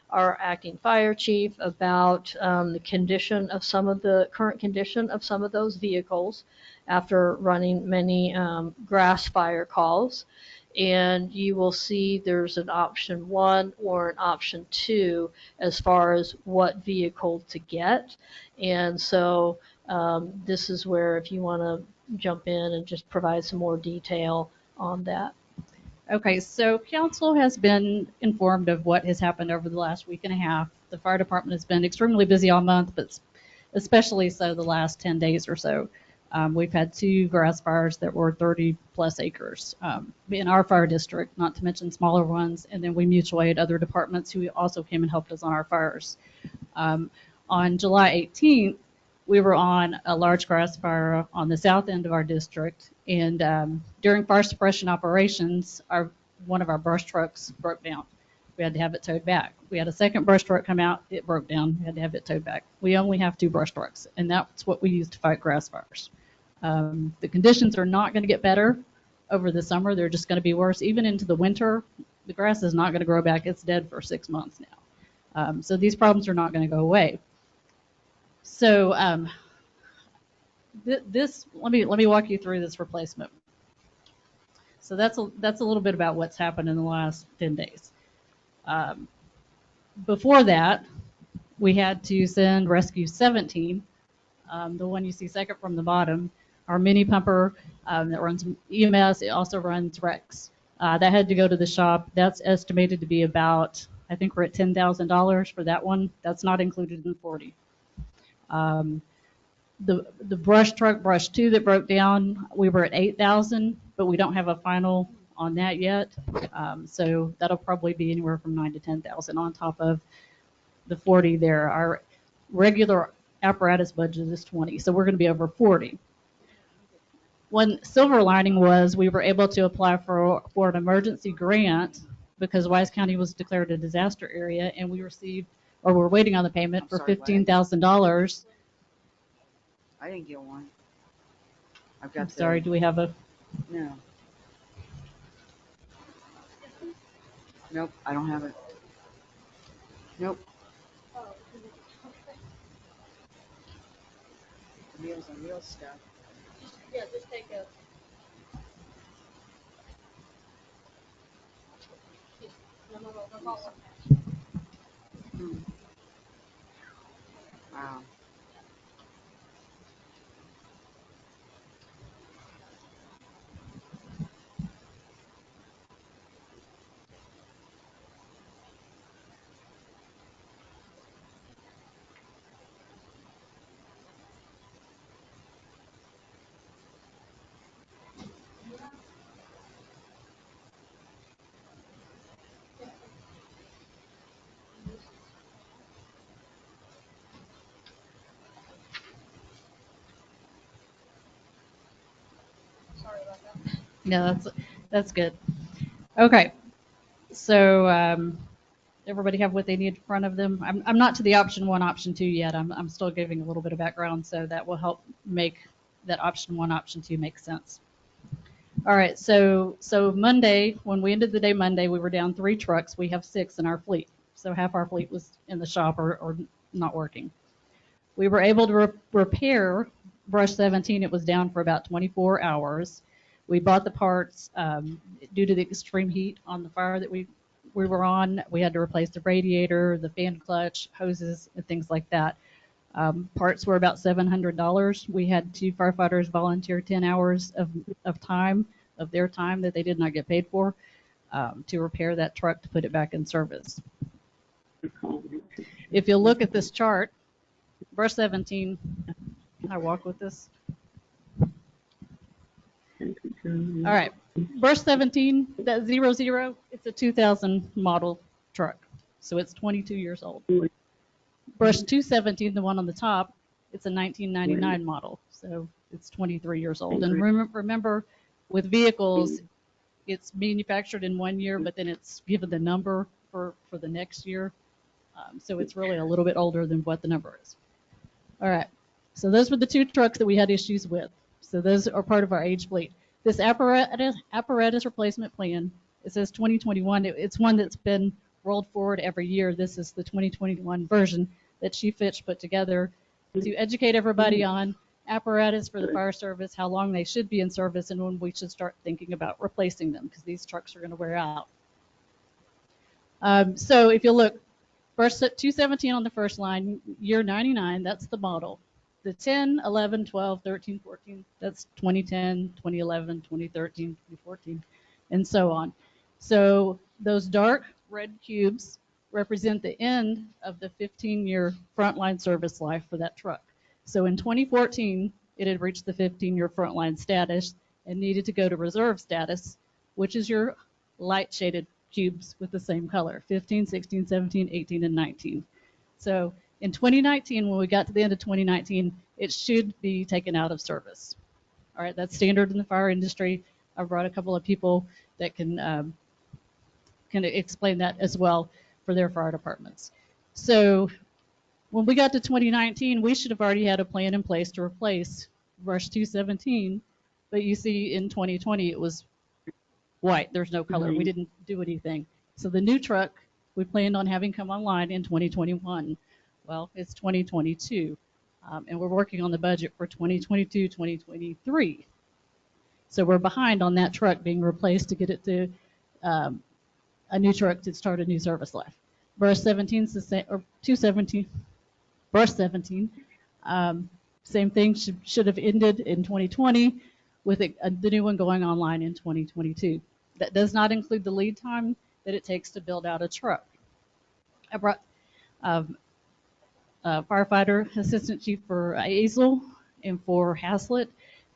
our acting fire chief about the condition of some of the current condition of some of those vehicles after running many grass fire calls. And you will see there's an option 1 or an option 2 as far as what vehicle to get. And so this is where if you want to jump in and just provide some more detail on that. Okay, so council has been informed of what has happened over the last week and a half. The fire department has been extremely busy all month, but especially so the last 10 days or so. We've had 2 grass fires that were 30 plus acres in our fire district, not to mention smaller ones. And then we mutual aid other departments who also came and helped us on our fires. On July 18th, we were on a large grass fire on the south end of our district. And during fire suppression operations, one of our brush trucks broke down. We had to have it towed back. We had a second brush truck come out. It broke down. We had to have it towed back. We only have 2 brush trucks, and that's what we use to fight grass fires. The conditions are not going to get better over the summer. They're just going to be worse. Even into the winter, the grass is not going to grow back. It's dead for 6 months now. So these problems are not going to go away. So let me walk you through this replacement. So that's a little bit about what's happened in the last 10 days. Before that, we had to send Rescue 17, the one you see second from the bottom, our mini pumper that runs EMS. It also runs Rex. That had to go to the shop. That's estimated to be about, I think we're at $10,000 for that one. That's not included in the 40. The brush truck, brush 2 that broke down, we were at 8,000, but we don't have a final on that yet. So that'll probably be anywhere from 9 to 10,000 on top of the 40 there. Our regular apparatus budget is 20, so we're going to be over 40. One silver lining was we were able to apply for an emergency grant because Wise County was declared a disaster area, and we received, or we're waiting on the payment for $15,000. I didn't get one. I've got. I'm sorry. Do we have a? No. Nope, I don't have it. Nope. Meals and Wheels stuff. Just take a. Wow. No, that's good. Okay, so everybody have what they need in front of them. I'm not to the option 1, option 2 yet. I'm still giving a little bit of background, so that will help make that option 1, option 2 make sense. All right, so Monday, when we ended the day Monday, we were down 3 trucks. We have 6 in our fleet, so half our fleet was in the shop or not working. We were able to repair brush 17. It was down for about 24 hours. We bought the parts due to the extreme heat on the fire that we were on. We had to replace the radiator, the fan clutch, hoses, and things like that. Parts were about $700. We had 2 firefighters volunteer 10 hours of time, of their time that they did not get paid for, to repair that truck to put it back in service. If you look at this chart, verse 17, can I walk with this? All right, verse 17, that 00, it's a 2000 model truck, so it's 22 years old. Verse 217, the one on the top, it's a 1999 model, so it's 23 years old. And remember, with vehicles, it's manufactured in one year, but then it's given the number for the next year. So it's really a little bit older than what the number is. All right, so those were the 2 trucks that we had issues with. So those are part of our age fleet. This apparatus replacement plan, it says 2021. It's one that's been rolled forward every year. This is the 2021 version that Chief Fitch put together to educate everybody on apparatus for the fire service, how long they should be in service, and when we should start thinking about replacing them, because these trucks are going to wear out. So if you look, verse 217 on the first line, year 99, that's the model. The 10, 11, 12, 13, 14, that's 2010, 2011, 2013, 2014, and so on. So those dark red cubes represent the end of the 15-year frontline service life for that truck. So in 2014, it had reached the 15-year frontline status and needed to go to reserve status, which is your light shaded cubes with the same color, 15, 16, 17, 18, and 19. So in 2019, when we got to the end of 2019, it should be taken out of service. All right, that's standard in the fire industry. I've brought a couple of people that can explain that as well for their fire departments. So when we got to 2019, we should have already had a plan in place to replace Rush 217, but you see in 2020 it was white. There's no color. We didn't do anything. So the new truck we planned on having come online in 2021. Well, it's 2022, and we're working on the budget for 2022, 2023. So we're behind on that truck being replaced to get it to a new truck to start a new service life. Verse 17 is the same, or 217. Verse 17, same thing, should have ended in 2020 with the new one going online in 2022. That does not include the lead time that it takes to build out a truck. I brought firefighter assistant chief for Azle and for Haslett,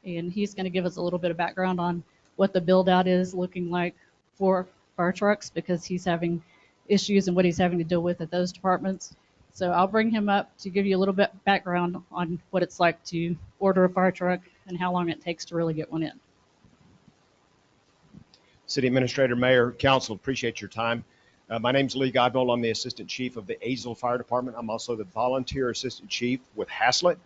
and he's going to give us a little bit of background on what the build out is looking like for fire trucks, because he's having issues and what he's having to deal with at those departments. So I'll bring him up to give you a little bit background on what it's like to order a fire truck and how long it takes to really get one in. City Administrator, Mayor, Council, appreciate your time. My name's Lee Godbold. I'm the Assistant Chief of the Azle Fire Department. I'm also the Volunteer Assistant Chief with Haslett.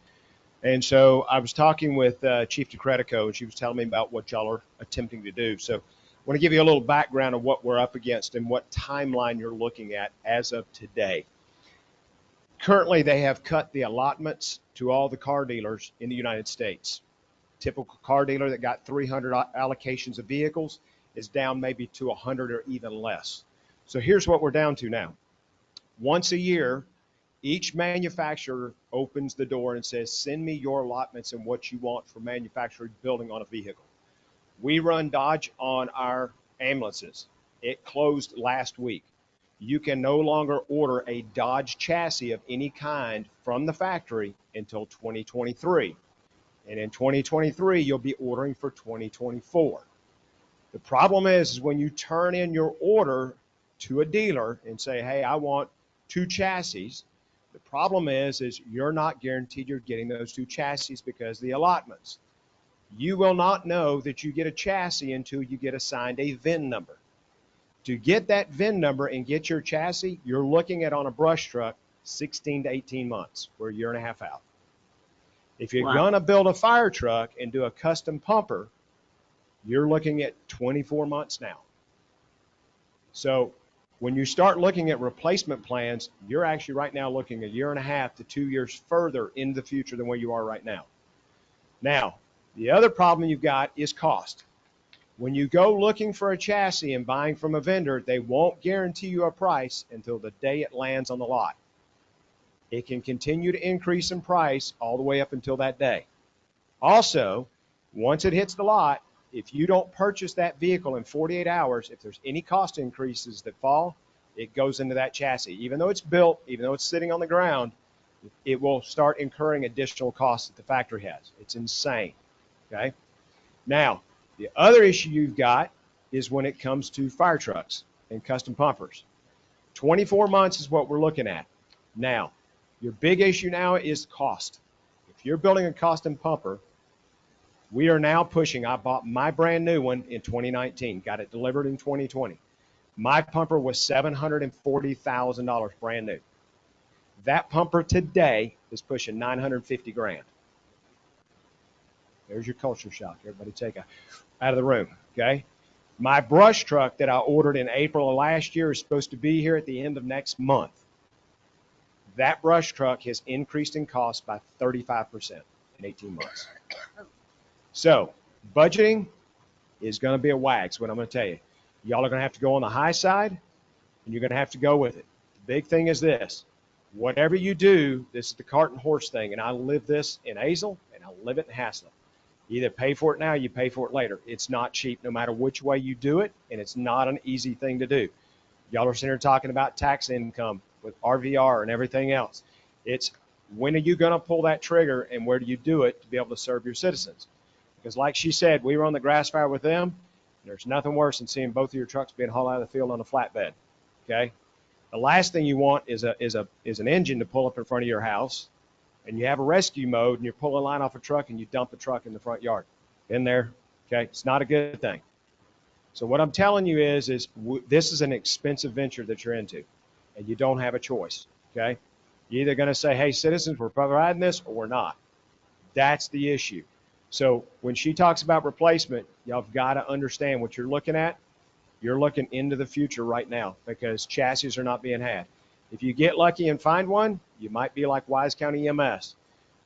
And so I was talking with Chief DeCredico, and she was telling me about what y'all are attempting to do. So I want to give you a little background of what we're up against and what timeline you're looking at as of today. Currently, they have cut the allotments to all the car dealers in the United States. Typical car dealer that got 300 allocations of vehicles is down maybe to 100 or even less. So here's what we're down to now. Once a year, each manufacturer opens the door and says, send me your allotments and what you want for manufacturing building on a vehicle. We run Dodge on our ambulances. It closed last week. You can no longer order a Dodge chassis of any kind from the factory until 2023. And in 2023, you'll be ordering for 2024. The problem is when you turn in your order to a dealer and say, hey, I want 2 chassis, the problem is you're not guaranteed you're getting those 2 chassis because of the allotments. You will not know that you get a chassis until you get assigned a VIN number. To get that VIN number and get your chassis, you're looking at, on a brush truck, 16 to 18 months. We're a year and a half out. If you're going to build a fire truck and do a custom pumper, you're looking at 24 months now. So when you start looking at replacement plans, you're actually right now looking a year and a half to 2 years further in the future than where you are right now. Now, the other problem you've got is cost. When you go looking for a chassis and buying from a vendor, they won't guarantee you a price until the day it lands on the lot. It can continue to increase in price all the way up until that day. Also, once it hits the lot, if you don't purchase that vehicle in 48 hours, if there's any cost increases that fall, it goes into that chassis. Even though it's built, even though it's sitting on the ground, it will start incurring additional costs that the factory has. It's insane. Okay? Now, the other issue you've got is when it comes to fire trucks and custom pumpers. 24 months is what we're looking at. Now, your big issue now is cost. If you're building a custom pumper, we are now pushing. I bought my brand new one in 2019, got it delivered in 2020. My pumper was $740,000 brand new. That pumper today is pushing 950 grand. There's your culture shock. Everybody take a out of the room, okay? My brush truck that I ordered in April of last year is supposed to be here at the end of next month. That brush truck has increased in cost by 35% in 18 months. So budgeting is going to be a wag, is what I'm going to tell you. Y'all are going to have to go on the high side, and you're going to have to go with it. The big thing is this. Whatever you do, this is the cart and horse thing, and I live this in Azle, and I live it in Haslett. You either pay for it now, you pay for it later. It's not cheap no matter which way you do it, and it's not an easy thing to do. Y'all are sitting here talking about tax income with RVR and everything else. It's when are you going to pull that trigger, and where do you do it to be able to serve your citizens? Because like she said, we were on the grass fire with them. There's nothing worse than seeing both of your trucks being hauled out of the field on a flatbed, okay? The last thing you want is an engine to pull up in front of your house, and you have a rescue mode, and you're pulling a line off a truck, and you dump the truck in the front yard. In there, okay? It's not a good thing. So what I'm telling you is this is an expensive venture that you're into, and you don't have a choice, okay? You're either going to say, hey, citizens, we're providing this, or we're not. That's the issue. So when she talks about replacement, y'all have got to understand what you're looking at. You're looking into the future right now because chassis are not being had. If you get lucky and find one, you might be like Wise County EMS.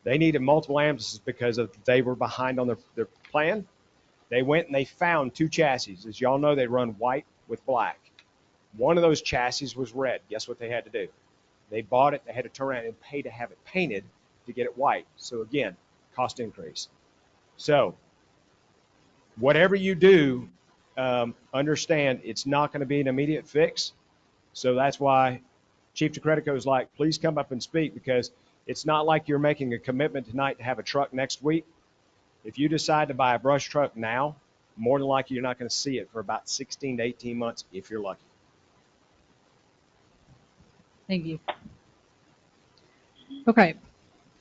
They needed multiple ambulances because they were behind on their plan. They went and they found 2 chassis. As y'all know, they run white with black. One of those chassis was red. Guess what they had to do? They bought it. They had to turn around and pay to have it painted to get it white. So again, cost increase. So whatever you do, understand it's not going to be an immediate fix. So that's why Chief DeCredico is like, please come up and speak, because it's not like you're making a commitment tonight to have a truck next week. If you decide to buy a brush truck now, more than likely you're not going to see it for about 16 to 18 months if you're lucky. Thank you. Okay.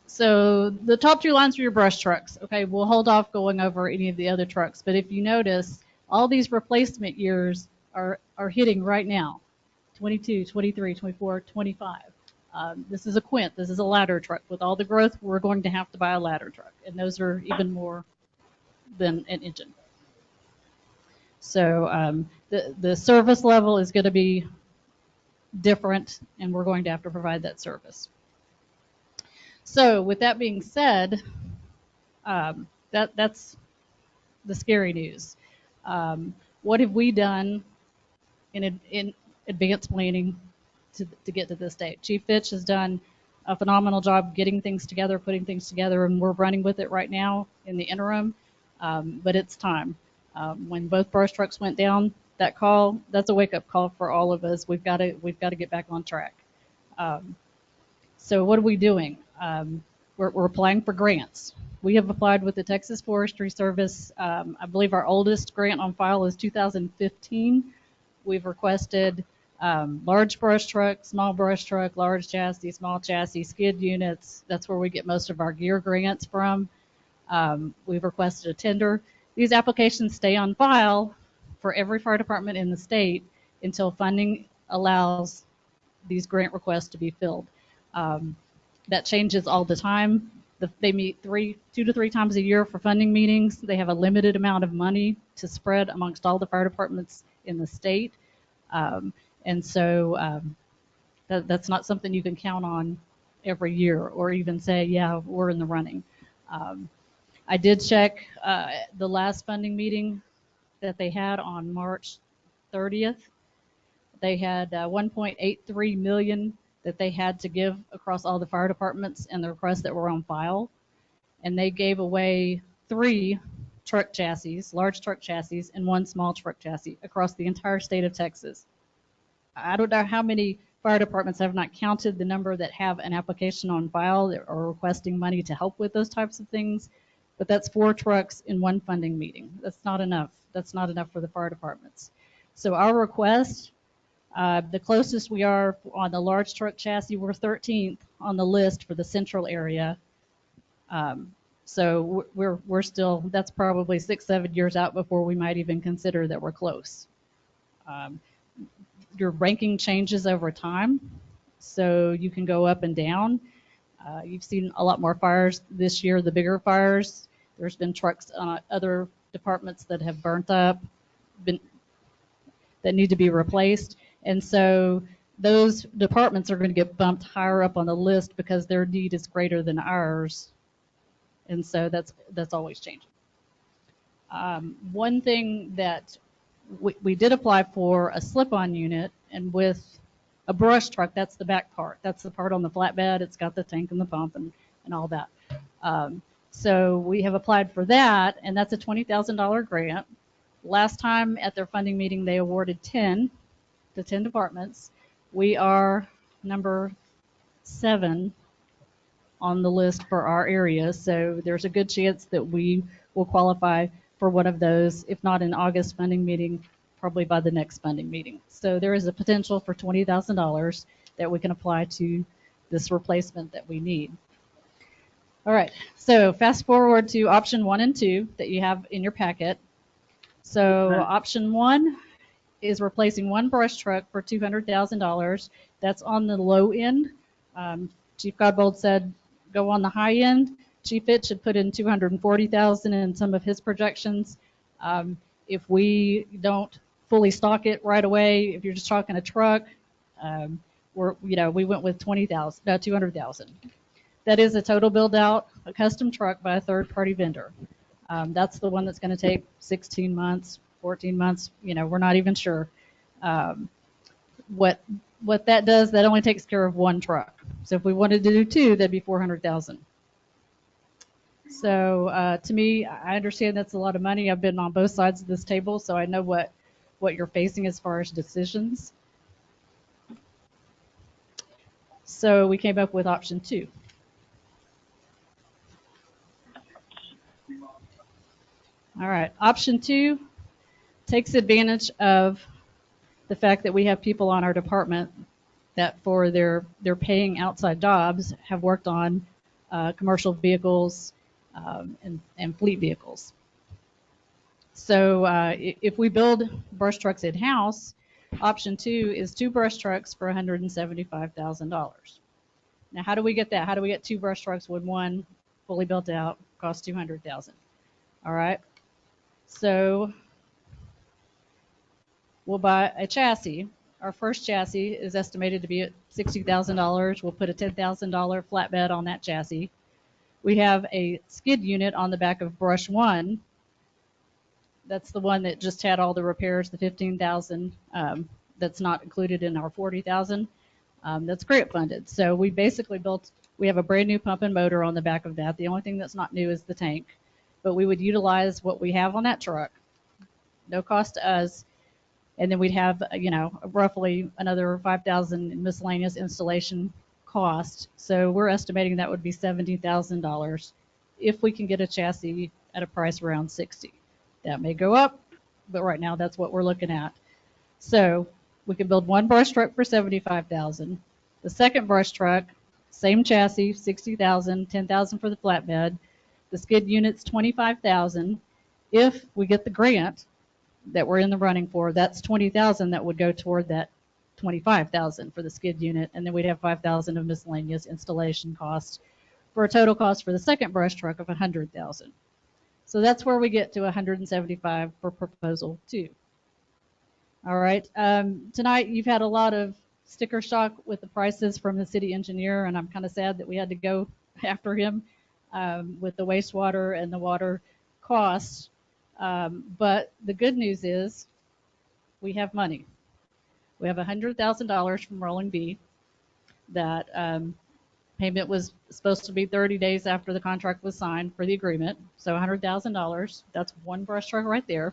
So the top 2 lines are your brush trucks. Okay, we'll hold off going over any of the other trucks, but if you notice, all these replacement years are hitting right now. 22, 23, 24, 25. This is a Quint. This is a ladder truck. With all the growth, we're going to have to buy a ladder truck, and those are even more than an engine. So the service level is going to be different, and we're going to have to provide that service. So with that being said, that's the scary news. What have we done in advanced planning to get to this date? Chief Fitch has done a phenomenal job getting things together, putting things together, and we're running with it right now in the interim. But it's time. When both brush trucks went down, that's a wake-up call for all of us. We've got to get back on track. So what are we doing? We're applying for grants. We have applied with the Texas Forestry Service. I believe our oldest grant on file is 2015. We've requested large brush truck, small brush truck, large chassis, small chassis, skid units. That's where we get most of our gear grants from. We've requested a tender. These applications stay on file for every fire department in the state until funding allows these grant requests to be filled. That changes all the time. They meet 2 to 3 times a year for funding meetings. They have a limited amount of money to spread amongst all the fire departments in the state. And so that's not something you can count on every year or even say, yeah, we're in the running. I did check the last funding meeting that they had on March 30th. They had $1.83 million that they had to give across all the fire departments and the requests that were on file. And they gave away 3 truck chassis, large truck chassis, and 1 small truck chassis across the entire state of Texas. I don't know how many fire departments, have not counted the number that have an application on file that are requesting money to help with those types of things, but that's 4 trucks in 1 funding meeting. That's not enough. That's not enough for the fire departments. So our request, the closest we are on the large truck chassis, we're 13th on the list for the central area. So we're still, that's probably 6-7 years out before we might even consider that we're close. Your ranking changes over time, so you can go up and down. You've seen a lot more fires this year, the bigger fires. There's been trucks on other departments that have burnt up, that need to be replaced. And so those departments are going to get bumped higher up on the list because their need is greater than ours. And so that's always changing. One thing that we did apply for a slip-on unit, and with a brush truck, that's the back part. That's the part on the flatbed. It's got the tank and the pump and all that. So we have applied for that, and that's a $20,000 grant. Last time at their funding meeting, they awarded 10 to 10 departments. We are number 7 on the list for our area, so there's a good chance that we will qualify for one of those, if not in August funding meeting, probably by the next funding meeting. So there is a potential for $20,000 that we can apply to this replacement that we need. All right, so fast forward to option 1 and 2 that you have in your packet. So option 1 is replacing 1 brush truck for $200,000. That's on the low end. Chief Godbold said go on the high end. Chief Fitch had put in $240,000 in some of his projections. If we don't fully stock it right away, if you're just talking a truck, we went with $200,000. That is a total build out, a custom truck by a third party vendor. That's the one that's going to take 16 months, 14 months. We're not even sure. What that does, that only takes care of 1 truck. So if we wanted to do 2, that'd be $400,000. So to me, I understand that's a lot of money. I've been on both sides of this table, so I know what you're facing as far as decisions. So we came up with option 2. All right, option 2 takes advantage of the fact that we have people on our department that for their paying outside jobs have worked on commercial vehicles and fleet vehicles. So if we build brush trucks in-house, option 2 is 2 brush trucks for $175,000. Now, how do we get that? How do we get 2 brush trucks when 1 fully built out costs $200,000? All right. So we'll buy a chassis. Our first chassis is estimated to be at $60,000. We'll put a $10,000 flatbed on that chassis. We have a skid unit on the back of brush 1. That's the one that just had all the repairs, the $15,000. That's not included in our $40,000. That's grant funded. So we basically we have a brand new pump and motor on the back of that. The only thing that's not new is the tank. But we would utilize what we have on that truck, no cost to us. And then we'd have, roughly another $5,000 in miscellaneous installation cost. So we're estimating that would be $70,000 if we can get a chassis at a price around $60,000. That may go up, but right now that's what we're looking at. So we can build 1 brush truck for $75,000. The second brush truck, same chassis, $60,000, $10,000 for the flatbed. The skid unit's $25,000. If we get the grant that we're in the running for, that's $20,000 that would go toward that $25,000 for the skid unit, and then we'd have $5,000 of miscellaneous installation costs for a total cost for the second brush truck of $100,000. So that's where we get to $175,000 for proposal 2. All right. Tonight you've had a lot of sticker shock with the prices from the city engineer, and I'm kind of sad that we had to go after him with the wastewater and the water costs. But the good news is we have money. We have $100,000 from Rolling B. that payment was supposed to be 30 days after the contract was signed for the agreement. So $100,000. That's one brush truck right there.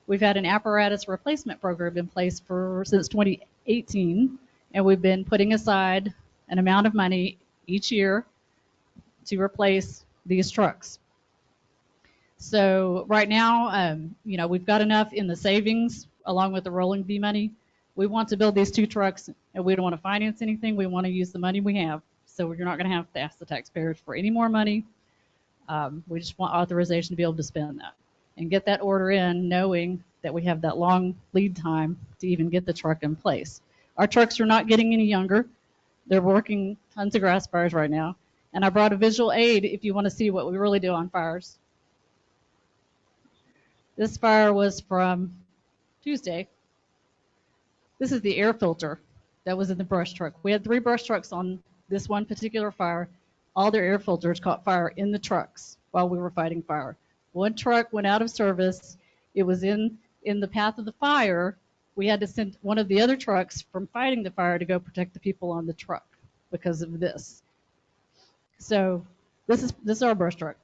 We've had an apparatus replacement program in place since 2018, and we've been putting aside an amount of money each year to replace these trucks. So right now, we've got enough in the savings along with the rolling B money. We want to build these 2 trucks, and we don't want to finance anything. We want to use the money we have. So you're not going to have to ask the taxpayers for any more money. We just want authorization to be able to spend that and get that order in, knowing that we have that long lead time to even get the truck in place. Our trucks are not getting any younger. They're working tons of grass fires right now. And I brought a visual aid if you want to see what we really do on fires. This fire was from Tuesday. This is the air filter that was in the brush truck. We had 3 brush trucks on this one particular fire. All their air filters caught fire in the trucks while we were fighting fire. One truck went out of service. It was in the path of the fire. We had to send one of the other trucks from fighting the fire to go protect the people on the truck because of this. So this is our brush truck.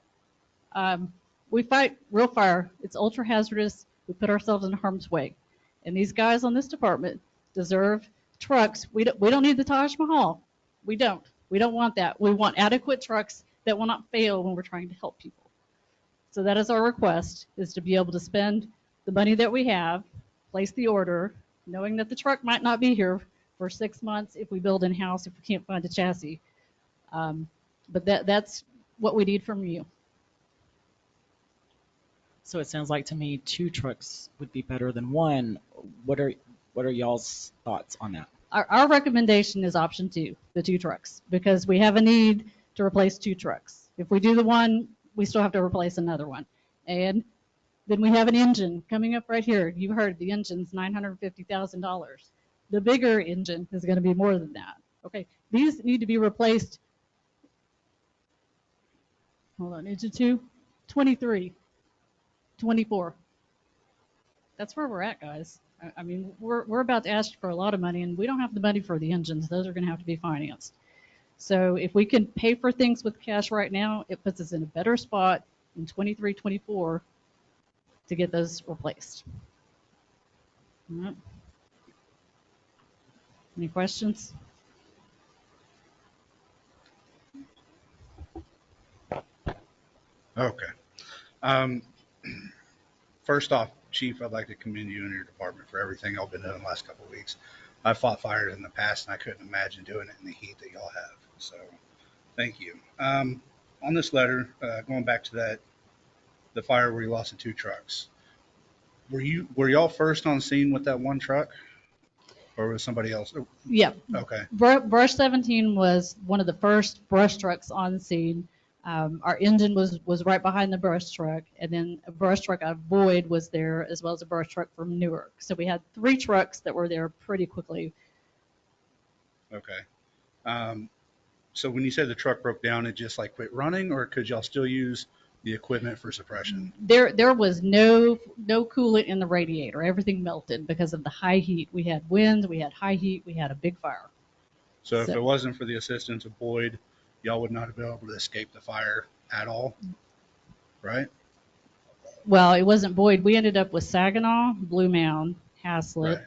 We fight real fire. It's ultra hazardous. We put ourselves in harm's way. And these guys on this department deserve trucks. We don't need the Taj Mahal. We don't. We don't want that. We want adequate trucks that will not fail when we're trying to help people. So that is our request, is to be able to spend the money that we have, place the order, knowing that the truck might not be here for 6 months if we build in-house, if we can't find a chassis. But that's what we need from you. So it sounds like to me 2 trucks would be better than 1. What are y'all's thoughts on that? Our recommendation is option 2, the 2 trucks, because we have a need to replace 2 trucks. If we do the one, we still have to replace another one. And then we have an engine coming up right here. You heard the engine's $950,000. The bigger engine is going to be more than that. Okay, these need to be replaced. Hold on, engine 2, 23, 24. That's where we're at, guys. I mean, we're about to ask for a lot of money, and we don't have the money for the engines. Those are going to have to be financed. So if we can pay for things with cash right now, it puts us in a better spot in 23, 24 to get those replaced. All right. Any questions? Okay. First off, Chief, I'd like to commend you and your department for everything y'all been doing the last couple of weeks. I've fought fires in the past, and I couldn't imagine doing it in the heat that y'all have. So, thank you. On this letter, going back to the fire where you lost the 2 trucks, were y'all first on scene with that 1 truck, or was somebody else? Yeah. Okay. Brush 17 was one of the first brush trucks on scene. Our engine was right behind the brush truck, and then a brush truck out of Boyd was there, as well as a brush truck from Newark. So we had 3 trucks that were there pretty quickly. Okay. So when you said the truck broke down, it just like quit running, or could y'all still use the equipment for suppression? There was no coolant in the radiator. Everything melted because of the high heat. We had winds, we had high heat, we had a big fire. So if it wasn't for the assistance of Boyd, y'all would not have been able to escape the fire at all, right? Well, it wasn't Boyd. We ended up with Saginaw, Blue Mound, Haslett. Right.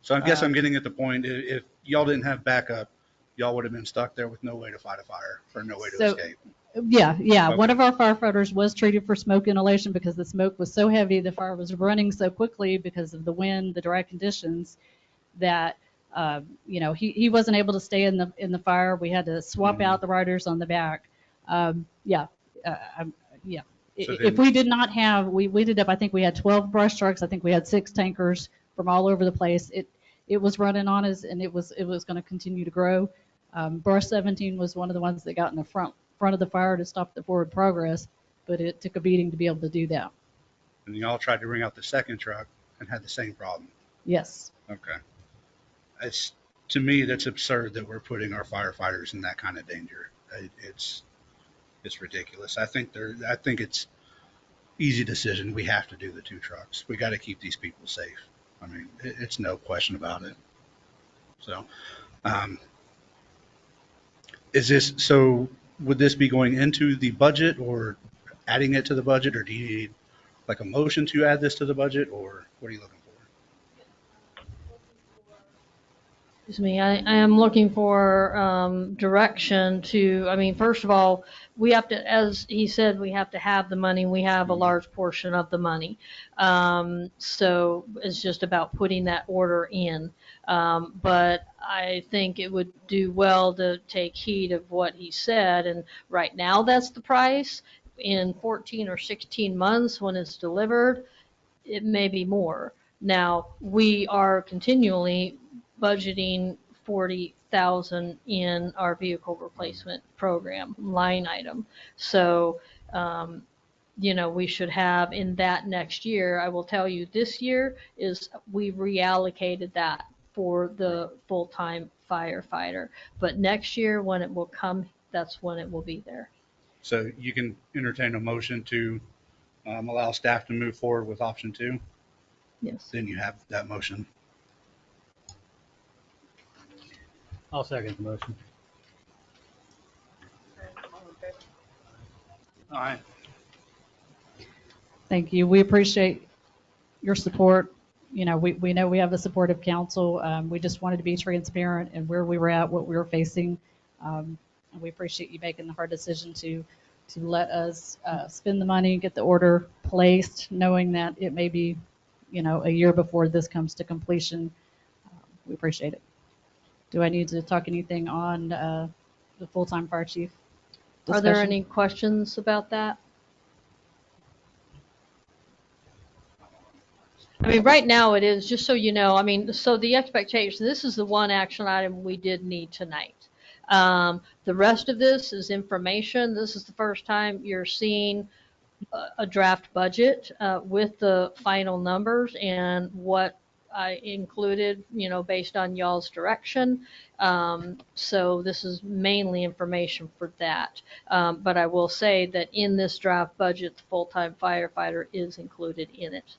So I guess I'm getting at the point, if y'all didn't have backup, y'all would have been stuck there with no way to fight a fire or no way to escape. Yeah. Okay. One of our firefighters was treated for smoke inhalation because the smoke was so heavy, the fire was running so quickly because of the wind, the dry conditions, that he wasn't able to stay in the fire. We had to swap out the riders on the back. If we did not have, we ended up, I think we had 12 brush trucks. I think we had 6 tankers from all over the place. It was running on us, and it was going to continue to grow. Brush 17 was one of the ones that got in the front of the fire to stop the forward progress, but it took a beating to be able to do that. And y'all tried to bring out the second truck and had the same problem. Yes. Okay. To me, that's absurd that we're putting our firefighters in that kind of danger. It's ridiculous. I think it's easy decision. We have to do the 2 trucks. We got to keep these people safe. I mean, it's no question about it. So, Is this, so would this be going into the budget or adding it to the budget, or do you need like a motion to add this to the budget, or what are you looking for? Excuse me, I am looking for direction to, I mean, first of all, we have to, as he said, we have to have the money. We have a large portion of the money. So it's just about putting that order in. But I think it would do well to take heed of what he said. And right now, that's the price. In 14 or 16 months, when it's delivered, it may be more. Now, we are continually budgeting 40,000 in our vehicle replacement program line item. So, we should have in that next year. I will tell you, this year is we reallocated that for the full-time firefighter. But next year, when it will come, that's when it will be there. So you can entertain a motion to allow staff to move forward with option 2? Yes. Then you have that motion. I'll second the motion. All right. Thank you. We appreciate your support. We know we have a supportive council. We just wanted to be transparent and where we were at, what we were facing. And we appreciate you making the hard decision to let us spend the money, get the order placed, knowing that it may be, a year before this comes to completion. We appreciate it. Do I need to talk anything on the full-time fire chief discussion? Are there any questions about that? I mean, right now it is, just so you know, I mean, so the expectation, this is the one action item we did need tonight. The rest of this is information. This is the first time you're seeing a draft budget with the final numbers and what I included, based on y'all's direction. So this is mainly information for that. But I will say that in this draft budget, the full-time firefighter is included in it.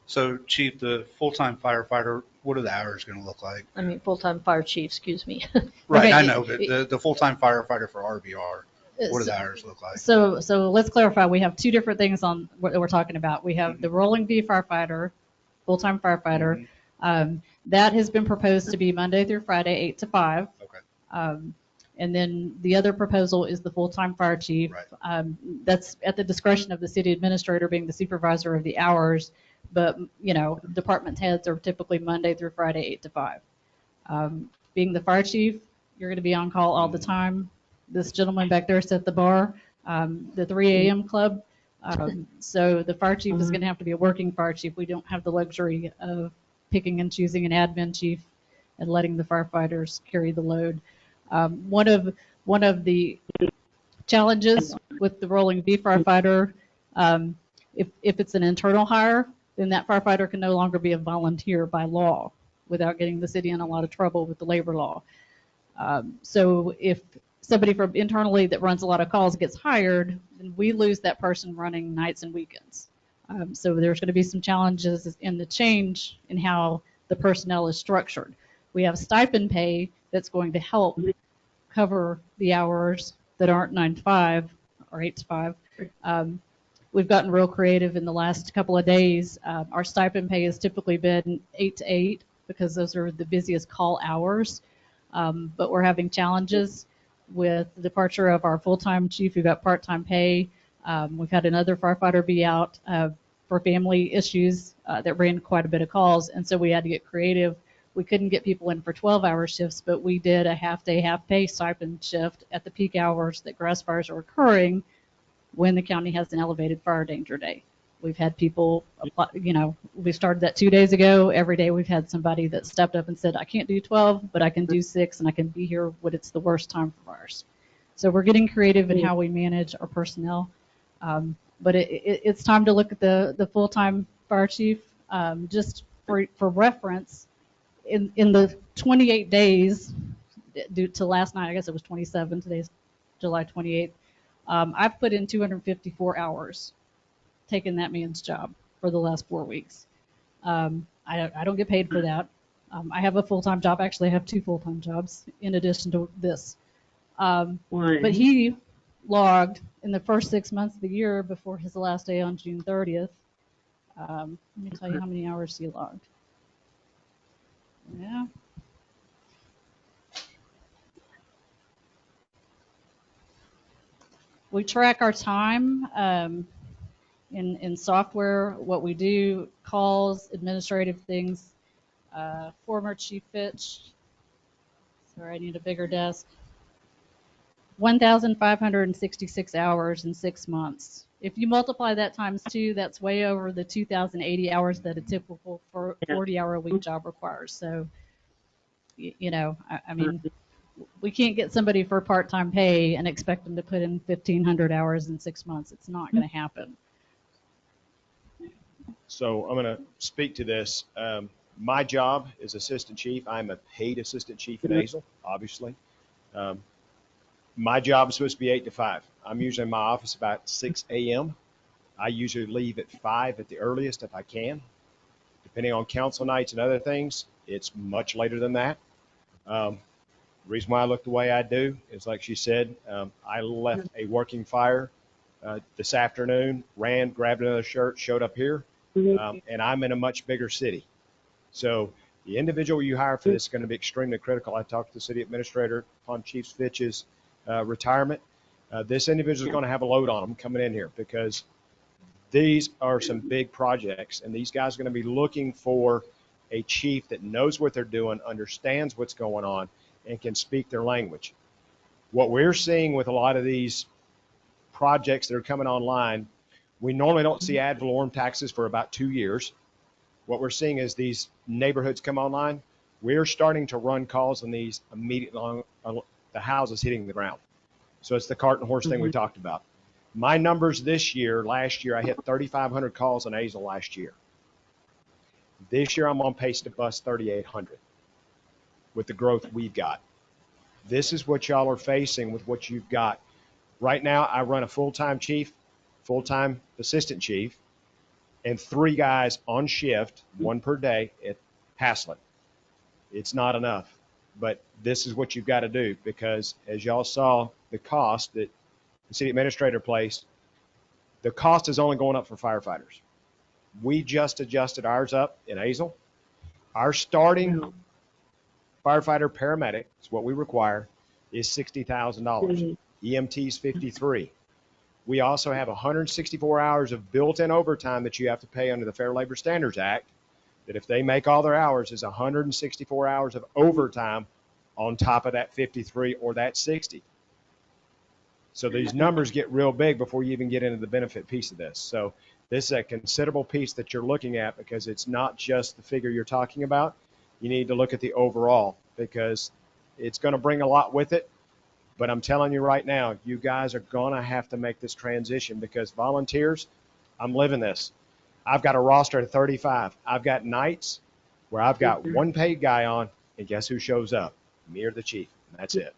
So Chief, the full-time firefighter, what are the hours going to look like? I mean, full-time fire chief, excuse me. Right, Okay, I know, but the full-time firefighter for RBR, what do So- the hours look like? So let's clarify. We have two different things on what we're talking about. We have the rolling V firefighter, full-time firefighter. That has been proposed to be Monday through Friday, 8 to 5. Okay. And then the other proposal is the full-time fire chief. That's at the discretion of the city administrator being the supervisor of the hours. But, department heads are typically Monday through Friday, 8 to 5. Being the fire chief, you're going to be on call all the time. This gentleman back there set the bar, the 3 a.m. club. So the fire chief is going to have to be a working fire chief. We don't have the luxury of picking and choosing an admin chief and letting the firefighters carry the load. One of the challenges with the rolling V firefighter, if it's an internal hire, then that firefighter can no longer be a volunteer by law without getting the city in a lot of trouble with the labor law. So if somebody from internally that runs a lot of calls gets hired, then we lose that person running nights and weekends. So there's going to be some challenges in the change in how the personnel is structured. We have stipend pay that's going to help cover the hours that aren't 9 to 5 or 8 to 5. We've gotten real creative in the last couple of days. Our stipend pay has typically been 8 to 8 because those are the busiest call hours. But we're having challenges with the departure of our full-time chief who got part-time pay. We've had another firefighter be out for family issues that ran quite a bit of calls, and so we had to get creative. We couldn't get people in for 12-hour shifts, but we did a half-day, half-pay stipend shift at the peak hours that grass fires are occurring when the county has an elevated fire danger day. We've had people apply, we started that 2 days ago. Every day we've had somebody that stepped up and said, I can't do 12, but I can do 6, and I can be here when it's the worst time for fires. So we're getting creative in how we manage our personnel. But it's time to look at the full-time fire chief. Just for reference, in the 28 days, due to last night, I guess it was 27, today's July 28th, I've put in 254 hours taking that man's job for the last 4 weeks. I don't get paid for that. I have a full-time job. Actually, I have 2 full-time jobs in addition to this. But he logged in the first 6 months of the year before his last day on June 30th. Let me tell you how many hours he logged. Yeah. We track our time in software, what we do, calls, administrative things. Former Chief Fitch, sorry, I need a bigger desk. 1,566 hours in 6 months. If you multiply that times 2, that's way over the 2,080 hours that a typical 40-hour-a-week job requires. So, you know, I mean, we can't get somebody for part-time pay and expect them to put in 1,500 hours in 6 months. It's not going to happen. So I'm going to speak to this. My job is assistant chief. I'm a paid assistant chief in Azle, obviously. My job is supposed to be 8 to 5. I'm usually in my office about 6 a.m. I usually leave at 5 at the earliest if I can. Depending on council nights and other things, it's much later than that. The reason why I look the way I do is, like she said, I left a working fire this afternoon, ran, grabbed another shirt, showed up here, and I'm in a much bigger city. So the individual you hire for this is going to be extremely critical. I talked to the city administrator upon Chief Fitch's retirement. This individual is going to have a load on them coming in here because these are some big projects, and these guys are going to be looking for a chief that knows what they're doing, understands what's going on, and can speak their language. What we're seeing with a lot of these projects that are coming online, we normally don't see ad valorem taxes for about 2 years. What we're seeing is these neighborhoods come online. We're starting to run calls on these immediately on the houses hitting the ground. So it's the cart and horse thing we talked about. My numbers this year, last year, I hit 3,500 calls on Azle last year. This year, I'm on pace to bust 3,800 with the growth we've got. This is what y'all are facing with what you've got. Right now, I run a full-time chief, full-time assistant chief, and 3 guys on shift, 1 per day at Haslett. It's not enough, but this is what you've got to do because as y'all saw the cost that the city administrator placed, the cost is only going up for firefighters. We just adjusted ours up in Azle. Our starting firefighter paramedic, is what we require, is $60,000. EMT's $53,000. We also have 164 hours of built-in overtime that you have to pay under the Fair Labor Standards Act, that if they make all their hours is 164 hours of overtime on top of that 53 or that 60. So these numbers get real big before you even get into the benefit piece of this. So this is a considerable piece that you're looking at because it's not just the figure you're talking about. You need to look at the overall because it's going to bring a lot with it. But I'm telling you right now, you guys are going to have to make this transition because volunteers, I'm living this. I've got a roster of 35. I've got nights where I've got 1 paid guy on, and guess who shows up? Me or the chief. And that's it.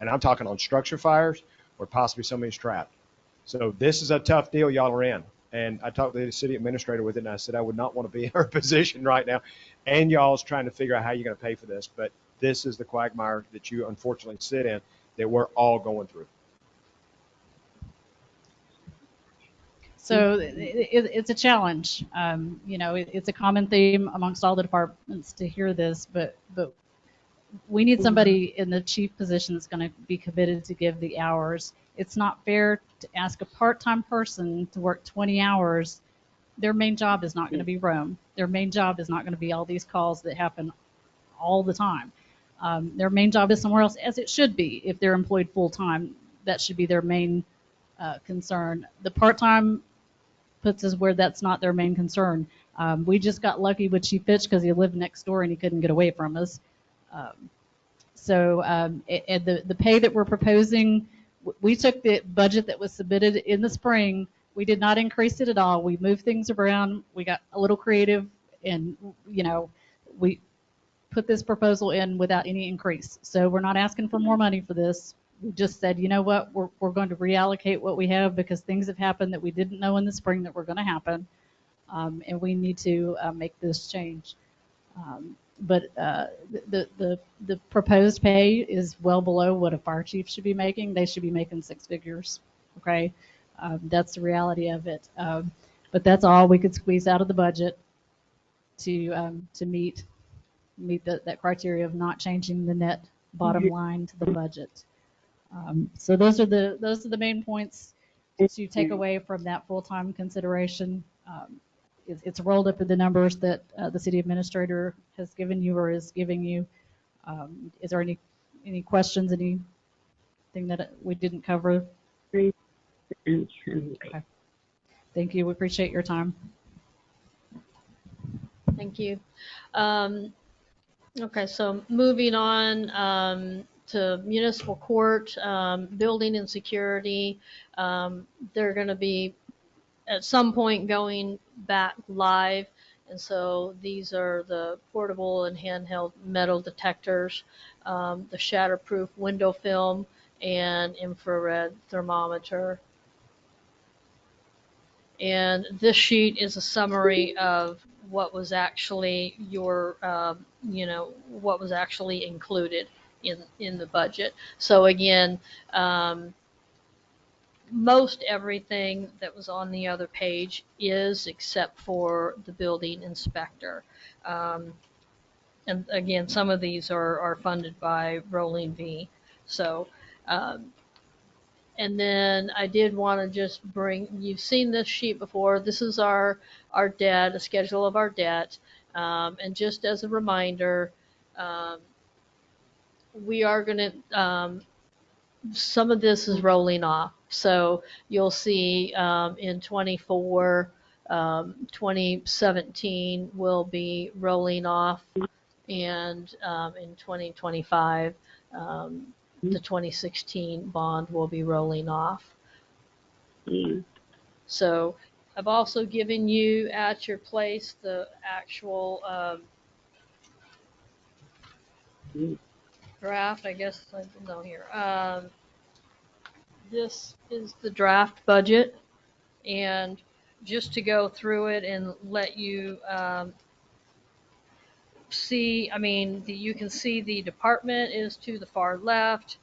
And I'm talking on structure fires or possibly somebody's trapped. So this is a tough deal y'all are in. And I talked to the city administrator with it, and I said I would not want to be in her position right now. And y'all's trying to figure out how you're going to pay for this. But this is the quagmire that you unfortunately sit in that we're all going through. So it's a challenge. You know, it's a common theme amongst all the departments to hear this, but we need somebody in the chief position that's going to be committed to give the hours. It's not fair to ask a part-time person to work 20 hours. Their main job is not going to be Rhome. Their main job is not going to be all these calls that happen all the time. Their main job is somewhere else, as it should be. If they're employed full-time, that should be their main concern. The part-time puts us where that's not their main concern. We just got lucky with Chief Fitch because he lived next door and he couldn't get away from us. The pay that we're proposing, we took the budget that was submitted in the spring. We did not increase it at all. We moved things around. We got a little creative, and we put this proposal in without any increase. So we're not asking for more money for this. We just said, you know what, we're going to reallocate what we have because things have happened that we didn't know in the spring that were going to happen, and we need to make this change. But the proposed pay is well below what a fire chief should be making. They should be making six figures. Okay, that's the reality of it. But that's all we could squeeze out of the budget to meet that criteria of not changing the net bottom line to the budget. So those are the main points to take away from that full-time consideration. It's rolled up in the numbers that the city administrator has given you or is giving you. Is there any questions, anything that we didn't cover? Okay. Thank you. We appreciate your time. Thank you. Okay, so moving on to municipal court, building and security. They're going to be at some point going back live. And so these are the portable and handheld metal detectors, the shatterproof window film, and infrared thermometer. And this sheet is a summary of what was actually what was actually included in the budget. So again, most everything that was on the other page is except for the building inspector. And again, some of these are funded by Rolling V. So, and then I did want to just you've seen this sheet before. This is our debt, a schedule of our debt. And just as a reminder, we are going to, some of this is rolling off. So you'll see in 24, 2017 will be rolling off, and in 2025, the 2016 bond will be rolling off. So I've also given you at your place the actual draft, I guess I don't know here. This is the draft budget, and just to go through it and let you see, I mean, you can see the department is to the far left.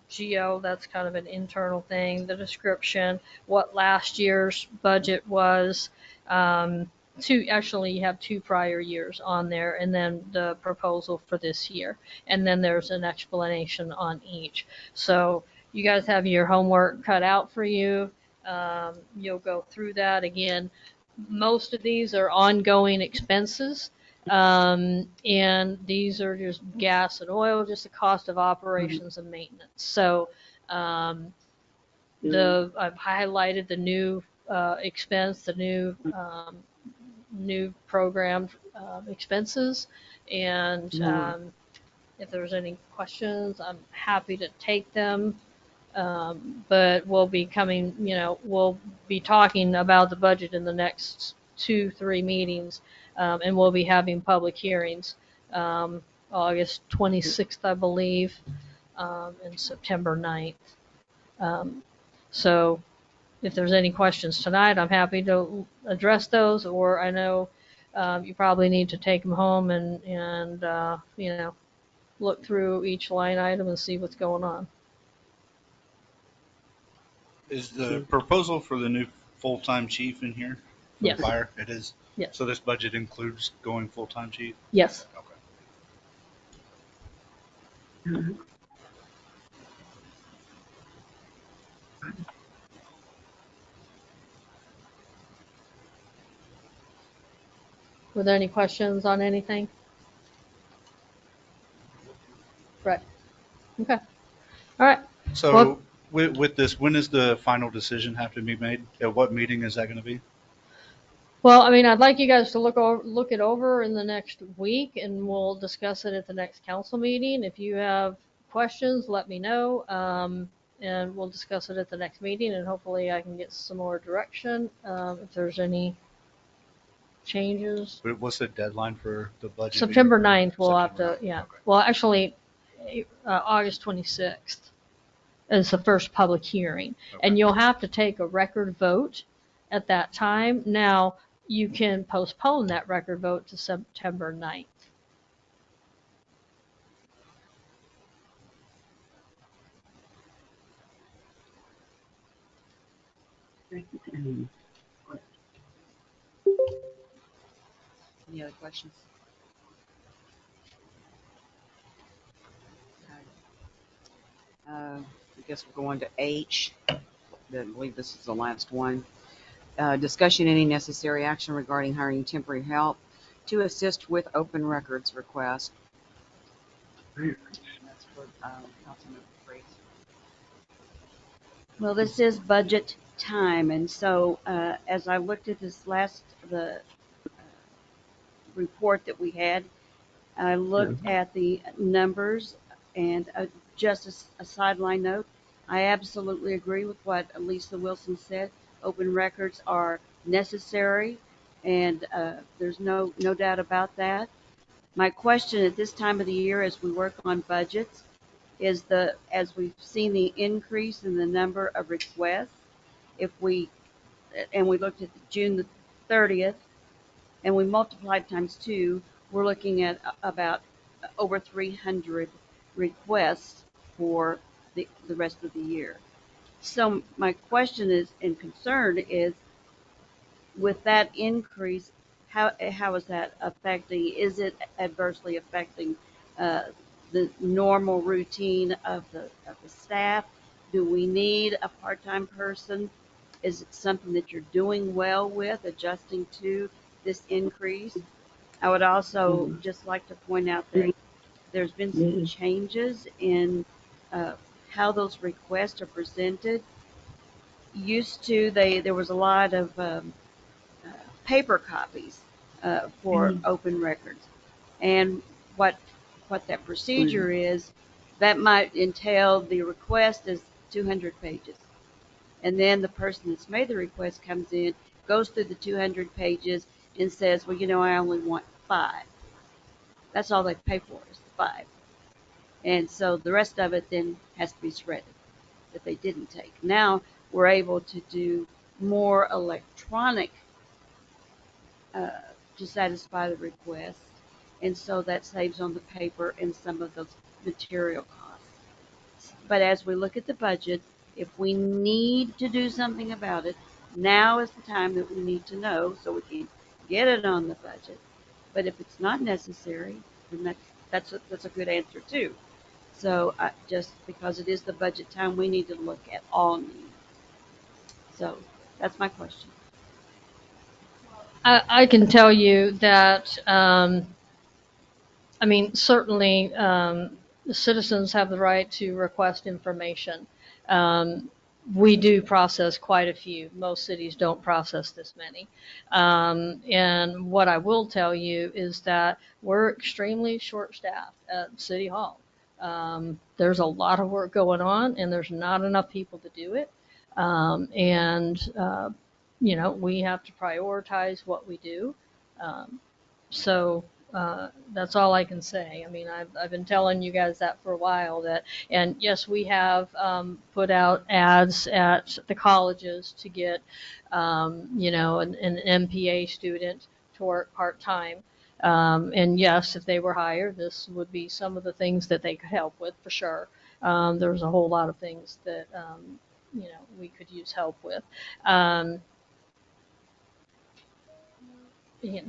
Geo, that's kind of an internal thing. The description, what last year's budget was. Actually, you have 2 prior years on there, and then the proposal for this year. And then there's an explanation on each. So you guys have your homework cut out for you. You'll go through that again. Most of these are ongoing expenses. And these are just gas and oil, just the cost of operations and maintenance. So I've highlighted the new expense, the new programmed expenses, and if there's any questions, I'm happy to take them. But we'll be we'll be talking about the budget in the next 2-3 meetings. And we'll be having public hearings August 26th, I believe, and September 9th. So if there's any questions tonight, I'm happy to address those, or I know you probably need to take them home and look through each line item and see what's going on. Is the proposal for the new full-time chief in here? Yes. Fire, it is? Yes. So this budget includes going full-time chief? Yes. Okay. Were there any questions on anything? Right. Okay. All right. So with this, when does the final decision have to be made? At what meeting is that going to be? Well, I mean, I'd like you guys to look it over in the next week, and we'll discuss it at the next council meeting. If you have questions, let me know, and we'll discuss it at the next meeting, and hopefully I can get some more direction if there's any changes. What's the deadline for the budget? September 9th, we'll have to, yeah. Okay. Well, actually, August 26th is the first public hearing, and you'll have to take a record vote at that time. Now, you can postpone that record vote to September 9th. Any other questions? I guess we're going to H. I believe this is the last one. Discussion any necessary action regarding hiring temporary help to assist with open records request. And that's for Councilman Fraser. Well, this is budget time, and so as I looked at the report that we had, I looked at the numbers, and just a sideline note, I absolutely agree with what Lisa Wilson said. Open records are necessary, and there's no doubt about that. My question at this time of the year, as we work on budgets, is as we've seen the increase in the number of requests, we looked at June the 30th, and we multiplied times 2, we're looking at about over 300 requests for the rest of the year. So my question is, and concern is, with that increase, how is that affecting? Is it adversely affecting the normal routine of the staff? Do we need a part-time person? Is it something that you're doing well with, adjusting to this increase? I would also just like to point out that there's been some changes in how those requests are presented. Used to, there was a lot of paper copies for open records, and what that procedure is, that might entail the request is 200 pages, and then the person that's made the request comes in, goes through the 200 pages, and says, well, I only want 5. That's all they pay for is the 5, and so the rest of it then has to be shredded that they didn't take. Now we're able to do more electronic to satisfy the request, and so that saves on the paper and some of those material costs. But as we look at the budget, if we need to do something about it, now is the time that we need to know so we can get it on the budget. But if it's not necessary, then that's a good answer too. So just because it is the budget time, we need to look at all needs. So that's my question. I can tell you that, certainly the citizens have the right to request information. We do process quite a few. Most cities don't process this many. And what I will tell you is that we're extremely short-staffed at City Hall. There's a lot of work going on, and there's not enough people to do it. We have to prioritize what we do. That's all I can say. I've been telling you guys that for a while, and yes, we have put out ads at the colleges to get, an MPA student to work part-time. And yes, if they were hired, this would be some of the things that they could help with for sure. There's a whole lot of things that, we could use help with.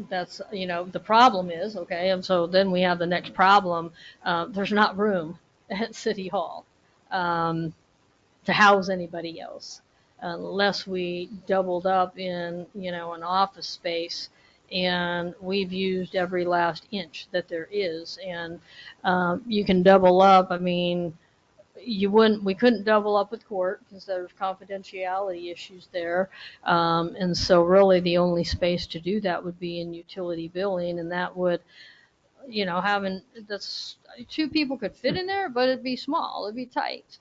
That's, the problem is, okay, and so then we have the next problem. There's not room at City Hall to house anybody else unless we doubled up in, an office space, and we've used every last inch that there is. And you can double up. We couldn't double up with court because there's confidentiality issues there. And so really the only space to do that would be in utility billing, and that would, that's 2 people could fit in there, but it'd be small, it'd be tight.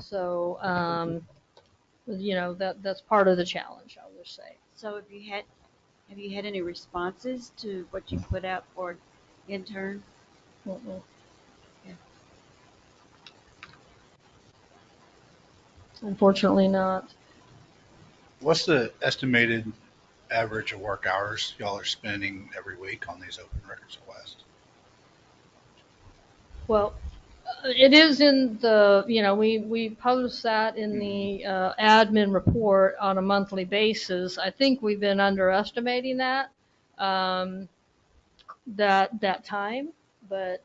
So, that's part of the challenge, I would say. So have you had any responses to what you put out for intern? Mm-mm. Yeah. Unfortunately not. What's the estimated average of work hours y'all are spending every week on these open records requests? Well, It is in the, we post that in the admin report on a monthly basis. I think we've been underestimating um, that time, but,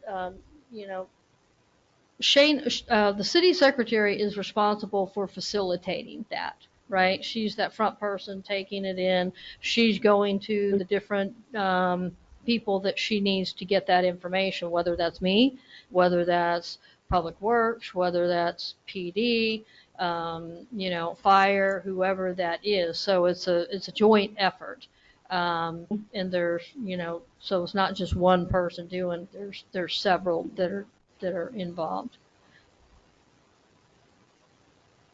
Shane, the city secretary is responsible for facilitating that, right? She's that front person taking it in. She's going to the different people that she needs to get that information, whether that's me, whether that's Public Works, whether that's PD, fire, whoever that is. So it's a joint effort. And there's, so it's not just one person doing. There's several that are involved.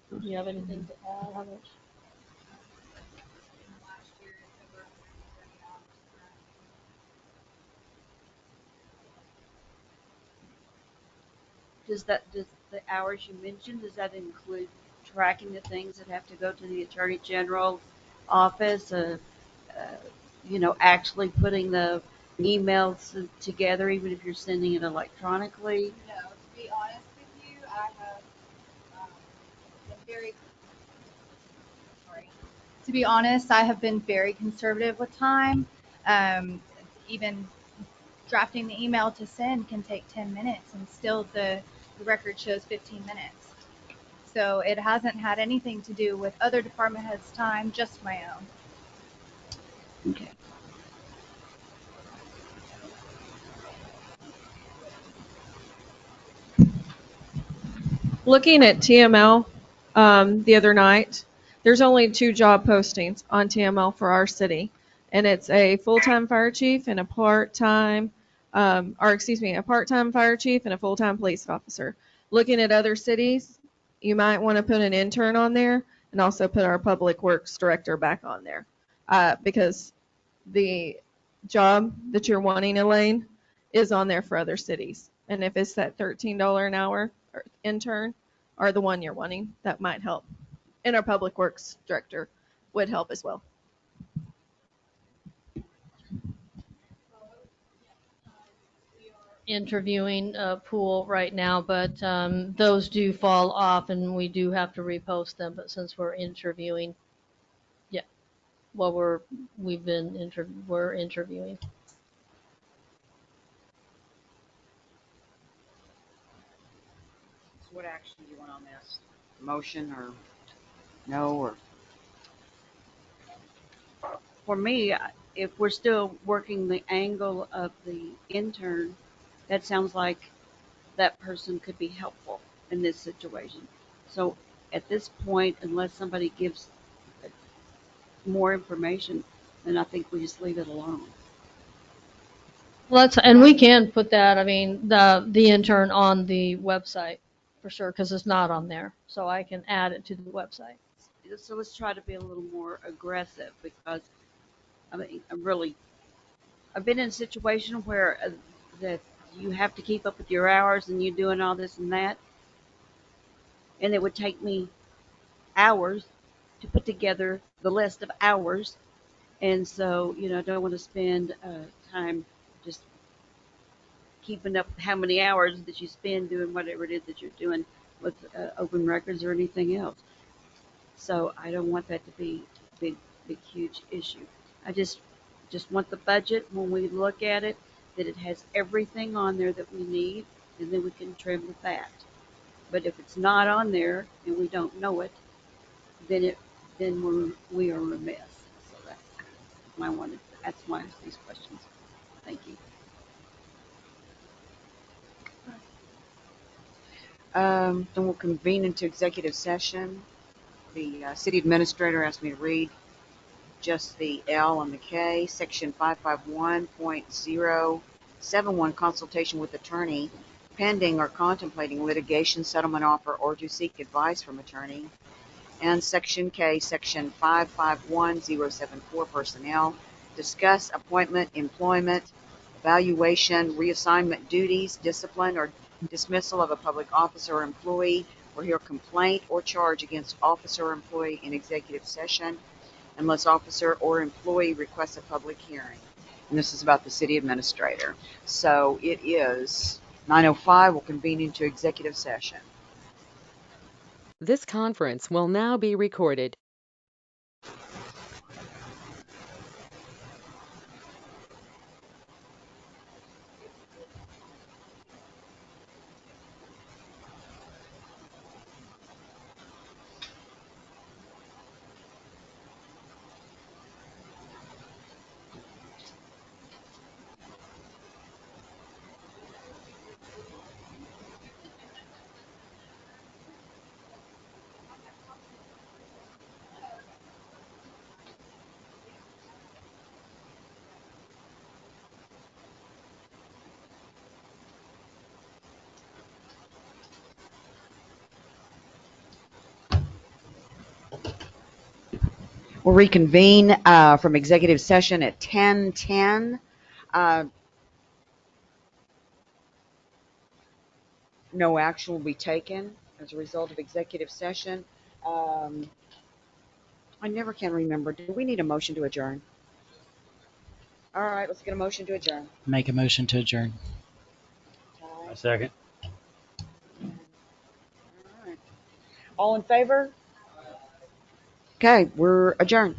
Do you have anything to add, Howard? Does the hours you mentioned, does that include tracking the things that have to go to the Attorney General's office? Actually putting the emails together, even if you're sending it electronically? No, to be honest with you, I have been very, sorry. To be honest, I have been very conservative with time. Even drafting the email to send can take 10 minutes, and still the record shows 15 minutes. So it hasn't had anything to do with other department heads' time, just my own. Okay. Looking at TML the other night, there's only 2 job postings on TML for our city, and it's a full-time fire chief and a part-time, a part-time fire chief and a full-time police officer. Looking at other cities, you might want to put an intern on there and also put our public works director back on there, because the job that you're wanting, Elaine, is on there for other cities. And if it's that $13 an hour or intern or the one you're wanting, that might help. And our public works director would help as well. Interviewing pool right now, but those do fall off, and we do have to repost them. But since we're interviewing, yeah, well, we're interviewing. So what action do you want on this? Motion or no? Or for me, if we're still working the angle of the intern, that sounds like that person could be helpful in this situation. So at this point, unless somebody gives more information, then I think we just leave it alone. Well, and we can put that. I mean, the intern on the website for sure, because it's not on there, so I can add it to the website. So let's try to be a little more aggressive, because I mean, I've been in a situation where that you have to keep up with your hours and you doing all this and that, and it would take me hours to put together the list of hours, and so I don't want to spend time just keeping up with how many hours that you spend doing whatever it is that you're doing with open records or anything else. So I don't want that to be a big, huge issue. I just want the budget, when we look at it, that it has everything on there that we need, and then we can trim with that. But if it's not on there and we don't know it, then we are remiss. So that's why I asked these questions. Thank you. Then we'll convene into executive session. The city administrator asked me to read just the L and the K, section 551.071, consultation with attorney, pending or contemplating litigation, settlement offer, or to seek advice from attorney. And section K, section 551.074, personnel, discuss appointment, employment, evaluation, reassignment duties, discipline, or dismissal of a public officer or employee, or hear complaint or charge against officer or employee in executive session, unless officer or employee requests a public hearing. And this is about the city administrator. So it is 9:05, we'll convene into executive session. This conference will now be recorded. We'll reconvene from executive session at 10:10. No action will be taken as a result of executive session. I never can remember. Do we need a motion to adjourn? All right, let's get a motion to adjourn. Make a motion to adjourn. A second. All right. All in favor? Okay, we're adjourned.